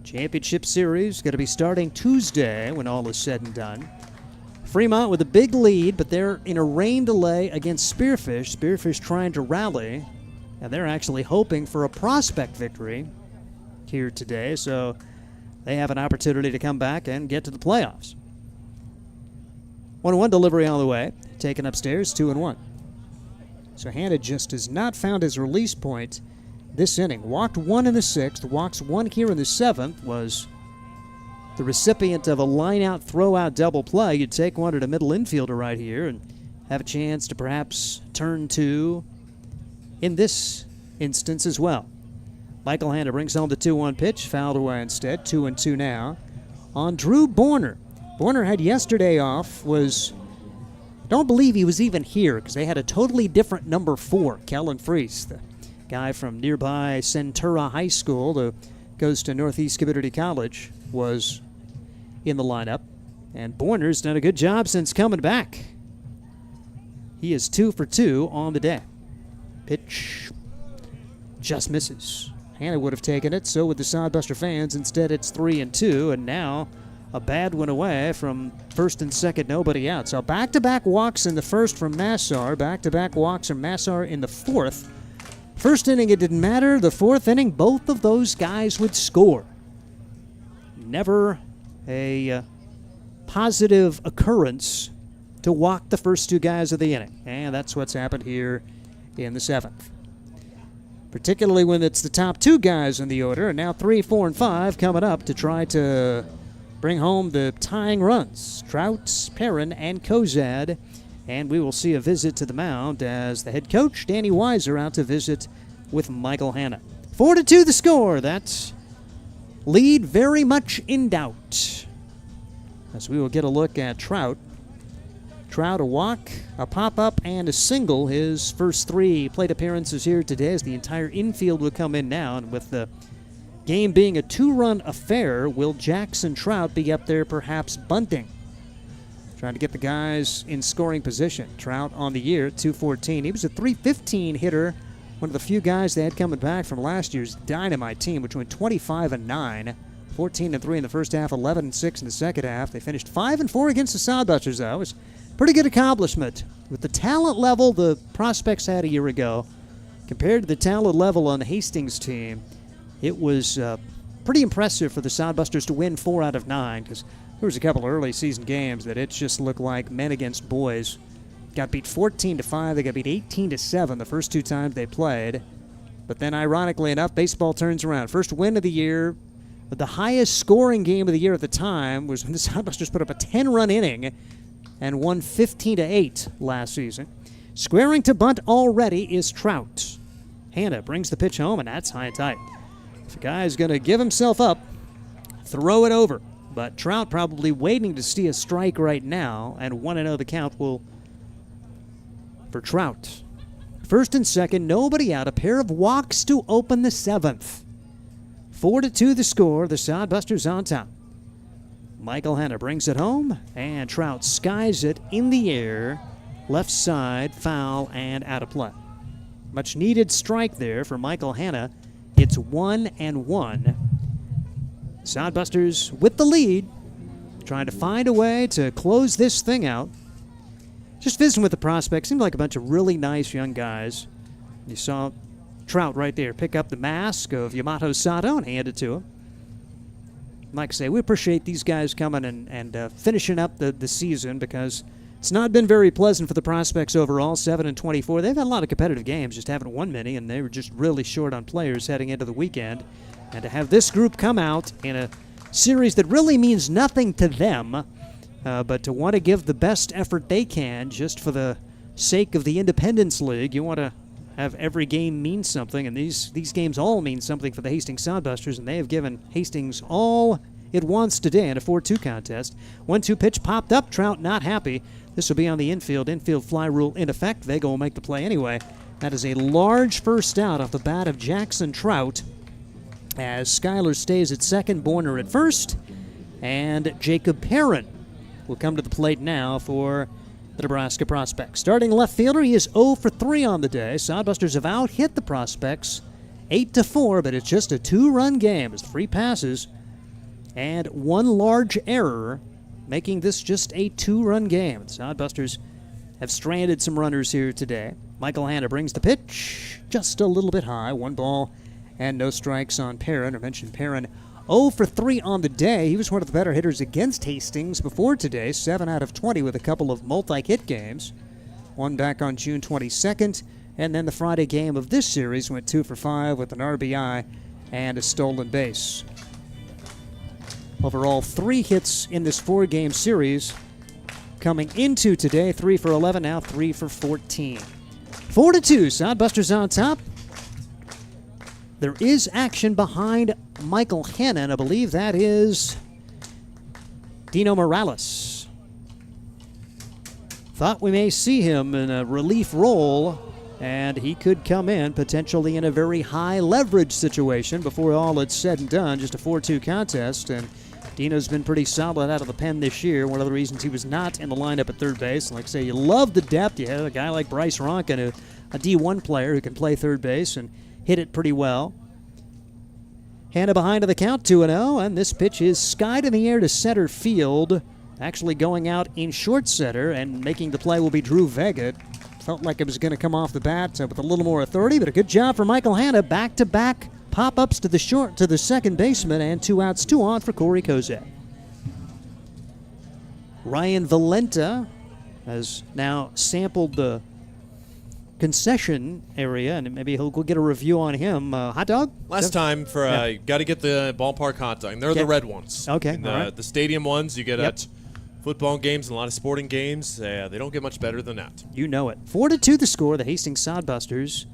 Championship Series going to be starting Tuesday when all is said and done. Fremont with a big lead, but they're in a rain delay against Spearfish. Spearfish trying to rally, and they're actually hoping for a prospect victory here today, so they have an opportunity to come back and get to the playoffs. 1-1 delivery on the way, taken upstairs, 2-1. So Hanna just has not found his release point this inning. Walked one in the 6th, walks one here in the 7th, was the recipient of a line-out, throw-out double play. You'd take one at a middle infielder right here and have a chance to perhaps turn two in this instance as well. Michael Hanna brings home the 2-1 pitch, fouled away instead, 2-2 now. On Drew Borner. Borner had yesterday off, don't believe he was even here because they had a totally different number 4, Kellen Freese, the guy from nearby Centura High School who goes to Northeast Community College, was in the lineup. And Borner's done a good job since coming back. He is 2 for 2 on the day. Pitch just misses. Hanna would have taken it, so would the Sodbuster fans. Instead, it's 3-2, and now a bad one away from first and second, nobody out. So back-to-back walks in the first from Massar, back-to-back walks from Massar in the 4th. First inning, it didn't matter. The 4th inning, both of those guys would score. Never a positive occurrence to walk the first 2 guys of the inning, and that's what's happened here in the 7th. Particularly when it's the top 2 guys in the order, and now 3, 4, and 5 coming up to try to bring home the tying runs. Trout, Perrin, and Kozad. And we will see a visit to the mound as the head coach, Danny Weiser, out to visit with Michael Hanna. 4-2 the score. That lead very much in doubt. As we will get a look at Trout. Trout, a walk, a pop-up, and a single. His first 3 plate appearances here today as the entire infield will come in now. And with the game being a 2-run affair, will Jackson Trout be up there perhaps bunting? Trying to get the guys in scoring position. Trout on the year, 214. He was a 315 hitter, one of the few guys they had coming back from last year's dynamite team, which went 25-9. 14-3 in the first half, 11-6 in the second half. They finished 5-4 against the Sodbusters, though. It was a pretty good accomplishment. With the talent level the Prospects had a year ago, compared to the talent level on the Hastings team, it was pretty impressive for the Sodbusters to win 4 out of 9, because there was a couple early season games that it just looked like men against boys. Got beat 14-5. They got beat 18-7 the first 2 times they played. But then, ironically enough, baseball turns around. First win of the year. The highest scoring game of the year at the time was when the Sodbusters put up a 10-run inning and won 15-8 last season. Squaring to bunt already is Trout. Hanna brings the pitch home, and that's high and tight. If a guy's going to give himself up, throw it over. But Trout probably waiting to see a strike right now, and 1-0 the count will for Trout. First and second, nobody out. A pair of walks to open the 7th. 4-2 the score. The Sodbusters on top. Michael Hanna brings it home, and Trout skies it in the air. Left side, foul, and out of play. Much needed strike there for Michael Hanna. It's 1-1. Sodbusters with the lead, trying to find a way to close this thing out. Just visiting with the prospects, seemed like a bunch of really nice young guys. You saw Trout right there pick up the mask of Yamato Sato and hand it to him. Like I say, we appreciate these guys coming and finishing up the season, because it's not been very pleasant for the prospects overall. 7-24. They've had a lot of competitive games, just haven't won many, and they were just really short on players heading into the weekend. And to have this group come out in a series that really means nothing to them, but to want to give the best effort they can just for the sake of the Independence League. You want to have every game mean something, and these games all mean something for the Hastings Sodbusters, and they have given Hastings all it wants today in a 4-2 contest. 1-2 pitch popped up. Trout not happy. This will be on the infield. Infield fly rule in effect. Vega will make the play anyway. That is a large first out off the bat of Jackson Trout, as Skyler stays at second, Borner at first, and Jacob Perrin will come to the plate now for the Nebraska Prospects. Starting left fielder, he is 0 for 3 on the day. Sodbusters have out-hit the Prospects 8-4, but it's just a 2-run game. It's 3 passes and 1 large error. making this just a 2-run game. The Sodbusters have stranded some runners here today. Michael Hanna brings the pitch just a little bit high. 1 ball and no strikes on Perrin. I mentioned Perrin 0 for 3 on the day. He was one of the better hitters against Hastings before today, 7 out of 20 with a couple of multi-hit games. One back on June 22nd, and then the Friday game of this series went 2 for 5 with an RBI and a stolen base. Overall, 3 hits in this 4-game series. Coming into today, 3 for 11, now 3 for 14. 4-2, Sodbusters on top. There is action behind Michael Hanna, and I believe that is Dino Morales. Thought we may see him in a relief role, and he could come in potentially in a very high leverage situation before all is said and done. Just a 4-2 contest, and Dino's been pretty solid out of the pen this year. One of the reasons he was not in the lineup at third base. Like I say, you love the depth. You have a guy like Bryce Ronkin, a D1 player who can play third base and hit it pretty well. Hanna behind to the count, 2-0, and this pitch is skied in the air to center field. Actually going out in short center, and making the play will be Drew Vega. Felt like it was going to come off the bat with a little more authority, but a good job for Michael Hanna. Back-to-back pop-ups to the second baseman, and 2 outs, 2 on for Corey Kozak. Ryan Valenta has now sampled the concession area, and maybe we'll get a review on him. Hot dog? Last time for got to get the ballpark hot dog. They're the red ones. Okay, and the stadium ones you get at football games and a lot of sporting games. They don't get much better than that. You know it. 4-2 the score. The Hastings Sodbusters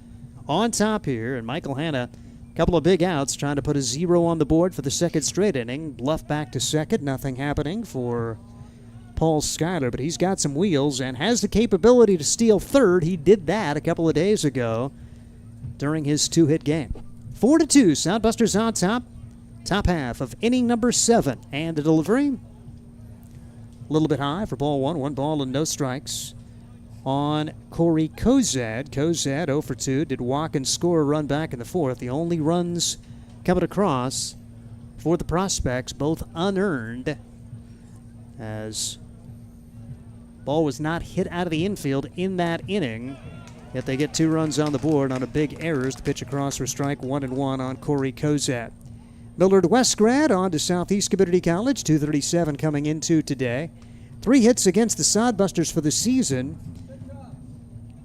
on top here, and Michael Hanna, a couple of big outs, trying to put a 0 on the board for the second straight inning. Bluff back to second. Nothing happening for Paul Schuyler, but he's got some wheels and has the capability to steal third. He did that a couple of days ago during his 2-hit game. 4-2, Sodbusters on top. Top half of inning number 7. And the delivery, a little bit high for ball 1. 1 ball and no strikes on Corey Kozad. Kozad 0 for 2, did walk and score a run back in the 4th. The only runs coming across for the prospects, both unearned, as ball was not hit out of the infield in that inning, yet they get 2 runs on the board on a big error. The pitch across for strike 1-1 on Corey Kozat. Millard West grad on to Southeast Community College, 237 coming into today. 3 hits against the Sodbusters for the season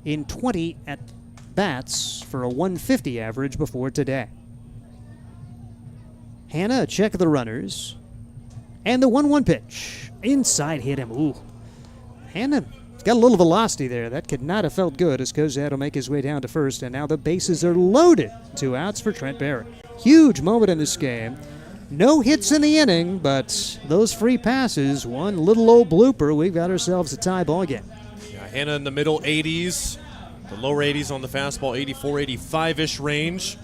in 20 at bats for a 150 average before today. Hanna, a check of the runners, and the 1-1 pitch. Inside hit him. Ooh. Hanna got a little velocity there. That could not have felt good, as Kozad will make his way down to first, and now the bases are loaded. 2 outs for Trent Barry. Huge moment in this game. No hits in the inning, but those free passes, one little old blooper. We've got ourselves a tie ball game. Yeah, Hanna in the middle 80s, the lower 80s on the fastball, 84, 85-ish range.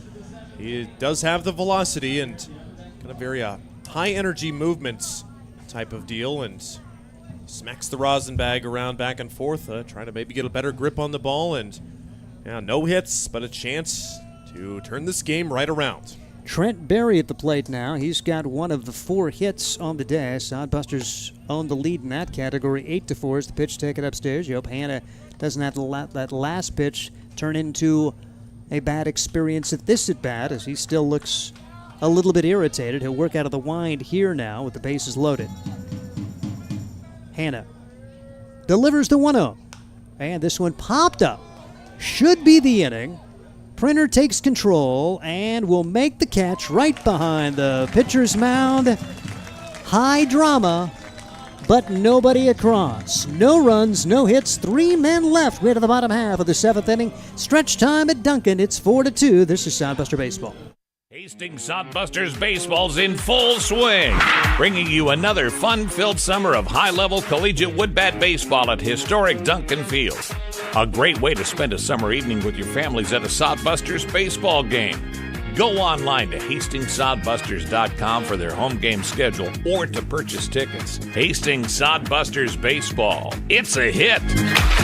He does have the velocity and kind of very high energy movements type of deal, and smacks the rosin bag around back and forth, trying to maybe get a better grip on the ball, and no hits, but a chance to turn this game right around. Trent Barry at the plate now. He's got one of the 4 hits on the day. Sodbusters own the lead in that category, 8-4 is the pitch taken upstairs. You hope Hanna doesn't have that last pitch turn into a bad experience at this at-bat, as he still looks a little bit irritated. He'll work out of the wind here now with the bases loaded. Hanna delivers the 1-0, and this one popped up. Should be the inning. Printer takes control and will make the catch right behind the pitcher's mound. High drama, but nobody across. No runs, no hits, 3 men left. We're to the bottom half of the 7th inning. Stretch time at Duncan. It's 4-2. This is Sodbuster Baseball. Hastings Sodbusters baseball's in full swing, bringing you another fun-filled summer of high-level collegiate woodbat baseball at historic Duncan Field. A great way to spend a summer evening with your families at a Sodbusters baseball game. Go online to HastingsSodbusters.com for their home game schedule or to purchase tickets. Hastings Sodbusters baseball. It's a hit.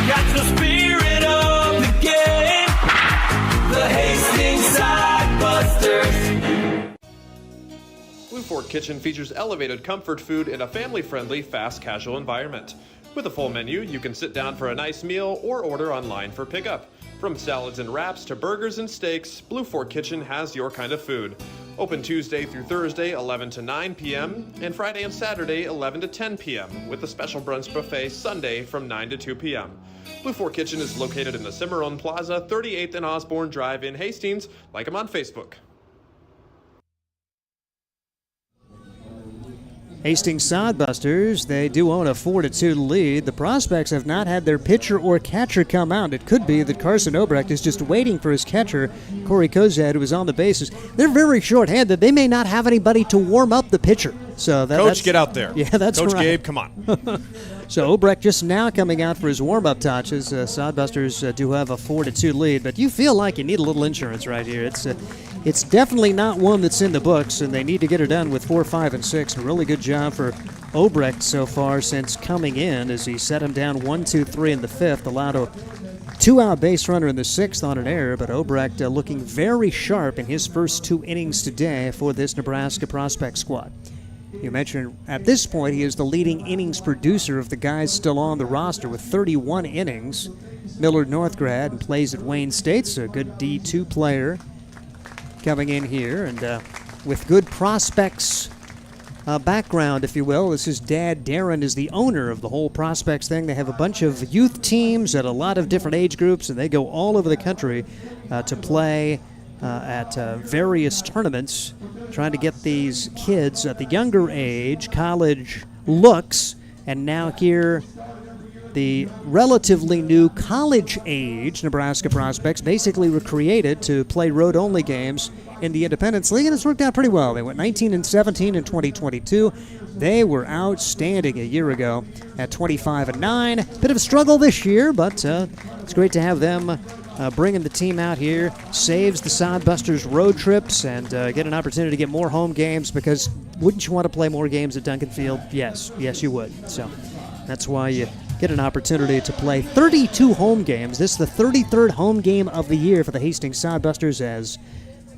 Got the spirit of the game. The Hastings Sodbusters. Fork Kitchen features elevated comfort food in a family-friendly, fast casual environment. With a full menu, you can sit down for a nice meal or order online for pickup. From salads and wraps to burgers and steaks, Blue Fork Kitchen has your kind of food. Open Tuesday through Thursday, 11 to 9 p.m., and Friday and Saturday, 11 to 10 p.m., with a special brunch buffet Sunday from 9 to 2 p.m. Blue Fork Kitchen is located in the Cimarron Plaza, 38th and Osborne Drive in Hastings. Like them on Facebook. Hastings Sodbusters, they do own a 4-2 lead. The prospects have not had their pitcher or catcher come out. It could be that Carson Obrecht is just waiting for his catcher, Corey Kozad, who is on the bases. They're very short-handed. They may not have anybody to warm up the pitcher. So Coach, get out there. Yeah, that's Coach right. Gabe, come on. So Obrecht just now coming out for his warm-up touches. Sodbusters do have a 4-2 lead, but you feel like you need a little insurance right here. It's definitely not one that's in the books, and they need to get her done with 4, 5, and 6. A really good job for Obrecht so far since coming in, as he set him down 1, 2, 3 in the 5th, allowed a 2-out base runner in the 6th on an error, but Obrecht looking very sharp in his first 2 innings today for this Nebraska prospect squad. You mentioned at this point he is the leading innings producer of the guys still on the roster with 31 innings. Millard Northgrad and plays at Wayne State, so a good D2 player coming in here, and with good prospects background, if you will. This is Dad Darren is the owner of the whole prospects thing. They have a bunch of youth teams at a lot of different age groups, and they go all over the country to play at various tournaments, trying to get these kids at the younger age college looks, and now here the relatively new college-age Nebraska prospects basically were created to play road-only games in the Independence League, and it's worked out pretty well. They went 19-17 in 2022. They were outstanding a year ago at 25-9. Bit of a struggle this year, but it's great to have them bringing the team out here. Saves the Sodbusters road trips and get an opportunity to get more home games, because wouldn't you want to play more games at Duncan Field? Yes, you would. So that's why you get an opportunity to play 32 home games. This is the 33rd home game of the year for the Hastings Sodbusters as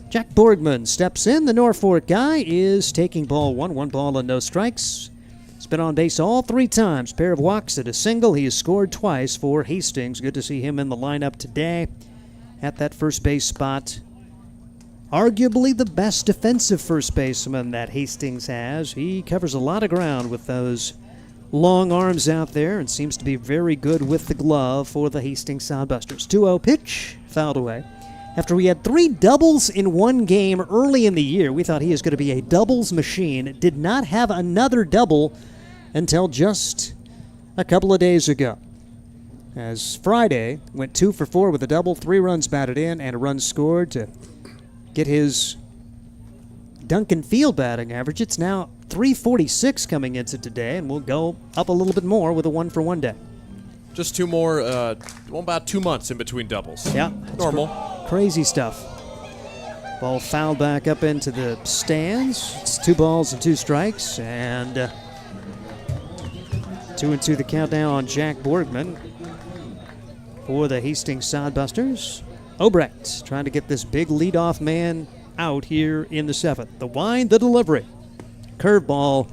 Jack Borgman steps in. The Norfolk guy is taking ball 1 ball and no strikes. He's been on base all 3 times. Pair of walks and a single. He has scored twice for Hastings. Good to see him in the lineup today at that first base spot. Arguably the best defensive first baseman that Hastings has. He covers a lot of ground with those long arms out there and seems to be very good with the glove for the Hastings Sodbusters. 2-0 pitch, fouled away. After we had 3 doubles in one game early in the year, we thought he is going to be a doubles machine. Did not have another double until just a couple of days ago, as Friday went 2 for 4 with a double, 3 runs batted in, and a run scored to get his Duncan Field batting average. It's now 346 coming into today, and we'll go up a little bit more with a 1-for-1 day. Just 2 more, about 2 months in between doubles. Yeah. Normal. Crazy stuff. Ball fouled back up into the stands. It's 2 balls and 2 strikes, and 2-2 the countdown on Jack Borgman for the Hastings Sodbusters. Obrecht trying to get this big leadoff man out here in the 7th. The wind, the delivery. Curveball,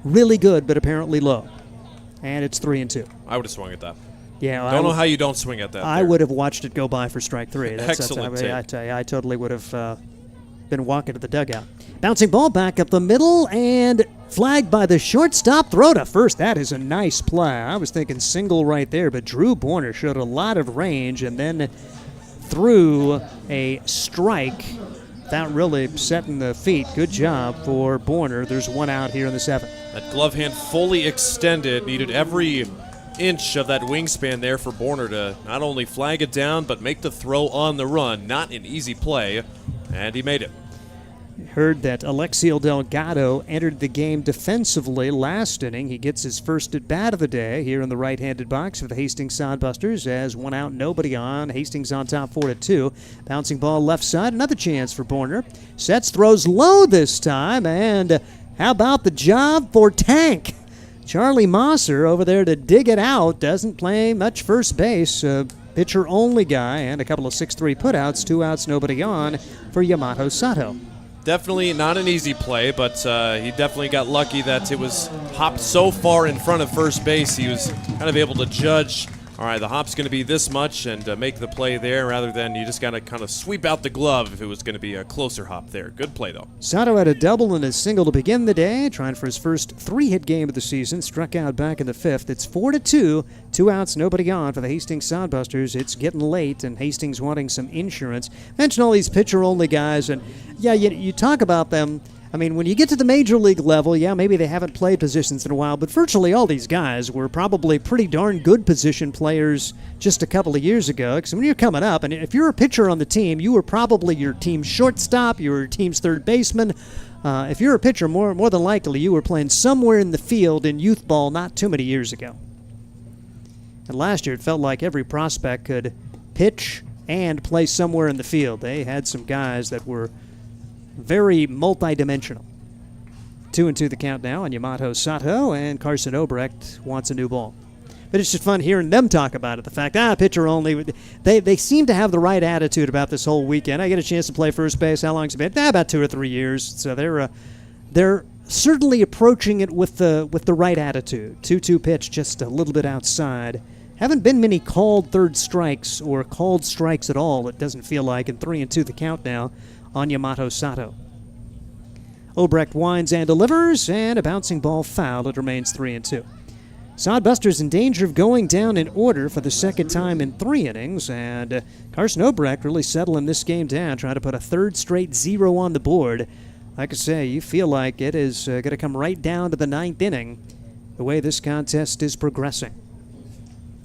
really good, but apparently low. And it's 3-2. I would have swung at that. Yeah, don't know how you don't swing at that. I would have watched it go by for strike 3. Excellent take. I tell you, I totally would have been walking to the dugout. Bouncing ball back up the middle and flagged by the shortstop. Throw to first. That is a nice play. I was thinking single right there, but Drew Borner showed a lot of range and then threw a strike without really setting the feet. Good job for Borner. There's 1 out here in the 7th. That glove hand fully extended. Needed every inch of that wingspan there for Borner to not only flag it down, but make the throw on the run. Not an easy play, and he made it. Heard that Alexio Delgado entered the game defensively last inning. He gets his first at bat of the day here in the right-handed box for the Hastings Sodbusters as 1 out, nobody on. Hastings on top 4-2. Bouncing ball left side, another chance for Borner. Sets, throws low this time, and how about the job for Tank? Charlie Mosser over there to dig it out. Doesn't play much first base. Pitcher-only guy, and a couple of 6-3 putouts. 2 outs, nobody on for Yamato Sato. definitely not an easy play, but he definitely got lucky that it was hopped so far in front of first base. He was kind of able to judge, all right, the hop's going to be this much and make the play there rather than you just got to kind of sweep out the glove if it was going to be a closer hop there. Good play, though. Sato had a double and a single to begin the day, trying for his first 3-hit game of the season. Struck out back in the 5th. It's 4-2. 2 outs, nobody on for the Hastings Sodbusters. It's getting late, and Hastings wanting some insurance. Mention all these pitcher-only guys, and yeah, you talk about them. I mean, when you get to the major league level, yeah, maybe they haven't played positions in a while, but virtually all these guys were probably pretty darn good position players just a couple of years ago. Because when you're coming up, and if you're a pitcher on the team, you were probably your team's shortstop, you were your team's third baseman. If you're a pitcher, more than likely you were playing somewhere in the field in youth ball not too many years ago. And last year it felt like every prospect could pitch and play somewhere in the field. They had some guys that were very multi-dimensional. 2-2 the count now on Yamato Sato, and Carson Obrecht wants a new ball. But it's just fun hearing them talk about it. The fact, pitcher only. They seem to have the right attitude about this whole weekend. I get a chance to play first base. How long's it been? About 2 or 3 years. So they're certainly approaching it with the right attitude. 2-2 pitch just a little bit outside. Haven't been many called third strikes or called strikes at all, it doesn't feel like, and 3-2 the count now on Yamato Sato. Obrecht winds and delivers, and a bouncing ball foul. It remains 3-2. Sodbusters in danger of going down in order for the second time in 3 innings, and Carson Obrecht really settling this game down, trying to put a third straight 0 on the board. Like I say, you feel like it is going to come right down to the 9th inning, the way this contest is progressing.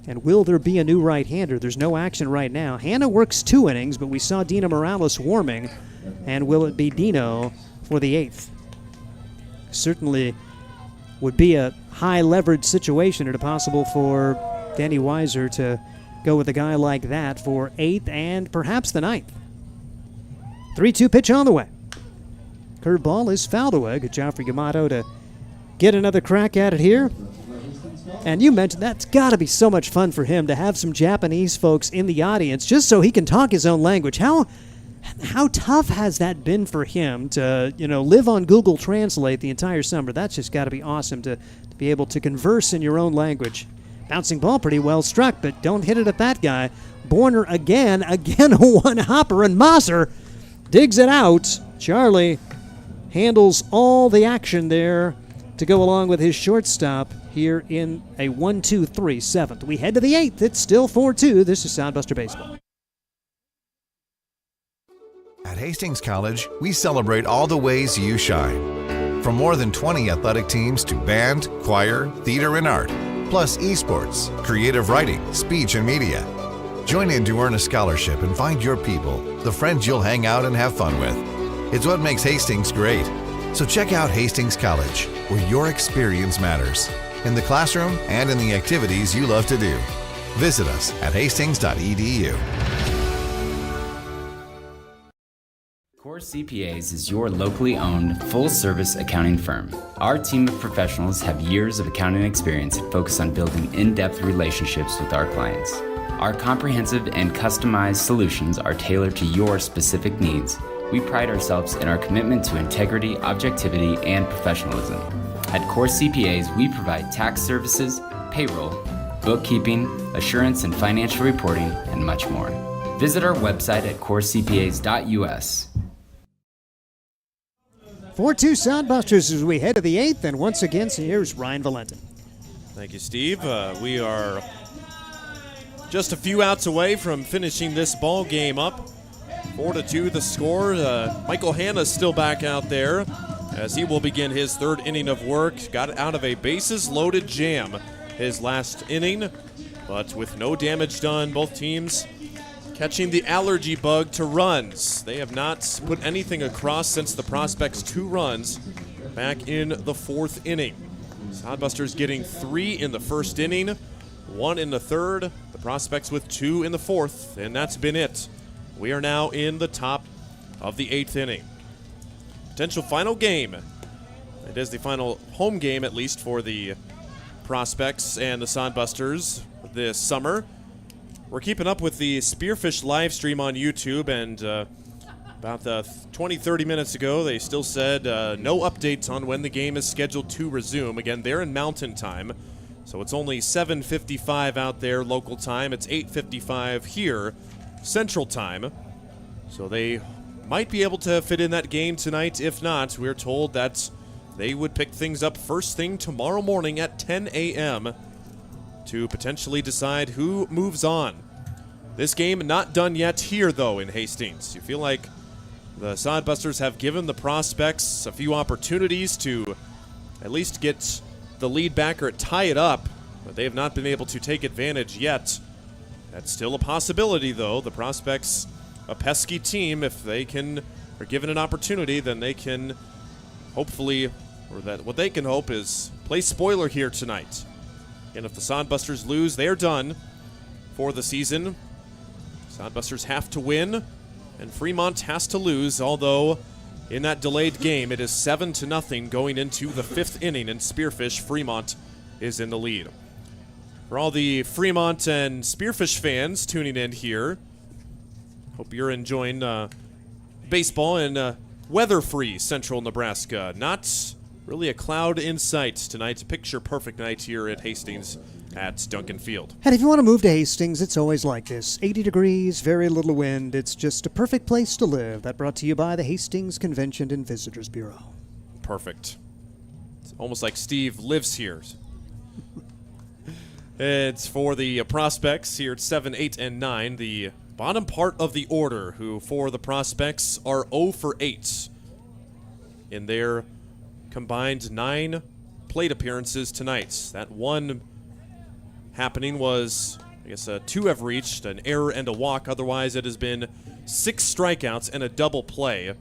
And will there be a new right-hander? There's no action right now. Hannah works 2 innings, but we saw Dina Morales warming. And will it be Dino for the 8th? Certainly would be a high-leverage situation and possible for Danny Weiser to go with a guy like that for 8th and perhaps the 9th. 3-2 pitch on the way. Curveball is fouled away. Good job for Yamato to get another crack at it here. And you mentioned that's got to be so much fun for him to have some Japanese folks in the audience just so he can talk his own language. How tough has that been for him to, live on Google Translate the entire summer? That's just got to be awesome to be able to converse in your own language. Bouncing ball pretty well struck, but don't hit it at that guy. Borner again a one-hopper, and Moser digs it out. Charlie handles all the action there to go along with his shortstop here in a 1-2-3 7th. We head to the 8th. It's still 4-2. This is Sodbuster Baseball. At Hastings College, we celebrate all the ways you shine. From more than 20 athletic teams to band, choir, theater, and art, plus esports, creative writing, speech, and media. Join in to earn a scholarship and find your people, the friends you'll hang out and have fun with. It's what makes Hastings great. So check out Hastings College, where your experience matters, in the classroom and in the activities you love to do. Visit us at hastings.edu. Core CPAs is your locally owned, full-service accounting firm. Our team of professionals have years of accounting experience and focus on building in-depth relationships with our clients. Our comprehensive and customized solutions are tailored to your specific needs. We pride ourselves in our commitment to integrity, objectivity, and professionalism. At Core CPAs, we provide tax services, payroll, bookkeeping, assurance and financial reporting, and much more. Visit our website at corecpas.us. 4-2 Sodbusters as we head to the 8th, and once again, here's Ryan Valenta. Thank you, Steve. We are just a few outs away from finishing this ball game up. 4-2 the score. Michael Hanna's still back out there as he will begin his 3rd inning of work. Got out of a bases-loaded jam his last inning, but with no damage done. Both teams catching the allergy bug to runs. They have not put anything across since the Prospects' 2 runs back in the 4th inning. Sodbusters getting 3 in the 1st inning, 1 in the 3rd. The Prospects with 2 in the 4th, and that's been it. We are now in the top of the 8th inning. Potential final game. It is the final home game, at least, for the Prospects and the Sodbusters this summer. We're keeping up with the Spearfish live stream on YouTube, and About 20, 30 minutes ago, they still said no updates on when the game is scheduled to resume. Again, they're in Mountain Time, so it's only 7:55 out there local time. It's 8:55 here, Central Time. So they might be able to fit in that game tonight. If not, we're told that they would pick things up first thing tomorrow morning at 10 a.m. to potentially decide who moves on. This game not done yet here, though, in Hastings. You feel like the Sodbusters have given the prospects a few opportunities to at least get the lead back or tie it up, but they have not been able to take advantage yet. That's still a possibility, though. The prospects, a pesky team. If they are given an opportunity, then they can hopefully, or that what they can hope is play spoiler here tonight. And if the Sodbusters lose, they're done for the season. Sodbusters have to win, and Fremont has to lose, although in that delayed game, it is 7-0 going into the 5th inning, and Spearfish Fremont is in the lead. For all the Fremont and Spearfish fans tuning in here, hope you're enjoying baseball in weather-free central Nebraska. Not really a cloud in sight tonight. A picture-perfect night here at Hastings at Duncan Field. And if you want to move to Hastings, it's always like this. 80 degrees, very little wind. It's just a perfect place to live. That brought to you by the Hastings Convention and Visitors Bureau. Perfect. It's almost like Steve lives here. It's for the prospects here at 7, 8, and 9. The bottom part of the order, who for the prospects are 0 for 8 in their combined 9 plate appearances tonight. That one happening was, I guess, 2 have reached, an error and a walk. Otherwise, it has been 6 strikeouts and a double play.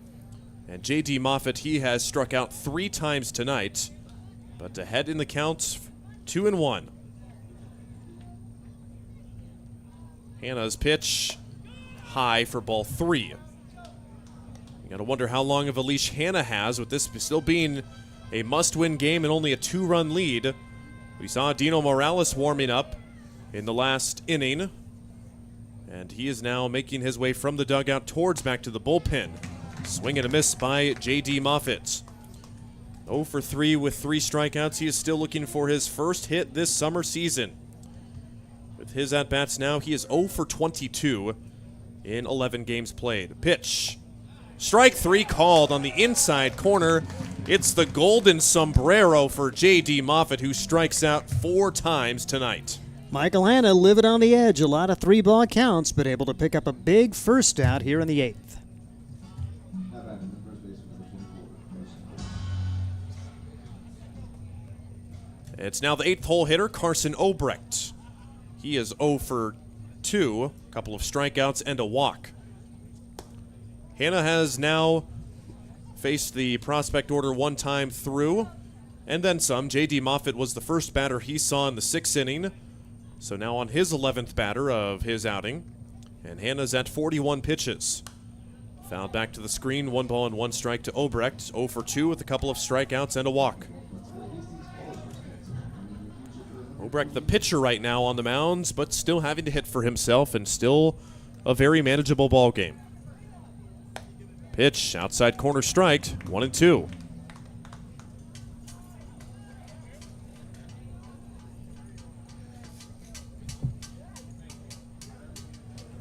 And J.D. Moffitt, he has struck out 3 times tonight, but ahead in the count, 2-1. Hannah's pitch high for ball 3. You got to wonder how long of a leash Hannah has, with this still being a must-win game and only a 2-run lead. We saw Dino Morales warming up in the last inning, and he is now making his way from the dugout towards back to the bullpen. Swing and a miss by J.D. Moffitt. 0 for 3 with 3 strikeouts. He is still looking for his first hit this summer season. With his at-bats now, he is 0 for 22 in 11 games played. Pitch. Strike 3 called on the inside corner. It's the golden sombrero for J.D. Moffitt, who strikes out 4 times tonight. Michael Hanna living on the edge. A lot of 3-ball counts, but able to pick up a big first out here in the 8th. It's now the 8th hole hitter, Carson Obrecht. He is 0 for 2, a couple of strikeouts and a walk. Hannah has now faced the prospect order 1 time through, and then some. J.D. Moffitt was the first batter he saw in the 6th inning, so now on his 11th batter of his outing, and Hannah's at 41 pitches. Fouled back to the screen, 1 ball and 1 strike to Obrecht, 0 for 2 with a couple of strikeouts and a walk. Obrecht, the pitcher right now on the mounds, but still having to hit for himself, and still a very manageable ball game. Pitch, outside corner strike, 1-2.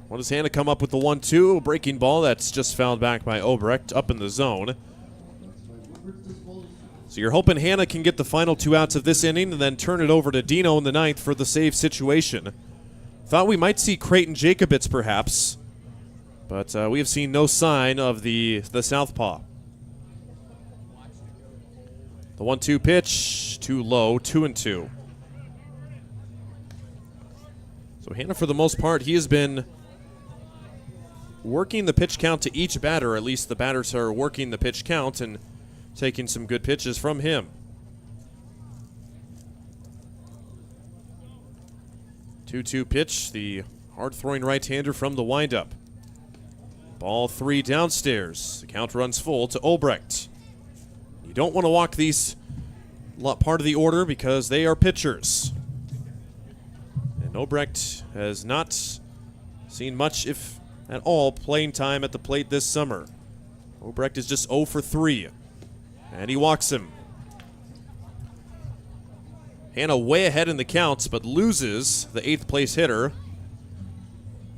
What does Hannah come up with the 1-2? Breaking ball that's just fouled back by Obrecht up in the zone. So you're hoping Hannah can get the final 2 outs of this inning and then turn it over to Dino in the 9th for the save situation. Thought we might see Creighton Jacobitz perhaps, but we have seen no sign of the southpaw. The 1-2 pitch, too low, 2-2. So Hannah, for the most part, he has been working the pitch count to each batter. At least the batters are working the pitch count and taking some good pitches from him. 2-2 pitch, the hard-throwing right-hander from the windup. Ball 3 downstairs. The count runs full to Obrecht. You don't want to walk these part of the order because they are pitchers. And Obrecht has not seen much, if at all, playing time at the plate this summer. Obrecht is just 0 for 3. And he walks him. Hanna way ahead in the counts, but loses the 8th place hitter.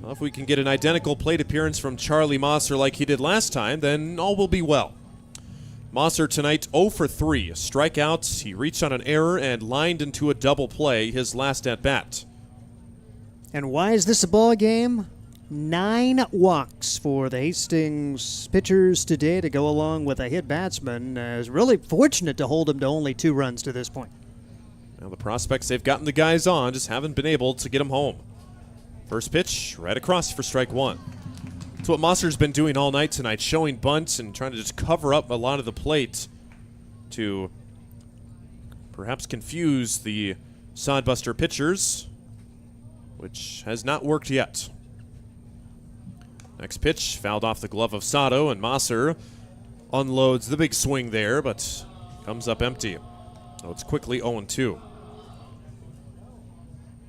Well, if we can get an identical plate appearance from Charlie Mosser like he did last time, then all will be well. Mosser tonight 0 for 3. Strikeouts, he reached on an error and lined into a double play his last at-bat. And why is this a ball game? 9 walks for the Hastings pitchers today to go along with a hit batsman. Is really fortunate to hold him to only 2 runs to this point. Now the prospects, they've gotten the guys on, just haven't been able to get them home. First pitch, right across for strike 1. That's what Mosser's been doing all night tonight, showing bunts and trying to just cover up a lot of the plate to perhaps confuse the Sodbuster pitchers, which has not worked yet. Next pitch, fouled off the glove of Sato, and Mosser unloads the big swing there, but comes up empty. So it's quickly 0-2.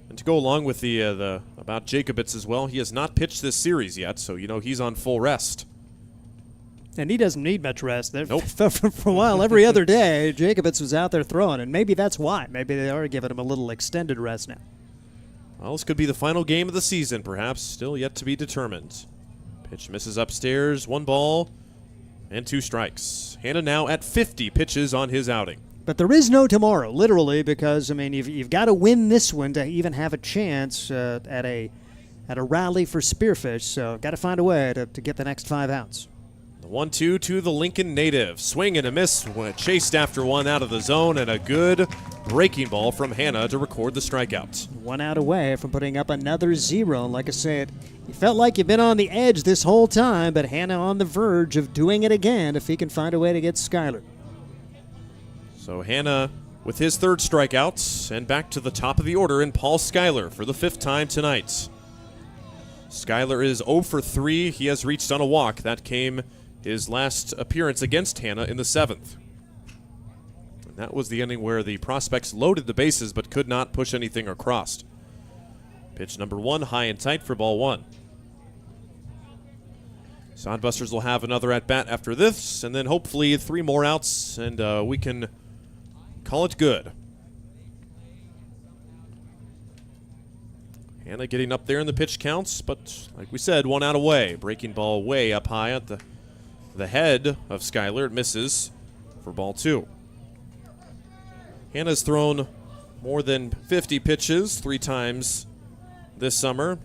And to go along with the about Jacobitz as well, he has not pitched this series yet, so he's on full rest. And he doesn't need much rest. Nope. For a while, every other day, Jacobitz was out there throwing, and maybe that's why. Maybe they are giving him a little extended rest now. Well, this could be the final game of the season, perhaps. Still yet to be determined. Pitch misses upstairs, 1 ball, and 2 strikes. Hanna now at 50 pitches on his outing. But there is no tomorrow, literally, because you've got to win this one to even have a chance at a rally for Spearfish. So got to find a way to get the next 5 outs. The 1-2 to the Lincoln native. Swing and a miss when it chased after one out of the zone, and a good breaking ball from Hanna to record the strikeout. 1 out away from putting up another 0. Like I said, you felt like you've been on the edge this whole time, but Hanna on the verge of doing it again if he can find a way to get Skyler. So Hanna with his 3rd strikeout, and back to the top of the order in Paul Skyler for the 5th time tonight. Skyler is 0 for 3. He has reached on a walk. That came his last appearance against Hanna in the 7th. And that was the inning where the prospects loaded the bases but could not push anything across. Pitch number 1, high and tight for ball 1. Sodbusters will have another at-bat after this, and then hopefully 3 more outs, and we can call it good. Hanna getting up there in the pitch counts, but like we said, 1 out away. Breaking ball way up high at the head of Skyler. It misses for ball 2. Hanna's thrown more than 50 pitches 3 times this summer.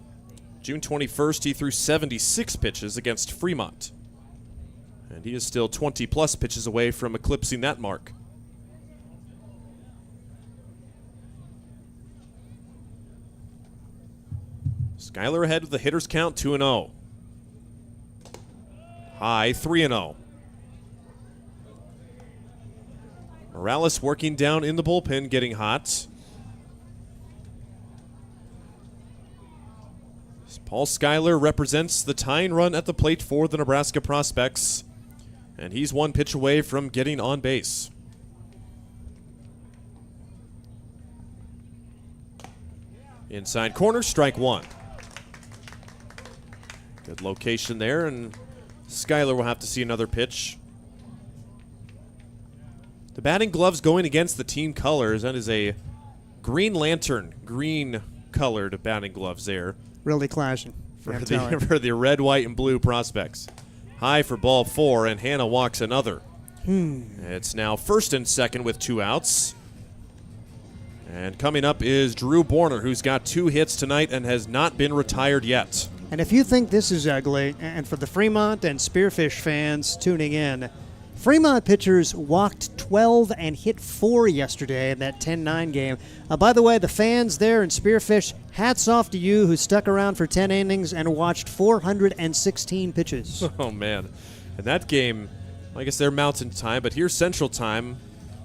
June 21st, he threw 76 pitches against Fremont. And he is still 20-plus pitches away from eclipsing that mark. Skyler ahead with the hitter's count, 2-0. High, 3-0. Morales working down in the bullpen, getting hot. Paul Skyler represents the tying run at the plate for the Nebraska prospects, and he's 1 pitch away from getting on base. Inside corner, strike 1. Good location there, and Skyler will have to see another pitch. The batting gloves going against the team colors. That is a Green Lantern, green-colored batting gloves there. Really clashing for the red, white, and blue prospects. High for ball 4, and Hanna walks another. It's now 1st and 2nd with 2 outs. And coming up is Drew Borner, who's got 2 hits tonight and has not been retired yet. And if you think this is ugly, and for the Fremont and Spearfish fans tuning in, Fremont pitchers walked 12 and hit 4 yesterday in that 10-9 game. By the way, the fans there in Spearfish, hats off to you who stuck around for 10 innings and watched 416 pitches. Oh, man. And that game, I guess they're Mountain Time, but here's Central Time.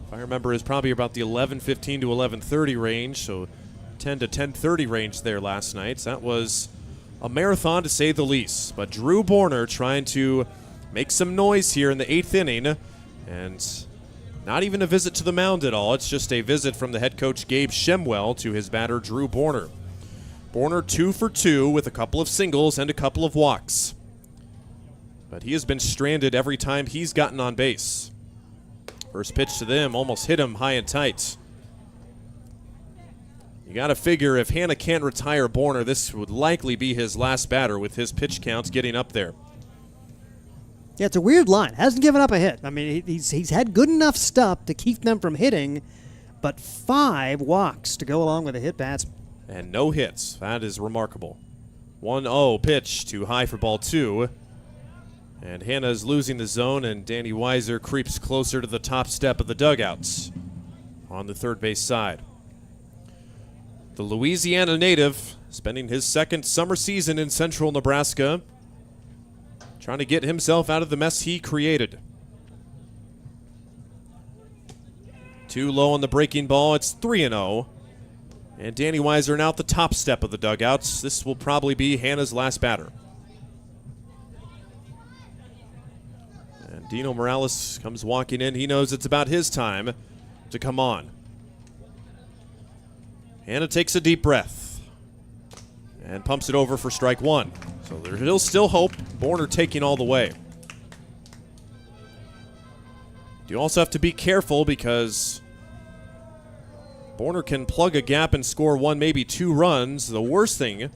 If I remember, is probably about the 11:15 to 11:30 range, so 10 to 10:30 range there last night. So that was a marathon to say the least. But Drew Borner trying to make some noise here in the 8th inning, and not even a visit to the mound at all. It's just a visit from the head coach Gabe Shemwell to his batter Drew Borner. Borner 2 for 2 with a couple of singles and a couple of walks. but he has been stranded every time he's gotten on base. First pitch to them almost hit him high and tight. You got to figure if Hanna can't retire Borner, this would likely be his last batter with his pitch counts getting up there. Yeah, it's a weird line. Hasn't given up a hit. I mean, he's had good enough stuff to keep them from hitting, but 5 walks to go along with a hit batsman. And no hits. That is remarkable. 1-0 pitch too high for ball 2. And Hanna is losing the zone, and Danny Weiser creeps closer to the top step of the dugouts on the third base side. The Louisiana native spending his second summer season in central Nebraska, trying to get himself out of the mess he created. Too low on the breaking ball. It's 3-0. And Danny Weiser now at the top step of the dugouts. This will probably be Hanna's last batter. And Dino Morales comes walking in. He knows it's about his time to come on. Hanna takes a deep breath and pumps it over for strike 1. So there's still hope. Borner taking all the way. You also have to be careful because Borner can plug a gap and score 1, maybe 2 runs. The worst thing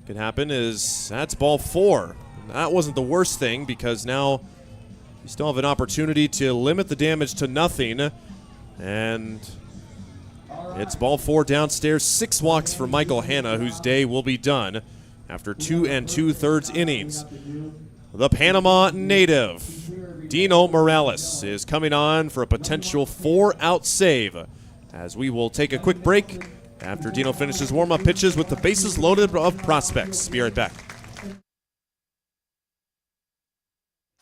can happen is that's ball 4. That wasn't the worst thing because now you still have an opportunity to limit the damage to nothing. And it's ball 4 downstairs. 6 walks for Michael Hanna, whose day will be done after 2 2/3 innings. The Panama native, Dino Morales, is coming on for a potential 4-out save, as we will take a quick break after Dino finishes warm-up pitches with the bases loaded of prospects. Be right back.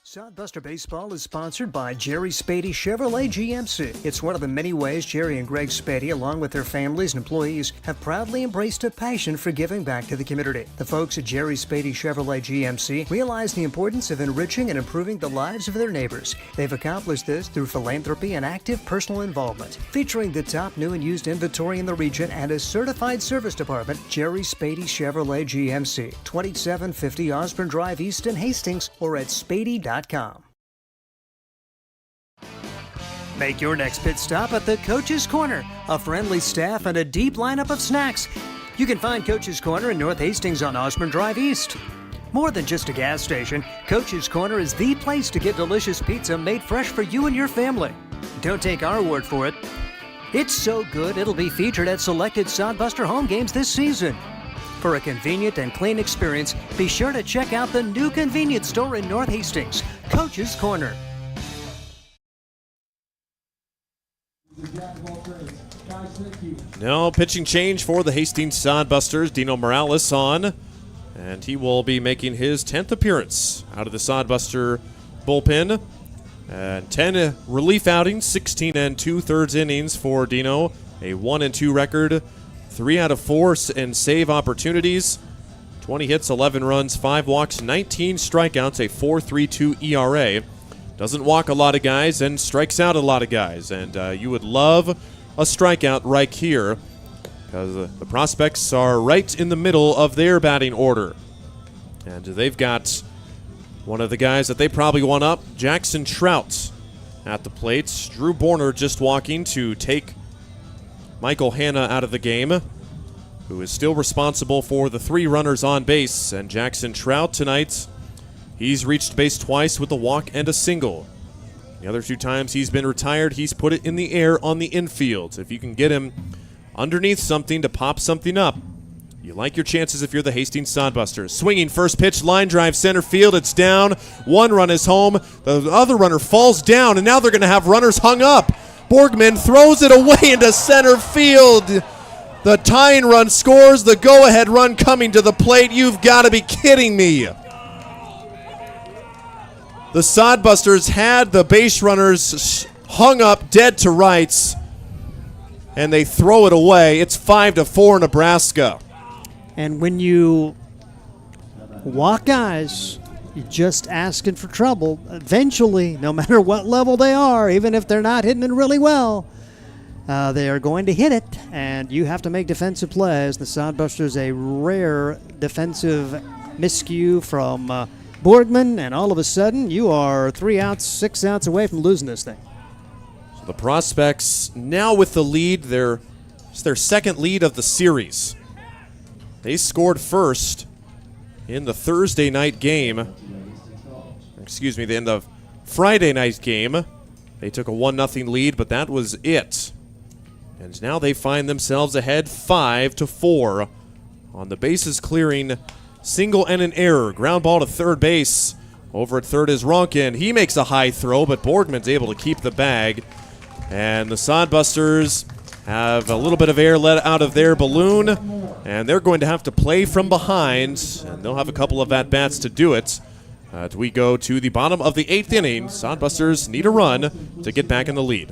Sodbuster Baseball is sponsored by Jerry Spady Chevrolet GMC. It's one of the many ways Jerry and Greg Spady, along with their families and employees, have proudly embraced a passion for giving back to the community. The folks at Jerry Spady Chevrolet GMC realize the importance of enriching and improving the lives of their neighbors. They've accomplished this through philanthropy and active personal involvement. Featuring the top new and used inventory in the region and a certified service department, Jerry Spady Chevrolet GMC, 2750 Osborne Drive East in Hastings, or at spady.com. Make your next pit stop at the Coach's Corner, a friendly staff and a deep lineup of snacks. You can find Coach's Corner in North Hastings on Osborne Drive East. More than just a gas station, Coach's Corner is the place to get delicious pizza made fresh for you and your family. Don't take our word for it. It's so good it'll be featured at selected Sodbuster home games this season. For a convenient and clean experience, be sure to check out the new convenience store in North Hastings, Coach's Corner. No pitching change for the Hastings Sodbusters. Dino Morales on, and he will be making his 10th appearance out of the Sodbuster bullpen. And 10 relief outings, 16 2/3 innings for Dino, a 1-2 record. 3 out of 4 in save opportunities, 20 hits, 11 runs, 5 walks, 19 strikeouts, a 4.32 ERA. Doesn't walk a lot of guys and strikes out a lot of guys. And you would love a strikeout right here because the prospects are right in the middle of their batting order. And they've got one of the guys that they probably want up, Jackson Trout, at the plate. Drew Borner just walking to take Michael Hanna out of the game, who is still responsible for the 3 runners on base. And Jackson Trout tonight, he's reached base twice with a walk and a single. The other 2 times he's been retired, he's put it in the air on the infield. If you can get him underneath something to pop something up, you like your chances if you're the Hastings Sodbusters. Swinging first pitch, line drive center field. It's down. 1 run is home. The other runner falls down, and now they're going to have runners hung up. Borgman throws it away into center field. The tying run scores. The go-ahead run coming to the plate. You've got to be kidding me. The Sodbusters had the base runners hung up dead to rights, and they throw it away. It's 5-4 Nebraska. And when you walk guys, you're just asking for trouble. Eventually, no matter what level they are, even if they're not hitting it really well, they are going to hit it, and you have to make defensive plays. The Sodbusters, a rare defensive miscue from Borgman, and all of a sudden you are 3 outs, 6 outs away from losing this thing. So the Prospects now with the lead. It's their second lead of the series. They scored first in the Thursday night game. In the Friday night game. They took a 1-0 lead, but that was it. And now they find themselves ahead 5-4 on the bases clearing single and an error. Ground ball to third base. Over at third is Ronkin. He makes a high throw, but Borgman's able to keep the bag. And the Sodbusters have a little bit of air let out of their balloon, and they're going to have to play from behind, and they'll have a couple of at-bats to do it. We go to the bottom of the 8th inning. Sodbusters need a run to get back in the lead.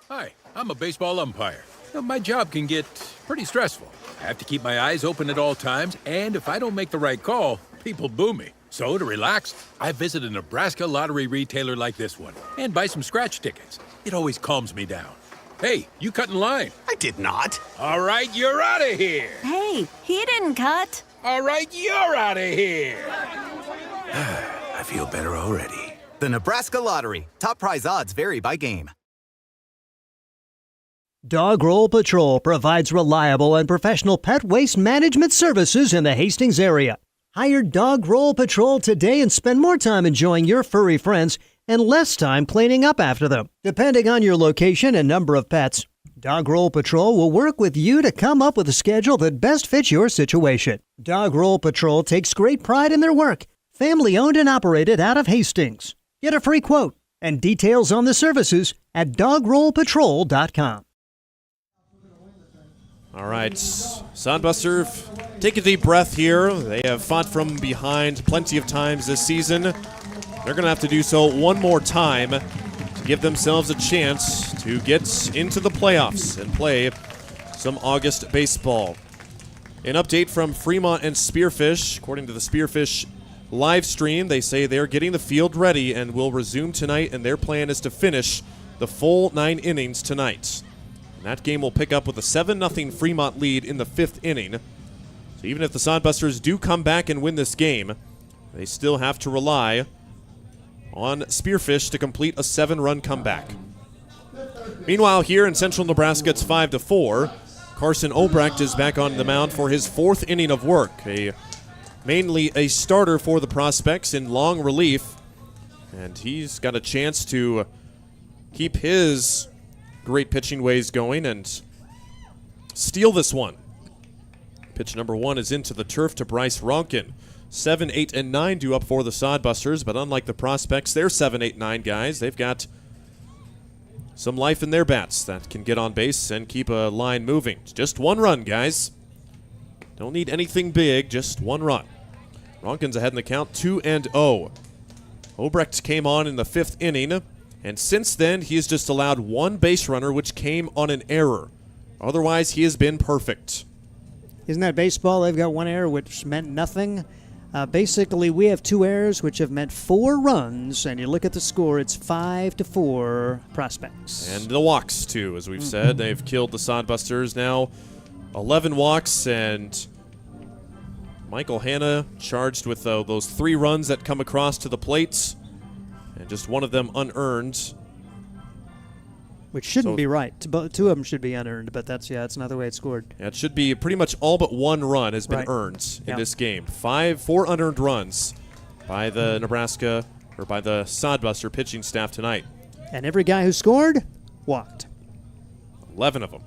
Hi, I'm a baseball umpire. My job can get pretty stressful. I have to keep my eyes open at all times, and if I don't make the right call, people boo me. So to relax, I visit a Nebraska lottery retailer like this one and buy some scratch tickets. It always calms me down. Hey, you cut in line. I did not. All right, you're out of here. Hey, he didn't cut. All right, you're out of here. I feel better already. The Nebraska Lottery. Top prize odds vary by game. Dog Roll Patrol provides reliable and professional pet waste management services in the Hastings area. Hire Dog Roll Patrol today and spend more time enjoying your furry friends and less time cleaning up after them. Depending on your location and number of pets, Dog Roll Patrol will work with you to come up with a schedule that best fits your situation. Dog Roll Patrol takes great pride in their work. Family owned and operated out of Hastings. Get a free quote and details on the services at dogrollpatrol.com. All right, Sodbuster, take a deep breath here. They have fought from behind plenty of times this season. They're going to have to do so one more time to give themselves a chance to get into the playoffs and play some August baseball. An update from Fremont and Spearfish. According to the Spearfish live stream, they say they're getting the field ready and will resume tonight, and their plan is to finish the full 9 innings tonight. And that game will pick up with a 7-0 Fremont lead in the 5th inning. So even if the Sodbusters do come back and win this game, they still have to rely on Spearfish to complete a 7-run comeback. Meanwhile, here in central Nebraska, it's 5-4. Carson Obrecht is back on the mound for his 4th inning of work. Mainly a starter for the Prospects in long relief. And he's got a chance to keep his great pitching ways going and steal this one. Pitch number 1 is into the turf to Bryce Ronkin. 7, 8, and 9 due up for the Sodbusters, but unlike the Prospects, they're 7, 8, 9 guys. They've got some life in their bats that can get on base and keep a line moving. Just 1 run, guys. Don't need anything big, just 1 run. Ronkin's ahead in the count, 2-0. Obrecht came on in the 5th inning, and since then, he has just allowed 1 base runner, which came on an error. Otherwise, he has been perfect. Isn't that baseball? They've got 1 error, which meant nothing. Basically, we have 2 errors, which have meant 4 runs, and you look at the score, it's 5-4 Prospects. And the walks, too, as we've said. They've killed the Sodbusters now. 11 walks, and Michael Hanna charged with those 3 runs that come across to the plate, and just 1 of them unearned. Which shouldn't be right. 2 of them should be unearned, but that's not the way it's scored. Yeah, it should be pretty much all but 1 run has been earned in this game. 4 unearned runs by the Nebraska, or by the Sodbuster pitching staff tonight. And every guy who scored walked. 11 of them.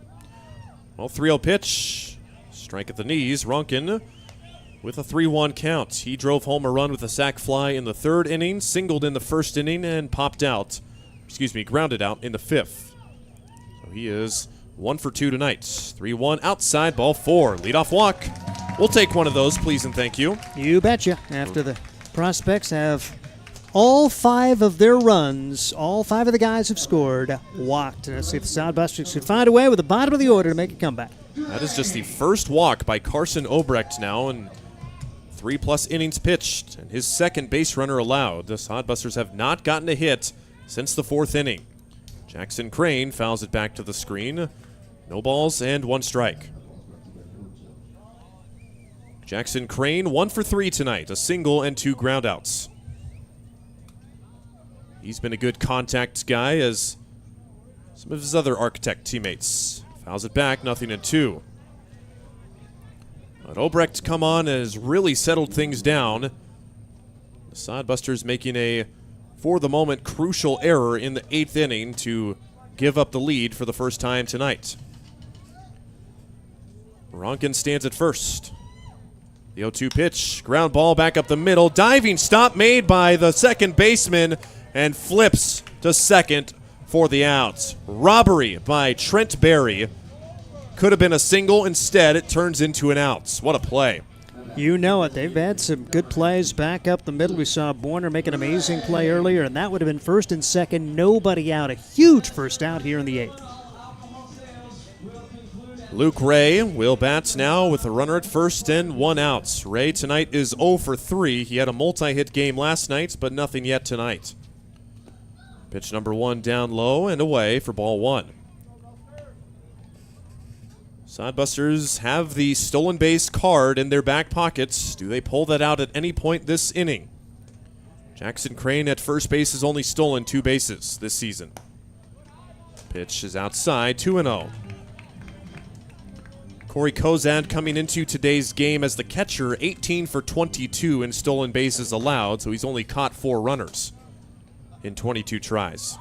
Well, 3-0 pitch. Strike at the knees. Ronkin with a 3-1 count. He drove home a run with a sac fly in the 3rd inning, singled in the 1st inning, and grounded out in the 5th. So he is 1 for 2 tonight. 3-1 outside, ball 4. Leadoff walk. We'll take one of those, please and thank you. You betcha. After the Prospects have all 5 of their runs, all 5 of the guys who've scored, walked. And let's see if the Sodbusters could find a way with the bottom of the order to make a comeback. That is just the first walk by Carson Obrecht now, and 3+ innings pitched, and his 2nd base runner allowed. The Sodbusters have not gotten a hit since the 4th inning. Jackson Crane fouls it back to the screen. No balls and 1 strike. Jackson Crane 1 for 3 tonight, a single and 2 groundouts. He's been a good contact guy as some of his other Architect teammates. Fouls it back, 0-2. But Obrecht come on and has really settled things down. The Sodbusters making a, for the moment, crucial error in the 8th inning to give up the lead for the first time tonight. Ronkin stands at first. The 0-2 pitch, ground ball back up the middle. Diving stop made by the second baseman and flips to second for the outs. Robbery by Trent Berry. Could have been a single. Instead, it turns into an out. What a play. You know it. They've had some good plays back up the middle. We saw Borner make an amazing play earlier, and that would have been first and second. Nobody out. A huge first out here in the 8th. Luke Ray will bats now with a runner at first and 1 out. Ray tonight is 0 for 3. He had a multi-hit game last night, but nothing yet tonight. Pitch number 1 down low and away for ball 1. Sodbusters have the stolen base card in their back pockets. Do they pull that out at any point this inning? Jackson Crane at first base has only stolen 2 bases this season. Pitch is outside, 2-0. Corey Kozad coming into today's game as the catcher, 18 for 22 in stolen bases allowed, so he's only caught 4 runners in 22 tries.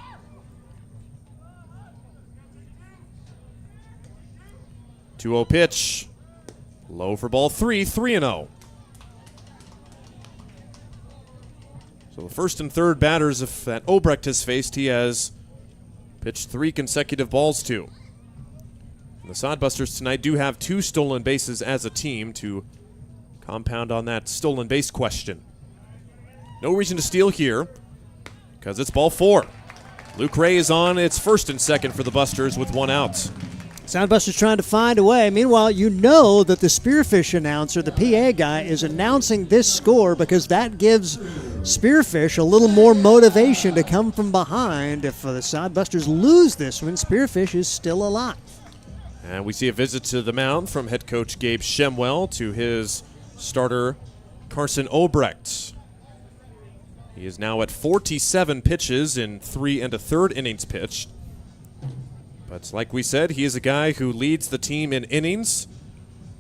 Two-0 pitch. Low for ball 3, 3-0. So the first and third batters that Obrecht has faced, he has pitched 3 consecutive balls to. And the Sodbusters tonight do have 2 stolen bases as a team to compound on that stolen base question. No reason to steal here because it's ball 4. Luke Ray is on. It's first and second for the Busters with 1 out. Sodbusters trying to find a way. Meanwhile, you know that the Spearfish announcer, the PA guy, is announcing this score because that gives Spearfish a little more motivation to come from behind. If the Sodbusters lose this one, Spearfish is still alive. And we see a visit to the mound from head coach Gabe Shemwell to his starter Carson Obrecht. He is now at 47 pitches in 3 1/3 innings pitched. But like we said, he is a guy who leads the team in innings.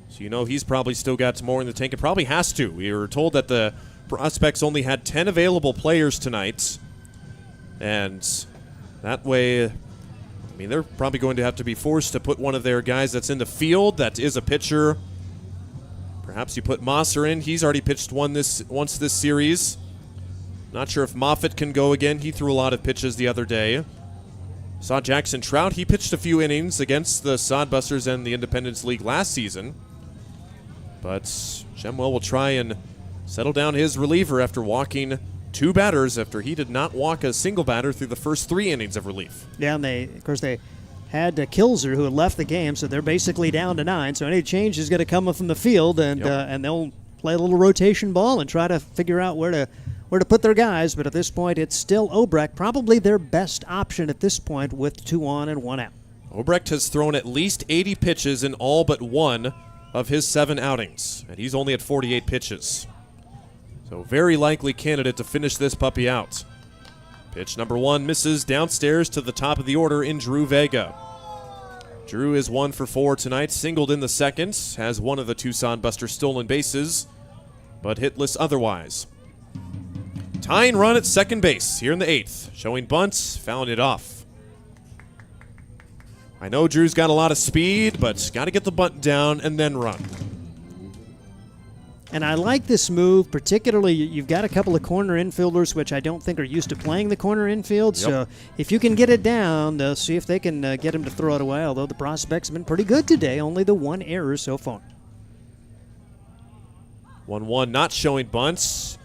So you know he's probably still got more in the tank. It probably has to. We were told that the Prospects only had 10 available players tonight. And that way, I mean, they're probably going to have to be forced to put one of their guys that's in the field that is a pitcher. Perhaps you put Mosser in. He's already pitched once this series. Not sure if Moffitt can go again. He threw a lot of pitches the other day. Saw Jackson Trout. He pitched a few innings against the Sodbusters and the Independence League last season. But Shemwell will try and settle down his reliever after walking 2 batters after he did not walk a single batter through the first 3 innings of relief. Yeah, and they had Kilzer who had left the game, so they're basically down to 9. So any change is going to come from the field, and and they'll play a little rotation ball and try to figure out where to put their guys, but at this point, it's still Obrecht, probably their best option at this point with 2 on and 1 out. Obrecht has thrown at least 80 pitches in all but 1 of his 7 outings, and he's only at 48 pitches. So very likely candidate to finish this puppy out. Pitch number 1 misses downstairs to the top of the order in Drew Vega. Drew is 1 for 4 tonight, singled in the second, has one of the Tucson Busters stolen bases, but hitless otherwise. Tying run at second base here in the 8th. Showing bunts, fouling it off. I know Drew's got a lot of speed, but got to get the bunt down and then run. And I like this move, particularly you've got a couple of corner infielders, which I don't think are used to playing the corner infield. Yep. So if you can get it down, they'll see if they can get him to throw it away, although the prospects have been pretty good today, only the 1 error so far. 1-1, not showing bunts.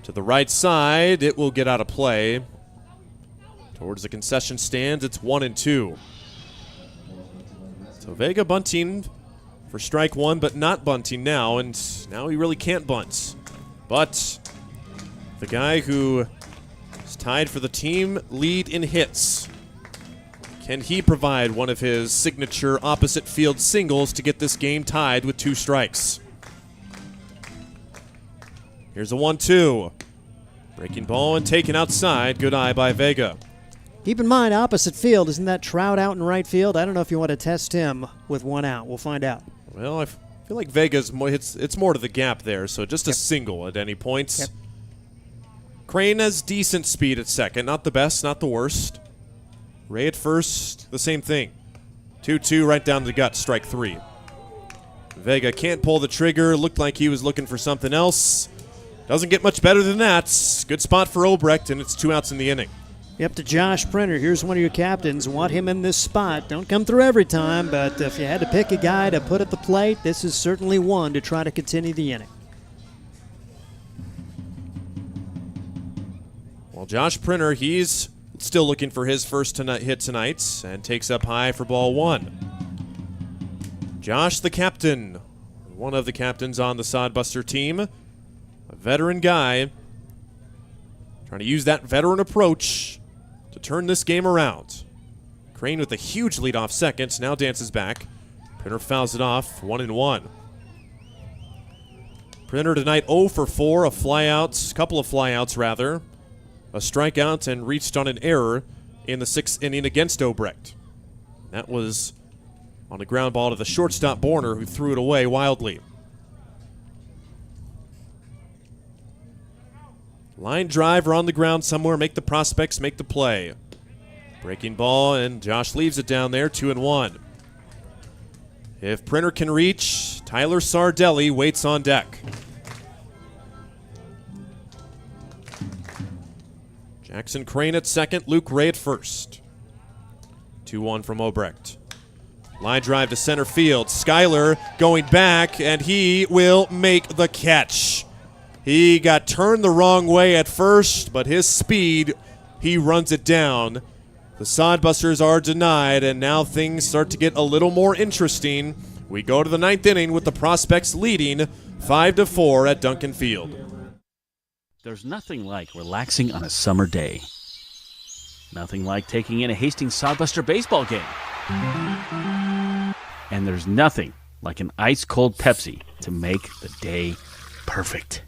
To the right side, it will get out of play. Towards the concession stand, it's 1-2. So Vega bunting for strike 1, but not bunting now, and now he really can't bunt. But the guy who is tied for the team lead in hits, can he provide one of his signature opposite field singles to get this game tied with 2 strikes? Here's a 1-2. Breaking ball and taken outside. Good eye by Vega. Keep in mind, opposite field, isn't that Trout out in right field? I don't know if you want to test him with one out. We'll find out. Well, I feel like Vega's more, it's more to the gap there, so just a single at any point. Yep. Crane has decent speed at second. Not the best, not the worst. Ray at first, the same thing. 2-2 right down the gut, strike 3. Vega can't pull the trigger. Looked like he was looking for something else. Doesn't get much better than that. Good spot for Obrecht, and it's 2 outs in the inning. Yep, to Josh Printer. Here's one of your captains. Want him in this spot. Don't come through every time, but if you had to pick a guy to put at the plate, this is certainly one to try to continue the inning. Well, Josh Printer, he's still looking for his first hit tonight and takes up high for ball 1. Josh, the captain, one of the captains on the Sodbuster team, a veteran guy, trying to use that veteran approach to turn this game around. Crane with a huge lead off second, now dances back. Printer fouls it off, 1-1. Printer tonight 0 for 4, a couple of flyouts rather, a strikeout, and reached on an error in the 6th inning against Obrecht. That was on a ground ball to the shortstop Borner, who threw it away wildly. Line drive or on the ground somewhere, make the prospects make the play. Breaking ball, and Josh leaves it down there, 2-1. If Printer can reach, Tyler Sardelli waits on deck. Jackson Crane at second, Luke Ray at first. 2-1 from Obrecht. Line drive to center field. Schuyler going back, and he will make the catch. He got turned the wrong way at first, but his speed, he runs it down. The Sodbusters are denied, and now things start to get a little more interesting. We go to the 9th inning with the prospects leading 5-4 at Duncan Field. There's nothing like relaxing on a summer day. Nothing like taking in a Hastings Sodbuster baseball game. And there's nothing like an ice-cold Pepsi to make the day perfect.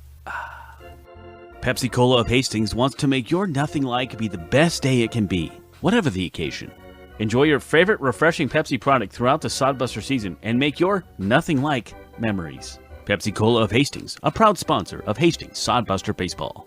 Pepsi Cola of Hastings wants to make your nothing like be the best day it can be, whatever the occasion. Enjoy your favorite refreshing Pepsi product throughout the Sodbuster season and make your nothing like memories. Pepsi Cola of Hastings, a proud sponsor of Hastings Sodbuster Baseball.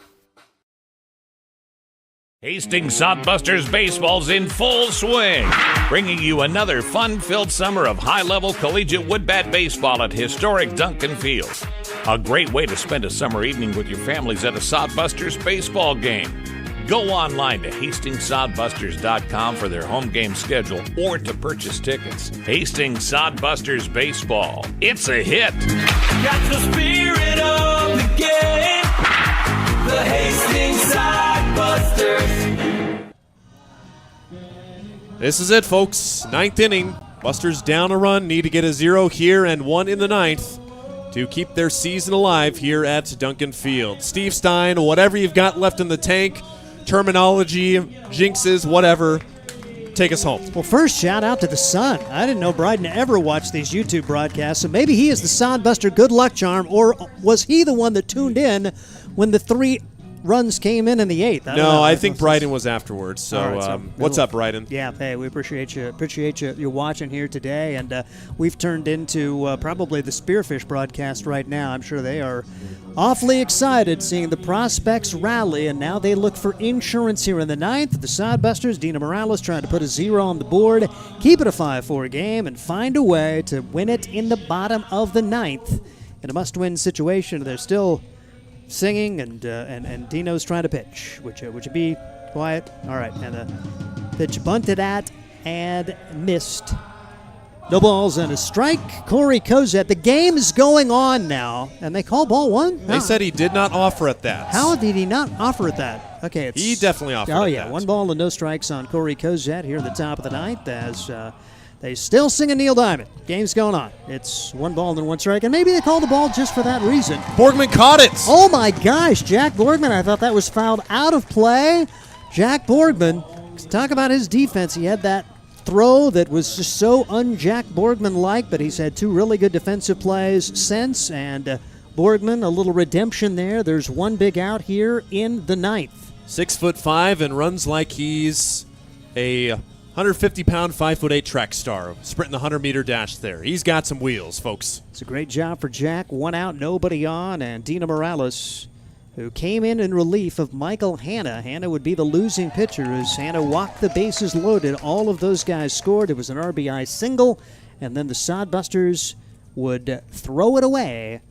Hastings Sodbusters baseball's in full swing, bringing you another fun-filled summer of high-level collegiate woodbat baseball at historic Duncan Field. A great way to spend a summer evening with your families at a Sodbusters baseball game. Go online to HastingsSodbusters.com for their home game schedule or to purchase tickets. Hastings Sodbusters baseball. It's a hit. Got the spirit of the game. The Hastings Sodbusters. This is it, folks. 9th inning. Busters down a run, need to get a 0 here and 1 in the 9th to keep their season alive here at Duncan Field. Steve Stein, whatever you've got left in the tank, terminology, jinxes, whatever, take us home. Well, first, shout out to the son. I didn't know Bryden ever watched these YouTube broadcasts, so maybe he is the Sodbuster good luck charm, or was he the one that tuned in when the 3 runs came in the 8th? I think Bryden was afterwards. So, right, what's up, Bryden? Yeah, hey, we appreciate you. You're watching here today, and we've turned into probably the Spearfish broadcast right now. I'm sure they are awfully excited seeing the prospects rally, and now they look for insurance here in the 9th. The Sodbusters, Dina Morales trying to put a 0 on the board, keep it a 5-4 game, and find a way to win it in the bottom of the 9th in a must-win situation. They're still singing, and Dino's trying to pitch. Would you be quiet? All right, and the pitch bunted at and missed. No balls and a strike. Corey Cozette. The game is going on now, and they call ball 1? They said he did not offer at that. How did he not offer at that? Okay, he definitely offered at that. 1 ball and no strikes on Corey Cozette here in the top of the 9th as they still sing a Neil Diamond. Game's going on. It's 1 ball and 1 strike, and maybe they called the ball just for that reason. Borgman caught it. Oh, my gosh. Jack Borgman, I thought that was fouled out of play. Jack Borgman, talk about his defense. He had that throw that was just so un-Jack Borgman-like, but he's had 2 really good defensive plays since, and Borgman, a little redemption there. There's one big out here in the ninth. 6'5" and runs like he's a 150-pound, 5'8" track star, sprinting the 100-meter dash there. He's got some wheels, folks. It's a great job for Jack. One out, nobody on, and Dina Morales, who came in relief of Michael Hanna. Hanna would be the losing pitcher as Hanna walked the bases loaded. All of those guys scored. It was an RBI single, and then the Sodbusters would throw it away,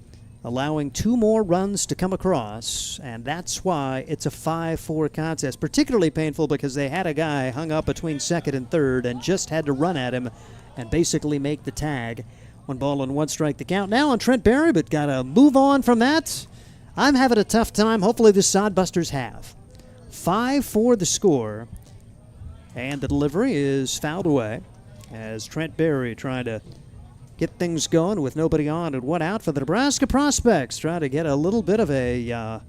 allowing 2 more runs to come across, and that's why it's a 5-4 contest. Particularly painful because they had a guy hung up between second and third and just had to run at him and basically make the tag. 1 ball and 1 strike the count now on Trent Berry, but got to move on from that. I'm having a tough time. Hopefully the Sodbusters have. 5-4 the score, and the delivery is fouled away as Trent Berry trying to get things going with nobody on and 1 out for the Nebraska Prospects. Try to get a little bit of a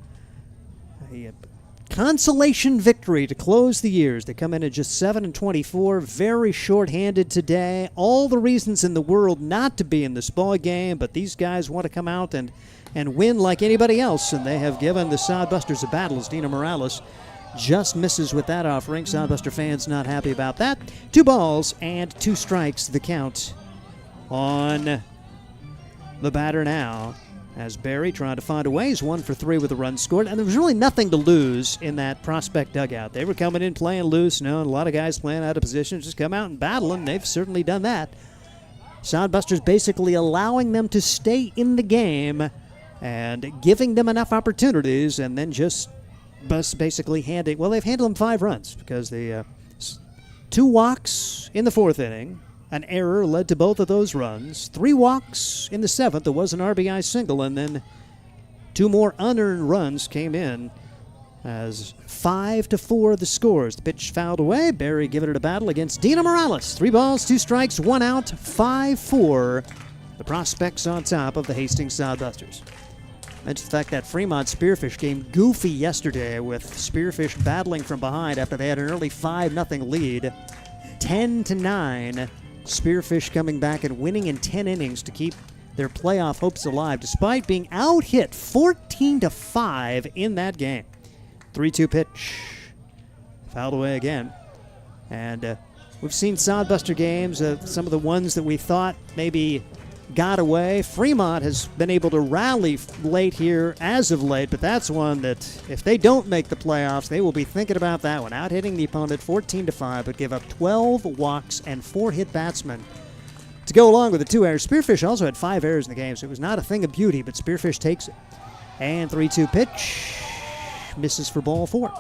consolation victory to close the years. They come in at just 7-24, very short-handed today. All the reasons in the world not to be in this ball game, but these guys want to come out and win like anybody else, and they have given the Sodbusters a battle as Dina Morales just misses with that offering. Sodbuster fans not happy about that. 2 balls and 2 strikes, the count on the batter now as Barry trying to find a way. He's 1 for 3 with a run scored, and there was really nothing to lose in that Prospect dugout. They were coming in playing loose, and a lot of guys playing out of position. Just come out and battle, and they've certainly done that. Sodbusters basically allowing them to stay in the game and giving them enough opportunities, and then just basically handing. Well, they've handled them 5 runs because the 2 walks in the 4th inning. An error led to both of those runs. 3 walks in the 7th. There was an RBI single, and then 2 more unearned runs came in as 5-4 the scores. The pitch fouled away. Barry giving it a battle against Dina Morales. 3 balls, 2 strikes, 1 out, 5-4. The Prospects on top of the Hastings Sodbusters. Mentioned the fact that Fremont Spearfish game goofy yesterday with Spearfish battling from behind after they had an early 5-0 lead. 10-9. Spearfish coming back and winning in 10 innings to keep their playoff hopes alive, despite being out-hit 14-5 in that game. 3-2 pitch. Fouled away again. And we've seen Sodbuster games, some of the ones that we thought maybe got away. Fremont has been able to rally late here as of late, but that's one that if they don't make the playoffs, they will be thinking about that one. Out hitting the opponent 14-5, but give up 12 walks and 4 hit batsmen to go along with the 2 errors. Spearfish also had 5 errors in the game, so it was not a thing of beauty, but Spearfish takes it. And 3-2 pitch. Misses for ball 4.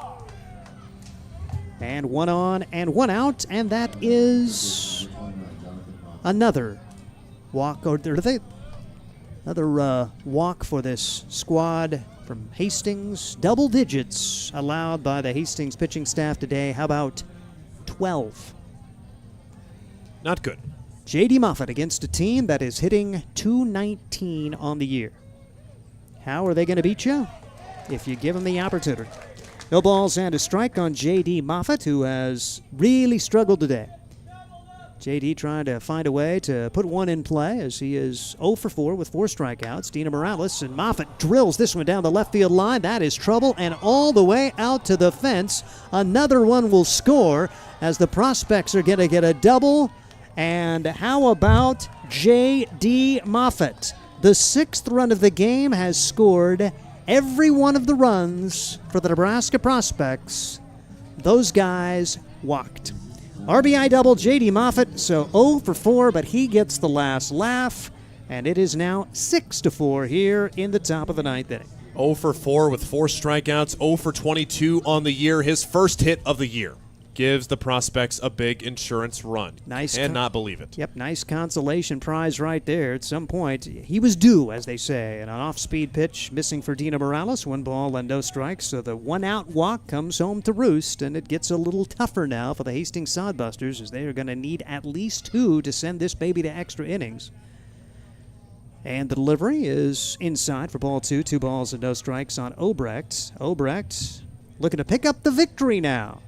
And 1 on and 1 out, and that is another walk, or another walk for this squad from Hastings. Double digits allowed by the Hastings pitching staff today. How about 12? Not good. J.D. Moffitt against a team that is hitting .219 on the year. How are they going to beat you? If you give them the opportunity. No balls and a strike on J.D. Moffitt, who has really struggled today. J.D. trying to find a way to put 1 in play as he is 0 for 4 with 4 strikeouts. Dina Morales, and Moffitt drills this one down the left field line. That is trouble, and all the way out to the fence. Another one will score as the Prospects are going to get a double. And how about J.D. Moffitt? The 6th run of the game has scored every one of the runs for the Nebraska Prospects. Those guys walked. RBI double, J.D. Moffitt, so 0 for 4, but he gets the last laugh, and it is now 6-4 here in the top of the 9th inning. 0 for 4 with 4 strikeouts, 0 for 22 on the year. His first hit of the year gives the Prospects a big insurance run. Nice. And not believe it. Yep, nice consolation prize right there. At some point, he was due, as they say. And an off-speed pitch missing for Dina Morales. 1 ball and no strikes. So the 1-out walk comes home to roost, and it gets a little tougher now for the Hastings Sodbusters as they are going to need at least 2 to send this baby to extra innings. And the delivery is inside for ball 2. 2 balls and no strikes on Obrecht. Obrecht looking to pick up the victory now.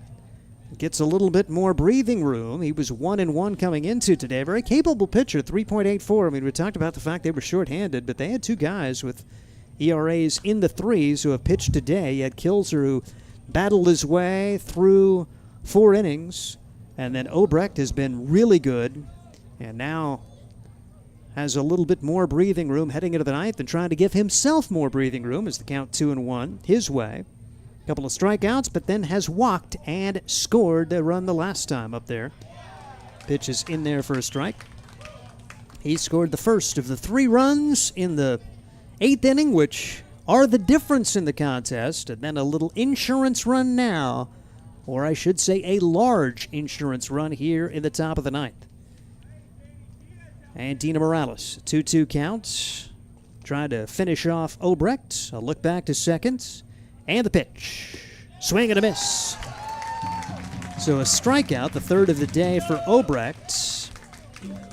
Gets a little bit more breathing room. He was 1-1 coming into today. Very capable pitcher, 3.84. I mean, we talked about the fact they were shorthanded, but they had 2 guys with ERAs in the threes who have pitched today. You had Kilzer, who battled his way through 4 innings. And then Obrecht has been really good and now has a little bit more breathing room heading into the ninth and trying to give himself more breathing room as the count 2-1 his way. A couple of strikeouts, but then has walked and scored a run the last time up there. Pitch is in there for a strike. He scored the first of the 3 runs in the 8th inning, which are the difference in the contest. And then a little insurance run now, or I should say a large insurance run here in the top of the ninth. And Dina Morales, 2-2 count. Trying to finish off Obrecht. A look back to second. And the pitch. Swing and a miss. So a strikeout, the 3rd of the day for Obrecht.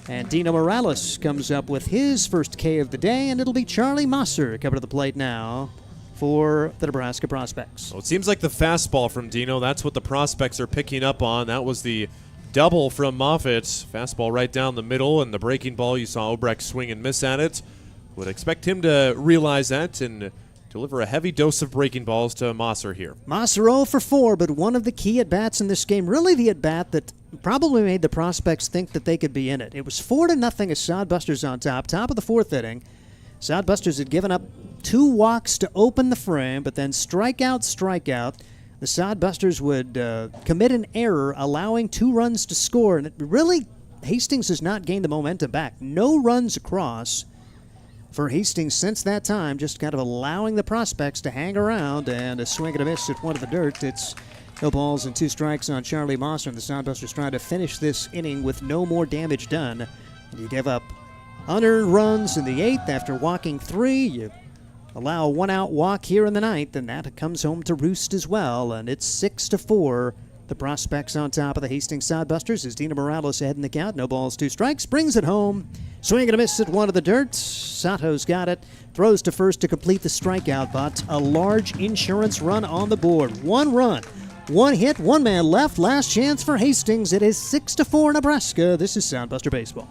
And Dina Morales comes up with his first K of the day, and it'll be Charlie Mosser coming to the plate now for the Nebraska Prospects. Well, it seems like the fastball from Dino, that's what the Prospects are picking up on. That was the double from Moffitt. Fastball right down the middle, and the breaking ball, you saw Obrecht swing and miss at it. Would expect him to realize that and deliver a heavy dose of breaking balls to Mosser here. Mosser 0 for 4, but one of the key at-bats in this game, really the at-bat that probably made the Prospects think that they could be in it. It was 4-0 as Sodbusters on top of the 4th inning. Sodbusters had given up 2 walks to open the frame, but then strikeout. The Sodbusters would commit an error, allowing 2 runs to score. And it really, Hastings has not gained the momentum back. No runs across for Hastings since that time, just kind of allowing the Prospects to hang around, and a swing and a miss at one of the dirt. It's no balls and 2 strikes on Charlie Mosser, and the Sodbusters trying to finish this inning with no more damage done. You give up unearned runs in the 8th after walking 3. You allow a 1-out walk here in the 9th, and that comes home to roost as well, and it's 6-4. The Prospects on top of the Hastings Sodbusters as Dina Morales ahead in the count. No balls, 2 strikes. Brings it home. Swing and a miss at one of the dirt. Sato's got it. Throws to first to complete the strikeout, but a large insurance run on the board. 1 run, 1 hit, 1 man left. Last chance for Hastings. It is 6-4 Nebraska. This is Soundbuster Baseball.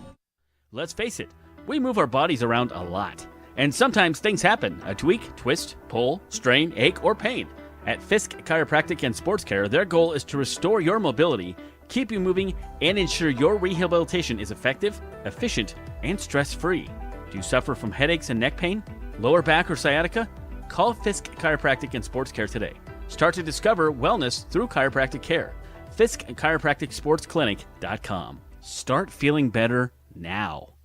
Let's face it, we move our bodies around a lot. And sometimes things happen. A tweak, twist, pull, strain, ache, or pain. At Fisk Chiropractic and Sports Care, their goal is to restore your mobility, keep you moving, and ensure your rehabilitation is effective, efficient, and stress-free. Do you suffer from headaches and neck pain, lower back or sciatica? Call Fisk Chiropractic and Sports Care today. Start to discover wellness through chiropractic care. Fisk Chiropractic Sports Clinic.com. Start feeling better now.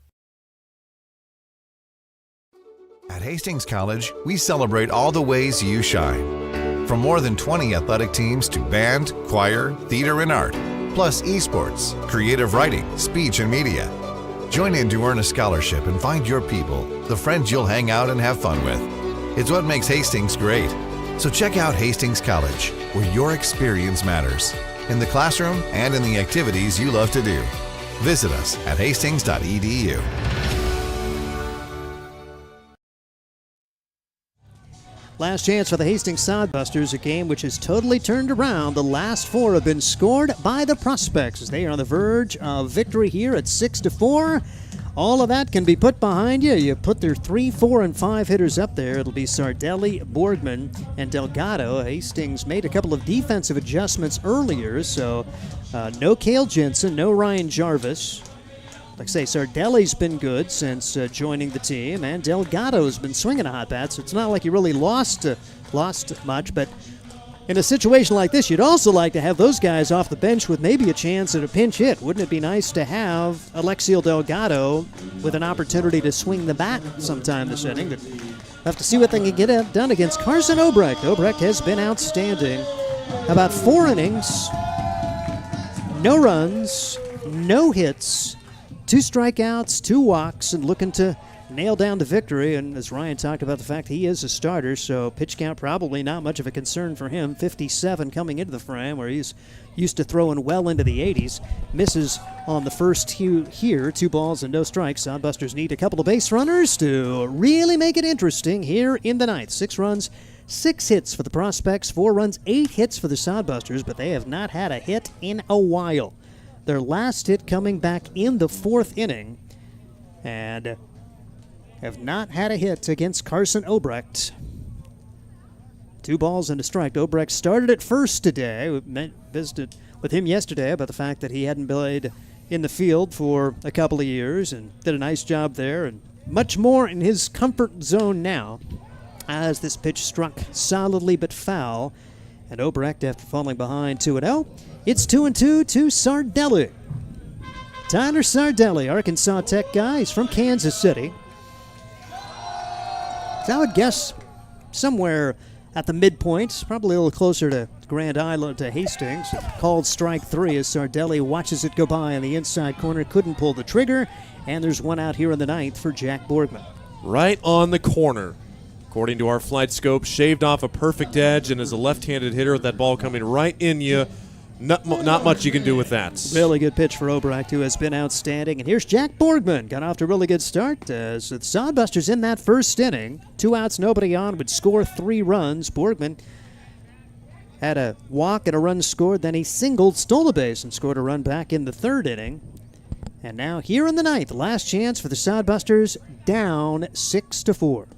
At Hastings College, we celebrate all the ways you shine. From more than 20 athletic teams to band, choir, theater, and art, plus esports, creative writing, speech, and media. Join in to earn a scholarship and find your people, the friends you'll hang out and have fun with. It's what makes Hastings great. So check out Hastings College, where your experience matters, in the classroom and in the activities you love to do. Visit us at hastings.edu. Last chance for the Hastings Sodbusters, a game which has totally turned around. The last 4 have been scored by the Prospects as they are on the verge of victory here at 6-4. All of that can be put behind you. You put their 3, 4, and 5 hitters up there. It'll be Sardelli, Borgman, and Delgado. Hastings made a couple of defensive adjustments earlier, so no Cale Jensen, no Ryan Jarvis. Like I say, Sardelli's been good since joining the team, and Delgado's been swinging a hot bat, so it's not like he really lost much. But in a situation like this, you'd also like to have those guys off the bench with maybe a chance at a pinch hit. Wouldn't it be nice to have Alexiel Delgado with an opportunity to swing the bat sometime this inning? But we'll have to see what they can get done against Carson Obrecht. Obrecht has been outstanding. About 4 innings, no runs, no hits, 2 strikeouts, 2 walks, and looking to nail down the victory. And as Ryan talked about the fact he is a starter, so pitch count probably not much of a concern for him. 57 coming into the frame, where he's used to throwing well into the 80s. Misses on the first here, 2 balls and no strikes. Sodbusters need a couple of base runners to really make it interesting here in the ninth. 6 runs, 6 hits for the Prospects, 4 runs, 8 hits for the Sodbusters, but they have not had a hit in a while. Their last hit coming back in the 4th inning. And have not had a hit against Carson Obrecht. 2 balls and a strike. Obrecht started at first today. We visited with him yesterday about the fact that he hadn't played in the field for a couple of years and did a nice job there, and much more in his comfort zone now as this pitch struck solidly but foul. And Obrecht, after falling behind 2-0, it's 2-2 to Sardelli. Tyler Sardelli, Arkansas Tech guy. He's from Kansas City. So I would guess somewhere at the midpoint, probably a little closer to Grand Island, to Hastings. Called strike 3 as Sardelli watches it go by on the inside corner. Couldn't pull the trigger, and there's one out here in the 9th for Jack Borgman. Right on the corner. According to our flight scope, shaved off a perfect edge, and as a left-handed hitter with that ball coming right in you, not much you can do with that. Really good pitch for Obrecht, who has been outstanding. And here's Jack Borgman. Got off to a really good start. As the Sodbusters in that first inning, 2 outs, nobody on, would score 3 runs. Borgman had a walk and a run scored. Then he singled, stole a base, and scored a run back in the 3rd inning. And now here in the 9th, last chance for the Sodbusters, down 6-4.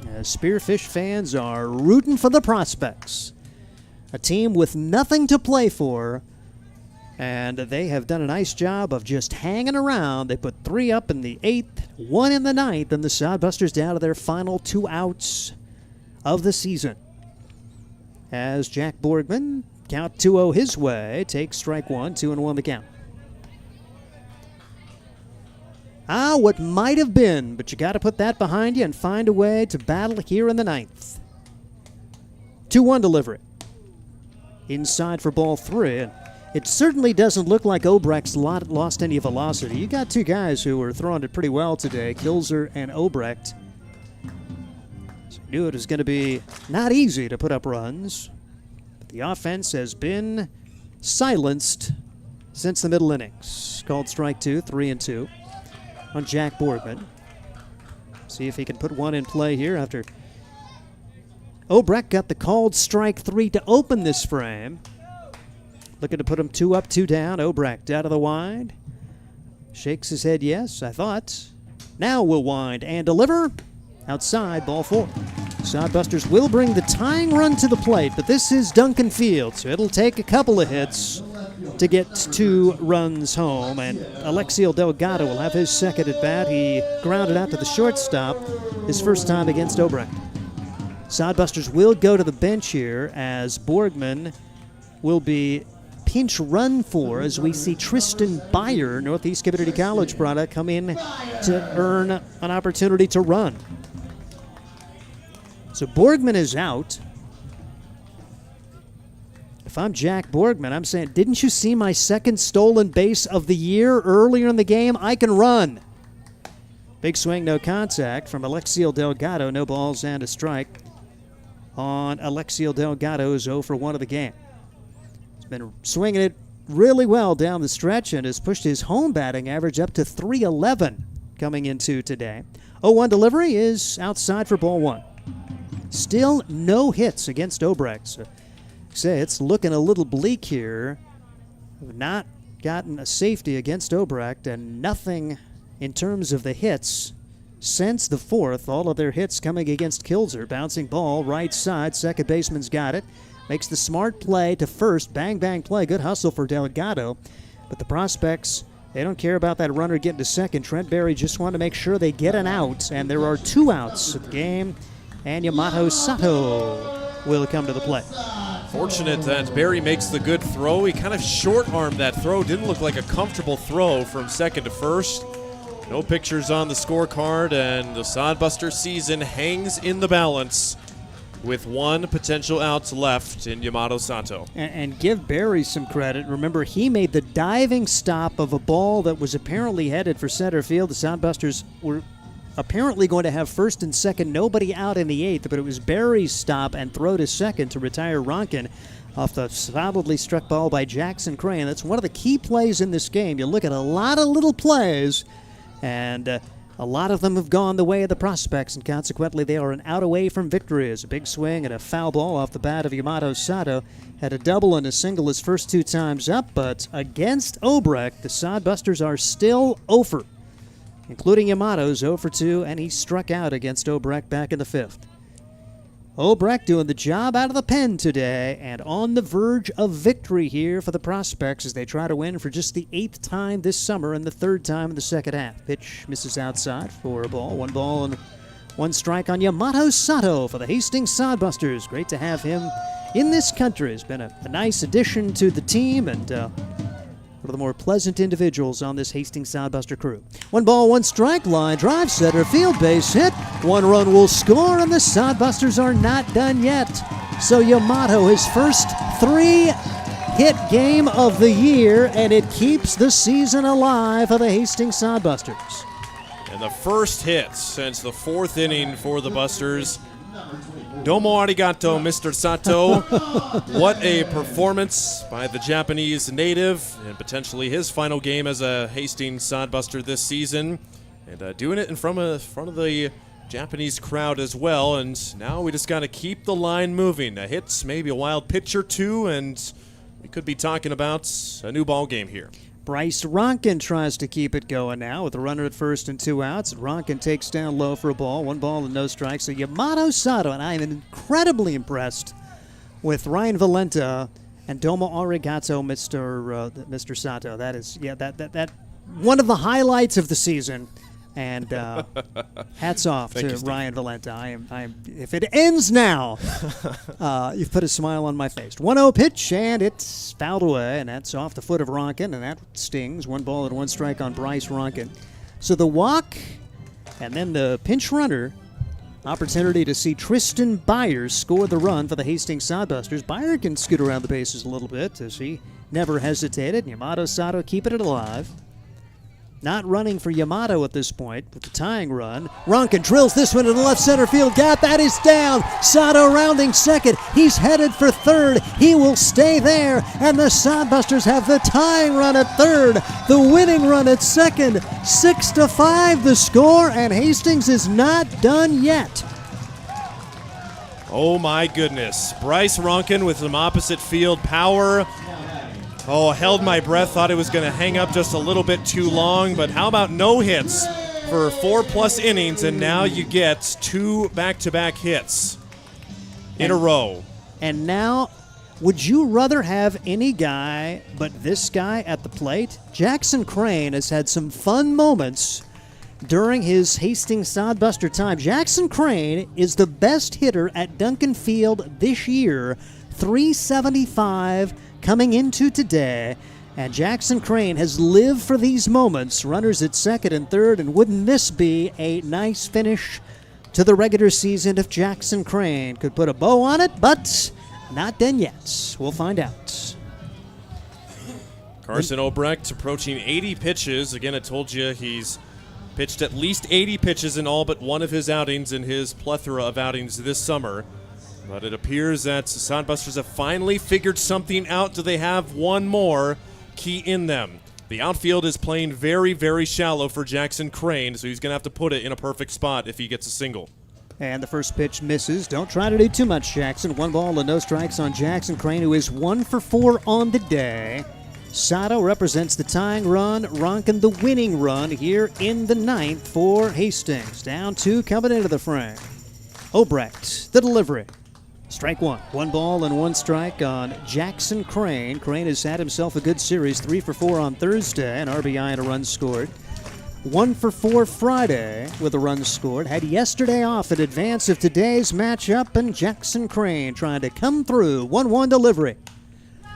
As Spearfish fans are rooting for the prospects. A team with nothing to play for, and they have done a nice job of just hanging around. They put 3 up in the 8th, 1 in the 9th, and the Sodbusters down to their final 2 outs of the season. As Jack Borgman, count 2-0 his way, takes strike 1, 2-1 the count. What might have been, but you got to put that behind you and find a way to battle here in the 9th. 2-1 delivery. Inside for ball 3. And it certainly doesn't look like Obrecht's lost any velocity. You got 2 guys who were throwing it pretty well today, Kilzer and Obrecht. So you knew it was going to be not easy to put up runs. But the offense has been silenced since the middle innings. Called strike 2, 3-2 on Jack Borgman. See if he can put one in play here after Obrecht got the called strike 3 to open this frame. Looking to put him 2 up, 2 down. Obrecht out of the wind. Shakes his head yes, I thought. Now we'll wind and deliver. Outside, ball 4. Sodbusters will bring the tying run to the plate, but this is Duncan Field, so it'll take a couple of hits to get 2 runs home. And Alexiel Delgado will have his second at bat. He grounded out to the shortstop his first time against Obrecht. Sodbusters will go to the bench here as Borgman will be pinch run for as we see Tristan Byer, Northeast Community College product, come in to earn an opportunity to run. So Borgman is out. If I'm Jack Borgman, I'm saying, didn't you see my second stolen base of the year earlier in the game? I can run. Big swing, no contact from Alexiel Delgado. No balls and a strike on Alexiel Delgado's 0 for 1 of the game. He's been swinging it really well down the stretch and has pushed his home batting average up to .311 coming into today. 0-1 delivery is outside for ball 1. Still no hits against Obrecht. So, say it's looking a little bleak here. We've not gotten a safety against Obrecht, and nothing in terms of the hits since the 4th. All of their hits coming against Kilzer. Bouncing ball, right side. Second baseman's got it. Makes the smart play to first. Bang, bang play. Good hustle for Delgado. But the prospects, they don't care about that runner getting to second. Trent Berry just wanted to make sure they get an out. And there are 2 outs at the game. And Yamato Sato will come to the plate. Fortunate that Berry makes the good throw. He kind of short-armed that throw. Didn't look like a comfortable throw from second to first. No pictures on the scorecard, and the Sodbuster season hangs in the balance with 1 potential out left in Yamato Sato. And give Berry some credit. Remember, he made the diving stop of a ball that was apparently headed for center field. The Sodbusters were apparently going to have first and second, nobody out in the 8th, but it was Berry's stop and throw to second to retire Ronkin off the solidly struck ball by Jackson Crane. That's one of the key plays in this game. You look at a lot of little plays, and a lot of them have gone the way of the prospects, and consequently they are an out away from victory. As a big swing and a foul ball off the bat of Yamato Sato. Had a double and a single his first 2 times up, but against Obrecht, the Sodbusters are still over. including Yamato's 0 for 2, and he struck out against Obrecht back in the 5th. Obrecht doing the job out of the pen today and on the verge of victory here for the Prospects as they try to win for just the 8th time this summer and the 3rd time in the second half. Pitch misses outside for a ball. 1 ball and 1 strike on Yamato Sato for the Hastings Sodbusters. Great to have him in this country. Has been a nice addition to the team and one of the more pleasant individuals on this Hastings Sodbuster crew. 1 ball, 1 strike, line drive, center field, base hit. 1 run will score, and the Sodbusters are not done yet. So Yamato, his first 3-hit game of the year, and it keeps the season alive for the Hastings Sodbusters. And the first hit since the 4th inning for the Busters. Domo arigato, Mr. Sato. What a performance by the Japanese native, and potentially his final game as a Hastings Sodbuster this season. And doing it in front of the Japanese crowd as well. And now we just got to keep the line moving. Hits, maybe a wild pitch or two, and we could be talking about a new ball game here. Bryce Ronkin tries to keep it going now with a runner at first and 2 outs. Ronkin takes down low for a ball. 1 ball and no strikes. So Yamato Sato, and I am incredibly impressed with Ryan Valenta and Domo arigato, Mr. Sato. That is, that one of the highlights of the season. And hats off to Ryan Valenta. I am. If it ends now, you've put a smile on my face. 1-0 pitch, and it's fouled away, and that's off the foot of Ronkin, and that stings. 1 ball and 1 strike on Bryce Ronkin. So the walk, and then the pinch runner. Opportunity to see Tristan Byers score the run for the Hastings Sodbusters. Byers can scoot around the bases a little bit as he never hesitated. Yamato Sato keeping it alive. Not running for Yamato at this point with the tying run. Ronkin drills this one in the left center field gap. That is down. Sato rounding second. He's headed for third. He will stay there. And the Sodbusters have the tying run at third. The winning run at second. 6-5 the score, and Hastings is not done yet. Oh my goodness. Bryce Ronkin with some opposite field power. Oh, held my breath, thought it was going to hang up just a little bit too long, but how about no hits for 4+ innings, and now you get 2 back-to-back hits in a row. And now, would you rather have any guy but this guy at the plate? Jackson Crane has had some fun moments during his Hastings Sodbuster time. Jackson Crane is the best hitter at Duncan Field this year, .375 coming into today, and Jackson Crane has lived for these moments. Runners at second and third, and wouldn't this be a nice finish to the regular season if Jackson Crane could put a bow on it? But not done yet. We'll find out. Carson Obrecht approaching 80 pitches. Again, I told you he's pitched at least 80 pitches in all but one of his outings in his plethora of outings this summer. But it appears that Sodbusters have finally figured something out. Do they have one more key in them? The outfield is playing very, very shallow for Jackson Crane, so he's going to have to put it in a perfect spot if he gets a single. And the first pitch misses. Don't try to do too much, Jackson. 1 ball and no strikes on Jackson Crane, who is 1 for 4 on the day. Sato represents the tying run, Ronkin the winning run here in the 9th for Hastings. Down 2 coming into the frame. Obrecht, the delivery. Strike 1. 1 ball and 1 strike on Jackson Crane. Crane has had himself a good series, 3 for 4 on Thursday, an RBI and a run scored. 1 for 4 Friday with a run scored. Had yesterday off in advance of today's matchup, and Jackson Crane trying to come through. 1-1 delivery.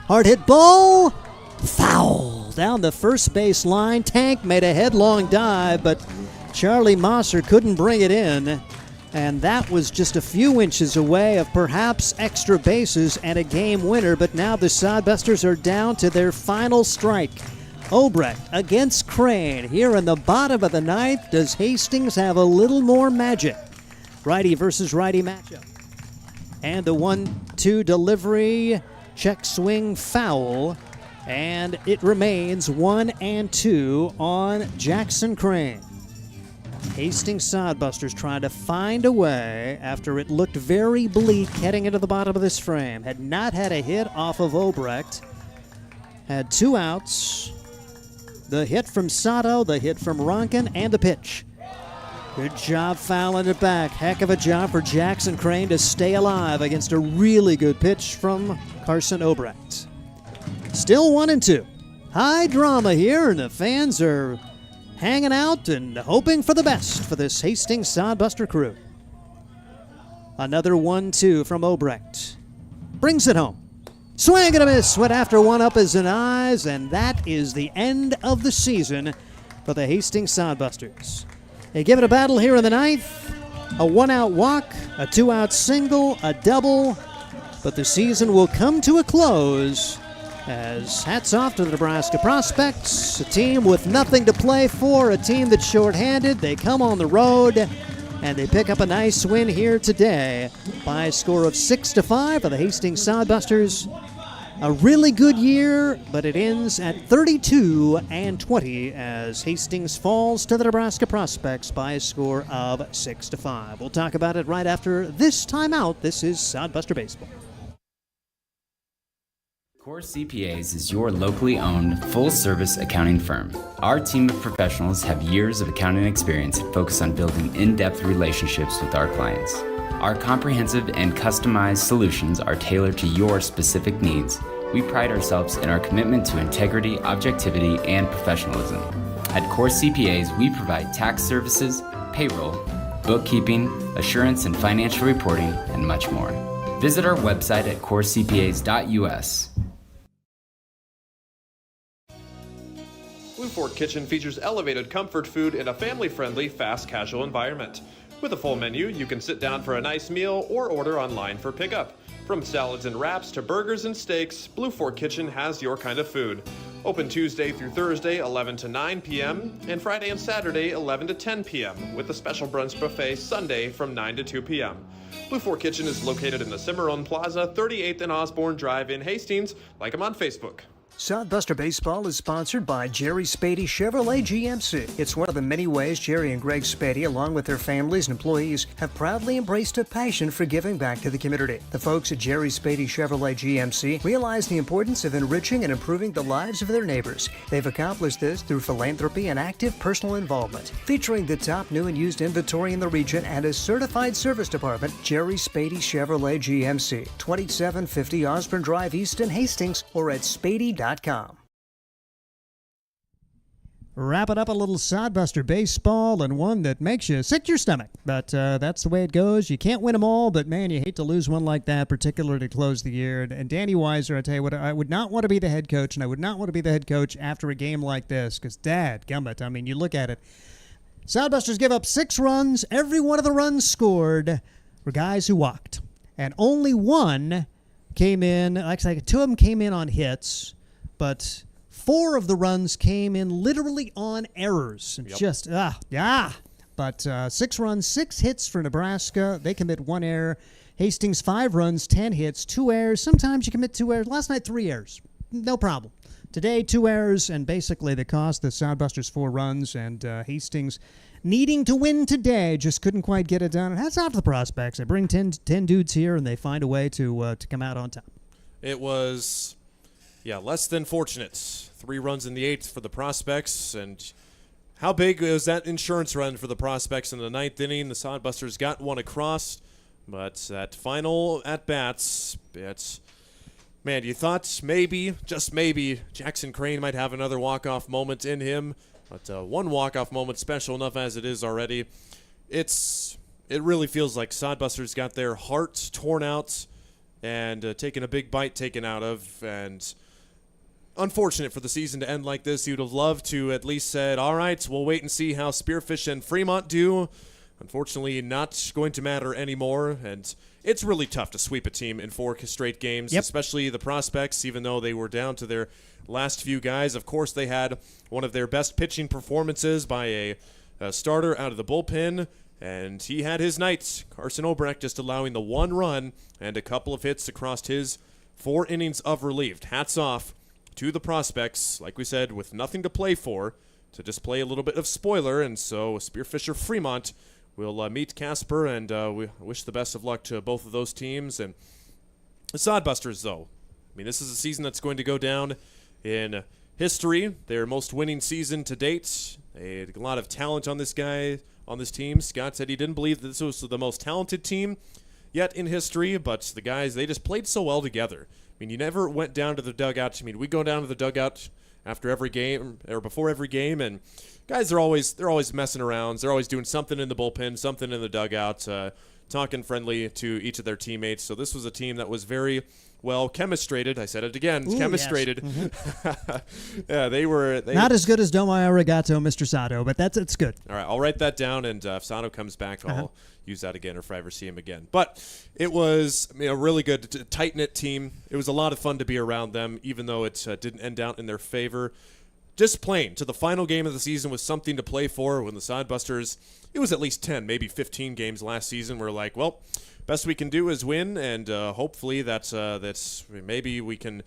Hard hit ball. Foul. Down the first base line. Tank made a headlong dive, but Charlie Mosser couldn't bring it in. And that was just a few inches away of perhaps extra bases and a game winner. But now the Sodbusters are down to their final strike. Obrecht against Crane here in the bottom of the 9th. Does Hastings have a little more magic? Righty versus righty matchup. And the 1-2 delivery, check swing foul. And it remains 1-2 on Jackson Crane. Hastings Sodbusters trying to find a way after it looked very bleak heading into the bottom of this frame. Had not had a hit off of Obrecht. Had 2 outs. The hit from Sato, the hit from Ronkin, and the pitch. Good job fouling it back. Heck of a job for Jackson Crane to stay alive against a really good pitch from Carson Obrecht. Still 1-2. High drama here, and the fans are hanging out and hoping for the best for this Hastings Sodbuster crew. Another 1-2 from Obrecht. Brings it home. Swing and a miss. Went after one up his eyes, and that is the end of the season for the Hastings Sodbusters. They give it a battle here in the ninth. A one-out walk, a two-out single, a double. But the season will come to a close as hats off to the Nebraska Prospects, a team with nothing to play for, a team that's shorthanded. They come on the road, and they pick up a nice win here today by a score of 6-5 for the Hastings Sodbusters. A really good year, but it ends at 32-20 as Hastings falls to the Nebraska Prospects by a score of 6-5. We'll talk about it right after this timeout. This is Sodbuster Baseball. Core CPAs is your locally owned, full-service accounting firm. Our team of professionals have years of accounting experience and focus on building in-depth relationships with our clients. Our comprehensive and customized solutions are tailored to your specific needs. We pride ourselves in our commitment to integrity, objectivity, and professionalism. At Core CPAs, we provide tax services, payroll, bookkeeping, assurance and financial reporting, and much more. Visit our website at corecpas.us. Blue Fork Kitchen features elevated comfort food in a family-friendly, fast casual environment. With a full menu, you can sit down for a nice meal or order online for pickup. From salads and wraps to burgers and steaks, Blue Fork Kitchen has your kind of food. Open Tuesday through Thursday, 11 to 9 p.m., and Friday and Saturday, 11 to 10 p.m., with a special brunch buffet Sunday from 9 to 2 p.m. Blue Fork Kitchen is located in the Cimarron Plaza, 38th and Osborne Drive in Hastings. Like them on Facebook. Sodbuster Baseball is sponsored by Jerry Spady Chevrolet GMC. It's one of the many ways Jerry and Greg Spady, along with their families and employees, have proudly embraced a passion for giving back to the community. The folks at Jerry Spady Chevrolet GMC realize the importance of enriching and improving the lives of their neighbors. They've accomplished this through philanthropy and active personal involvement. Featuring the top new and used inventory in the region and a certified service department, Jerry Spady Chevrolet GMC, 2750 Osborne Drive East in Hastings, or at spady.com. Wrapping up a little Sodbuster baseball, and one that makes you sick to your stomach. But that's the way it goes. You can't win them all, but man, you hate to lose one like that, particularly to close the year. And Danny Weiser, I tell you what, I would not want to be the head coach, and I would not want to be the head coach after a game like this, because dadgummit, I mean, you look at it. Sodbusters give up 6 runs. Every one of the runs scored were guys who walked. And only one came in, like 2 of them came in on hits, but 4 of the runs came in literally on errors. Yep. But 6 runs, 6 hits for Nebraska. They commit 1 error. Hastings, 5 runs, 10 hits, 2 errors. Sometimes you commit 2 errors. Last night, 3 errors. No problem. Today, 2 errors, and basically they cost the Sodbusters 4 runs, and Hastings needing to win today just couldn't quite get it done. And hats off to the Prospects. They bring 10 dudes here, and they find a way to come out on top. It was... less than fortunate. 3 runs in the 8th for the Prospects, and how big was that insurance run for the Prospects in the 9th inning? The Sodbusters got one across, but that final at-bats, man, you thought maybe, just maybe, Jackson Crane might have another walk-off moment in him, but one walk-off moment, special enough as it is already. It really feels like Sodbusters got their heart torn out and taken a big bite taken out of, and unfortunate for the season to end like this. You'd have loved to at least said, all right, we'll wait and see how Spearfish and Fremont do. Unfortunately, not going to matter anymore, and it's really tough to sweep a team in 4 straight games, especially the Prospects, even though they were down to their last few guys. Of course, they had one of their best pitching performances by a starter out of the bullpen, and he had his night. Carson Obrecht just allowing the 1 run and a couple of hits across his 4 innings of relief. Hats off to the Prospects, like we said, with nothing to play for, to just play a little bit of spoiler, and so Spearfisher Fremont will meet Casper, and we wish the best of luck to both of those teams. And the Sodbusters, though, I mean, this is a season that's going to go down in history, their most winning season to date. They had a lot of talent on this team. Scott said he didn't believe that this was the most talented team yet in history, but the guys, they just played so well together. I mean, you never went down to the dugout. I mean, we go down to the dugout after every game or before every game, and guys are always messing around. They're always doing something in the bullpen, something in the dugout, talking friendly to each of their teammates. So this was a team that was very well chemistrated. I said it again. Ooh, chemistrated. yes. Yeah, they were not as good as Domo Arigato, Mr. Sato, but it's good. All right, I'll write that down, and if Sato comes back, I'll use that again, or if I ever see him again. But it was a really good, tight-knit team. It was a lot of fun to be around them, even though it didn't end out in their favor. Just playing to the final game of the season was something to play for. When the Sodbusters, it was at least 10, maybe 15 games last season. We're like, well, best we can do is win, and hopefully that's maybe we can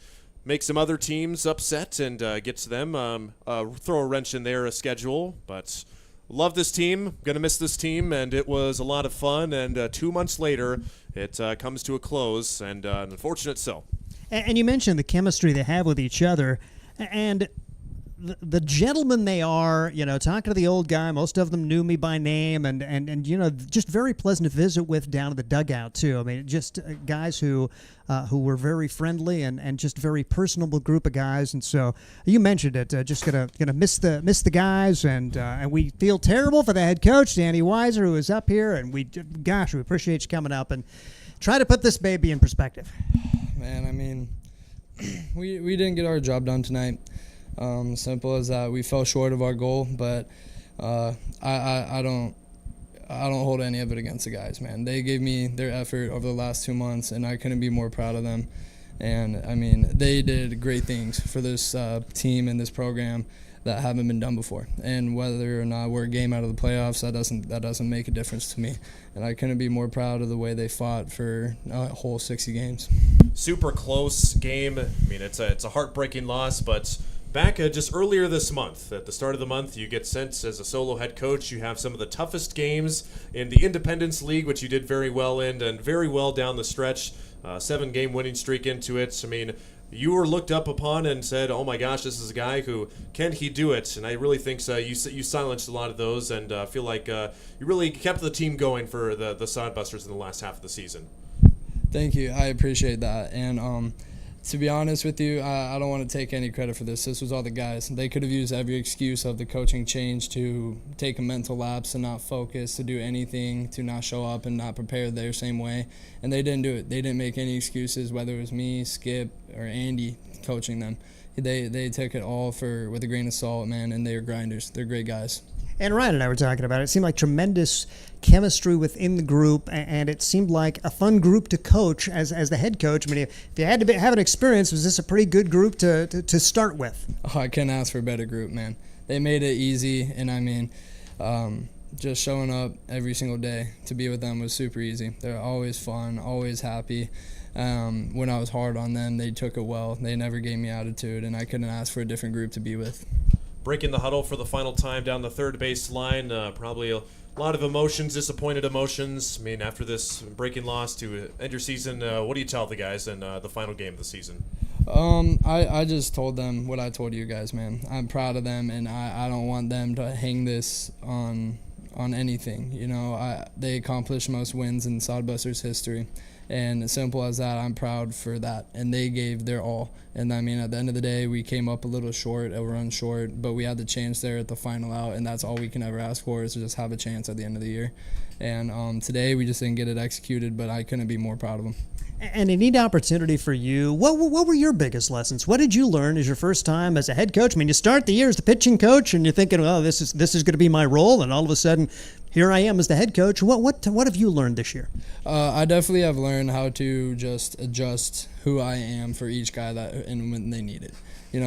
make some other teams upset and get to them, throw a wrench in their schedule. But love this team, gonna miss this team, and it was a lot of fun. And 2 months later, it comes to a close, and unfortunate so. And you mentioned the chemistry they have with each other, and the gentlemen they are, talking to the old guy, most of them knew me by name, and just very pleasant to visit with down at the dugout too. I mean, just guys who were very friendly and just very personable group of guys. And so you mentioned it, just gonna miss the guys, and we feel terrible for the head coach Danny Weiser, who is up here, and we appreciate you coming up and try to put this baby in perspective. Man, I mean, we didn't get our job done tonight. Simple as that. We fell short of our goal, but I don't hold any of it against the guys, man. They gave me their effort over the last 2 months, and I couldn't be more proud of them. And I mean, they did great things for this team and this program that haven't been done before. And whether or not we're a game out of the playoffs, that doesn't make a difference to me. And I couldn't be more proud of the way they fought for a whole 60 games. Super close game. I mean, it's a heartbreaking loss, but back just earlier this month, at the start of the month, you get sent as a solo head coach. You have some of the toughest games in the Independence League, which you did very well in, and very well down the stretch. 7-game winning streak into it. I mean, you were looked up upon and said, oh my gosh, this is a guy who, can he do it? And I really think so. You silenced a lot of those, and feel like you really kept the team going for the Sodbusters in the last half of the season. Thank you. I appreciate that. And to be honest with you, I don't want to take any credit for this. This was all the guys. They could have used every excuse of the coaching change to take a mental lapse and not focus, to do anything, to not show up and not prepare their same way. And they didn't do it. They didn't make any excuses, whether it was me, Skip, or Andy coaching them. They took it all with a grain of salt, man, and they were grinders. They're great guys. And Ryan and I were talking about it. It seemed like tremendous chemistry within the group, and it seemed like a fun group to coach as the head coach. I mean, if you had to have an experience, was this a pretty good group to start with? Oh, I couldn't ask for a better group, man. They made it easy, and I mean, just showing up every single day to be with them was super easy. They're always fun, always happy. When I was hard on them, they took it well. They never gave me attitude, and I couldn't ask for a different group to be with. Breaking the huddle for the final time down the third base line. Probably a lot of emotions, disappointed emotions. I mean, after this breaking loss to end your season, what do you tell the guys in the final game of the season? I just told them what I told you guys, man. I'm proud of them, and I don't want them to hang this on anything. They accomplished most wins in Sodbusters history. And as simple as that, I'm proud for that. And they gave their all. And I mean, at the end of the day, we came up a little short, a run short, but we had the chance there at the final out, and that's all we can ever ask for, is to just have a chance at the end of the year. And today we just didn't get it executed, but I couldn't be more proud of them. And a neat opportunity for you. What were your biggest lessons? What did you learn as your first time as a head coach? I mean, you start the year as the pitching coach, and you're thinking, oh, this is going to be my role, and all of a sudden, here I am as the head coach. What have you learned this year? I definitely have learned how to just adjust who I am for each guy and when they need it.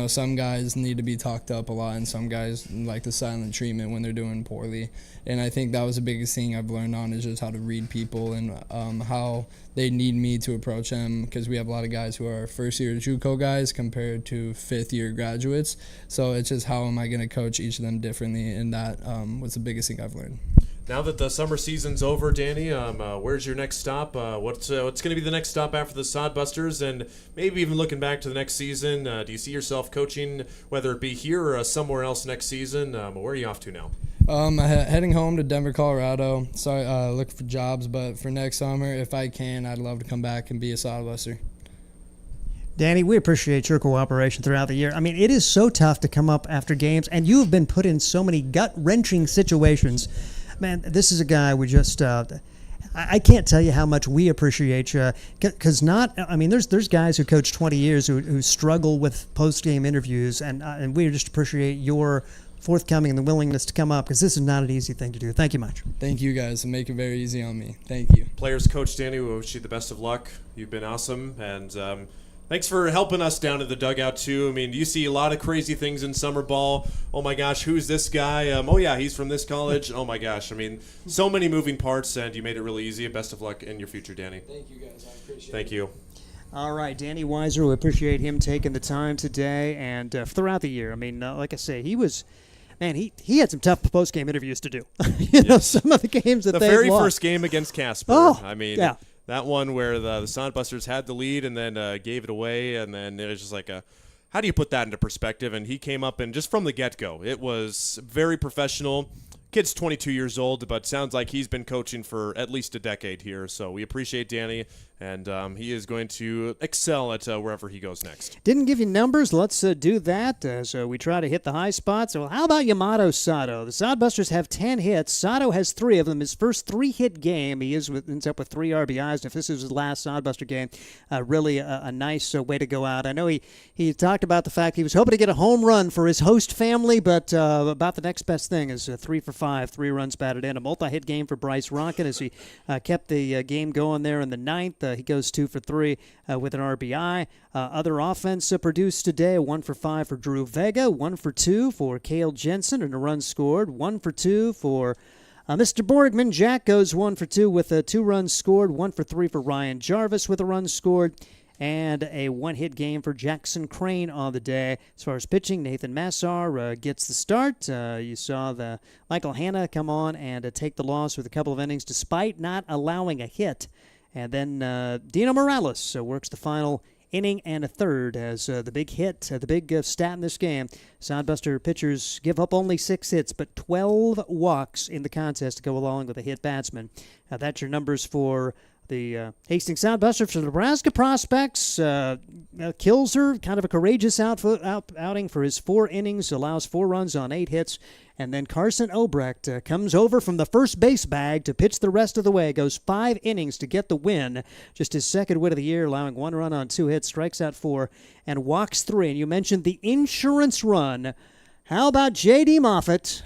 Some guys need to be talked up a lot, and some guys like the silent treatment when they're doing poorly. And I think that was the biggest thing I've learned on, is just how to read people and how they need me to approach them, because we have a lot of guys who are first-year JUCO guys compared to fifth-year graduates. So it's just how am I going to coach each of them differently, and that was the biggest thing I've learned. Now that the summer season's over, Danny, where's your next stop? What's going to be the next stop after the Sodbusters, and maybe even looking back to the next season? Do you see yourself coaching, whether it be here or somewhere else next season? Where are you off to now? Heading home to Denver, Colorado. Sorry, looking for jobs, but for next summer, if I can, I'd love to come back and be a Sodbuster. Danny, we appreciate your cooperation throughout the year. I mean, it is so tough to come up after games, and you have been put in so many gut-wrenching situations. Man, this is a guy we just I can't tell you how much we appreciate you, because there's guys who coach 20 years who struggle with post-game interviews, and we just appreciate your forthcoming and the willingness to come up, because this is not an easy thing to do. Thank you much. Thank you guys, and make it very easy on me. Thank you. Players coach Danny, we wish you the best of luck. You've been awesome, and thanks for helping us down in the dugout, too. I mean, you see a lot of crazy things in summer ball. Oh, my gosh, who's this guy? Oh, yeah, he's from this college. Oh, my gosh. I mean, so many moving parts, and you made it really easy. Best of luck in your future, Danny. Thank you, guys. I appreciate it. Thank you. All right, Danny Weiser, we appreciate him taking the time today and throughout the year. I mean, like I say, he had some tough post-game interviews to do. Some of the games that the they very lost. first game against Casper. Oh, I mean, yeah. That one where the Sodbusters had the lead and then gave it away, and then it was just like how do you put that into perspective? And he came up, and just from the get-go, it was very professional. Kid's 22 years old, but sounds like he's been coaching for at least a decade here. So we appreciate Danny, and he is going to excel at wherever he goes next. Didn't give you numbers. Let's do that as we try to hit the high spots. Well, how about Yamato Sato? The Sodbusters have 10 hits. Sato has 3 of them. His first 3-hit game, he ends up with 3 RBIs. And if this is his last Sodbuster game, really a nice way to go out. I know he talked about the fact he was hoping to get a home run for his host family, but about the next best thing is 3 for 5, 3 runs batted in. A multi-hit game for Bryce Ronkin as he kept the game going there in the 9th. He goes 2 for 3 with an RBI. Other offense produced today, 1 for 5 for Drew Vega, 1 for 2 for Cale Jensen, and a run scored, 1 for 2 for Mr. Borgman. Jack goes 1 for 2 with 2 runs scored, 1 for 3 for Ryan Jarvis with a run scored, and a 1-hit game for Jackson Crane on the day. As far as pitching, Nathan Massar gets the start. You saw the Michael Hanna come on and take the loss with a couple of innings despite not allowing a hit. And then Dino Morales works the final inning and a third as the big hit, the big stat in this game. Sodbuster pitchers give up only 6 hits, but 12 walks in the contest to go along with a hit batsman. That's your numbers for the Hastings Sodbusters. For the Nebraska prospects, Kilzer, kind of a courageous outing for his 4 innings, allows 4 runs on 8 hits. And then Carson Obrecht comes over from the first base bag to pitch the rest of the way, goes 5 innings to get the win, just his second win of the year, allowing 1 run on 2 hits, strikes out 4, and walks 3. And you mentioned the insurance run. How about J.D. Moffitt?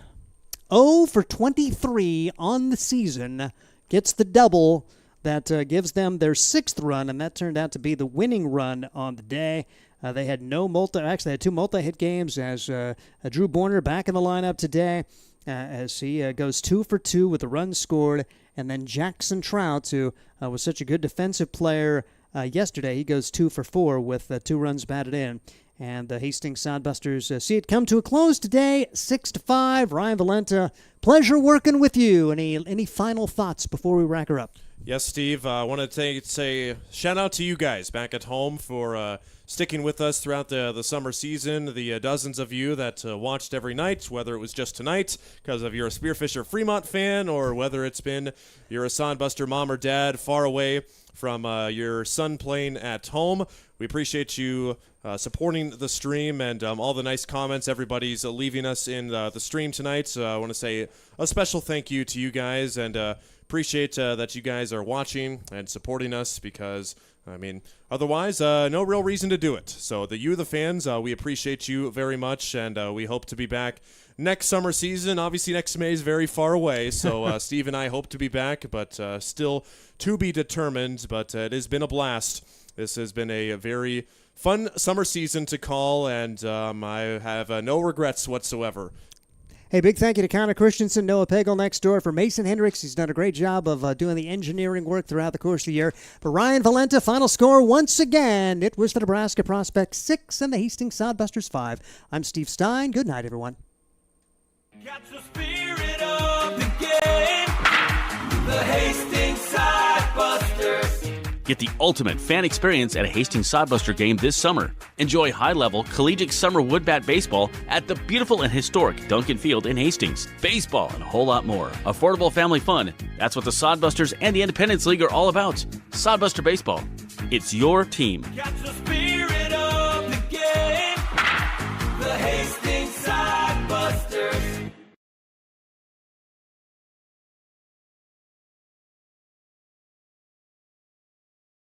0 for 23 on the season, gets the double. That gives them their 6th run, and that turned out to be the winning run on the day. They had they had 2 multi-hit games as Drew Borner back in the lineup today as he goes 2 for 2 with a run scored. And then Jackson Trout, who was such a good defensive player yesterday, he goes 2 for 4 with 2 runs batted in. And the Hastings Sodbusters see it come to a close today, 6-5. Ryan Valenta, pleasure working with you. Any final thoughts before we wrap her up? Yes, Steve. I want to say shout out to you guys back at home for sticking with us throughout the summer season. The dozens of you that watched every night, whether it was just tonight because of you're a Spearfisher Fremont fan, or whether it's been you're a Sodbuster mom or dad far away from your son playing at home. We appreciate you supporting the stream and all the nice comments everybody's leaving us in the stream tonight. I want to say a special thank you to you guys, and appreciate that you guys are watching and supporting us, because I mean, otherwise, no real reason to do it. So the fans, we appreciate you very much, and we hope to be back next summer season. Obviously, next May is very far away, so Steve and I hope to be back, but still to be determined. But it has been a blast. This has been a very fun summer season to call, and I have no regrets whatsoever. Hey, big thank you to Connor Christensen, Noah Pagel next door, for Mason Hendricks. He's done a great job of doing the engineering work throughout the course of the year. For Ryan Valenta, final score once again, it was the Nebraska Prospect 6 and the Hastings Sodbusters 5. I'm Steve Stein. Good night, everyone. Got the spirit of the game. The Hastings Sodbusters. Get the ultimate fan experience at a Hastings Sodbuster game this summer. Enjoy high-level collegiate summer wood bat baseball at the beautiful and historic Duncan Field in Hastings. Baseball and a whole lot more. Affordable family fun. That's what the Sodbusters and the Independence League are all about. Sodbuster Baseball. It's your team. Catch the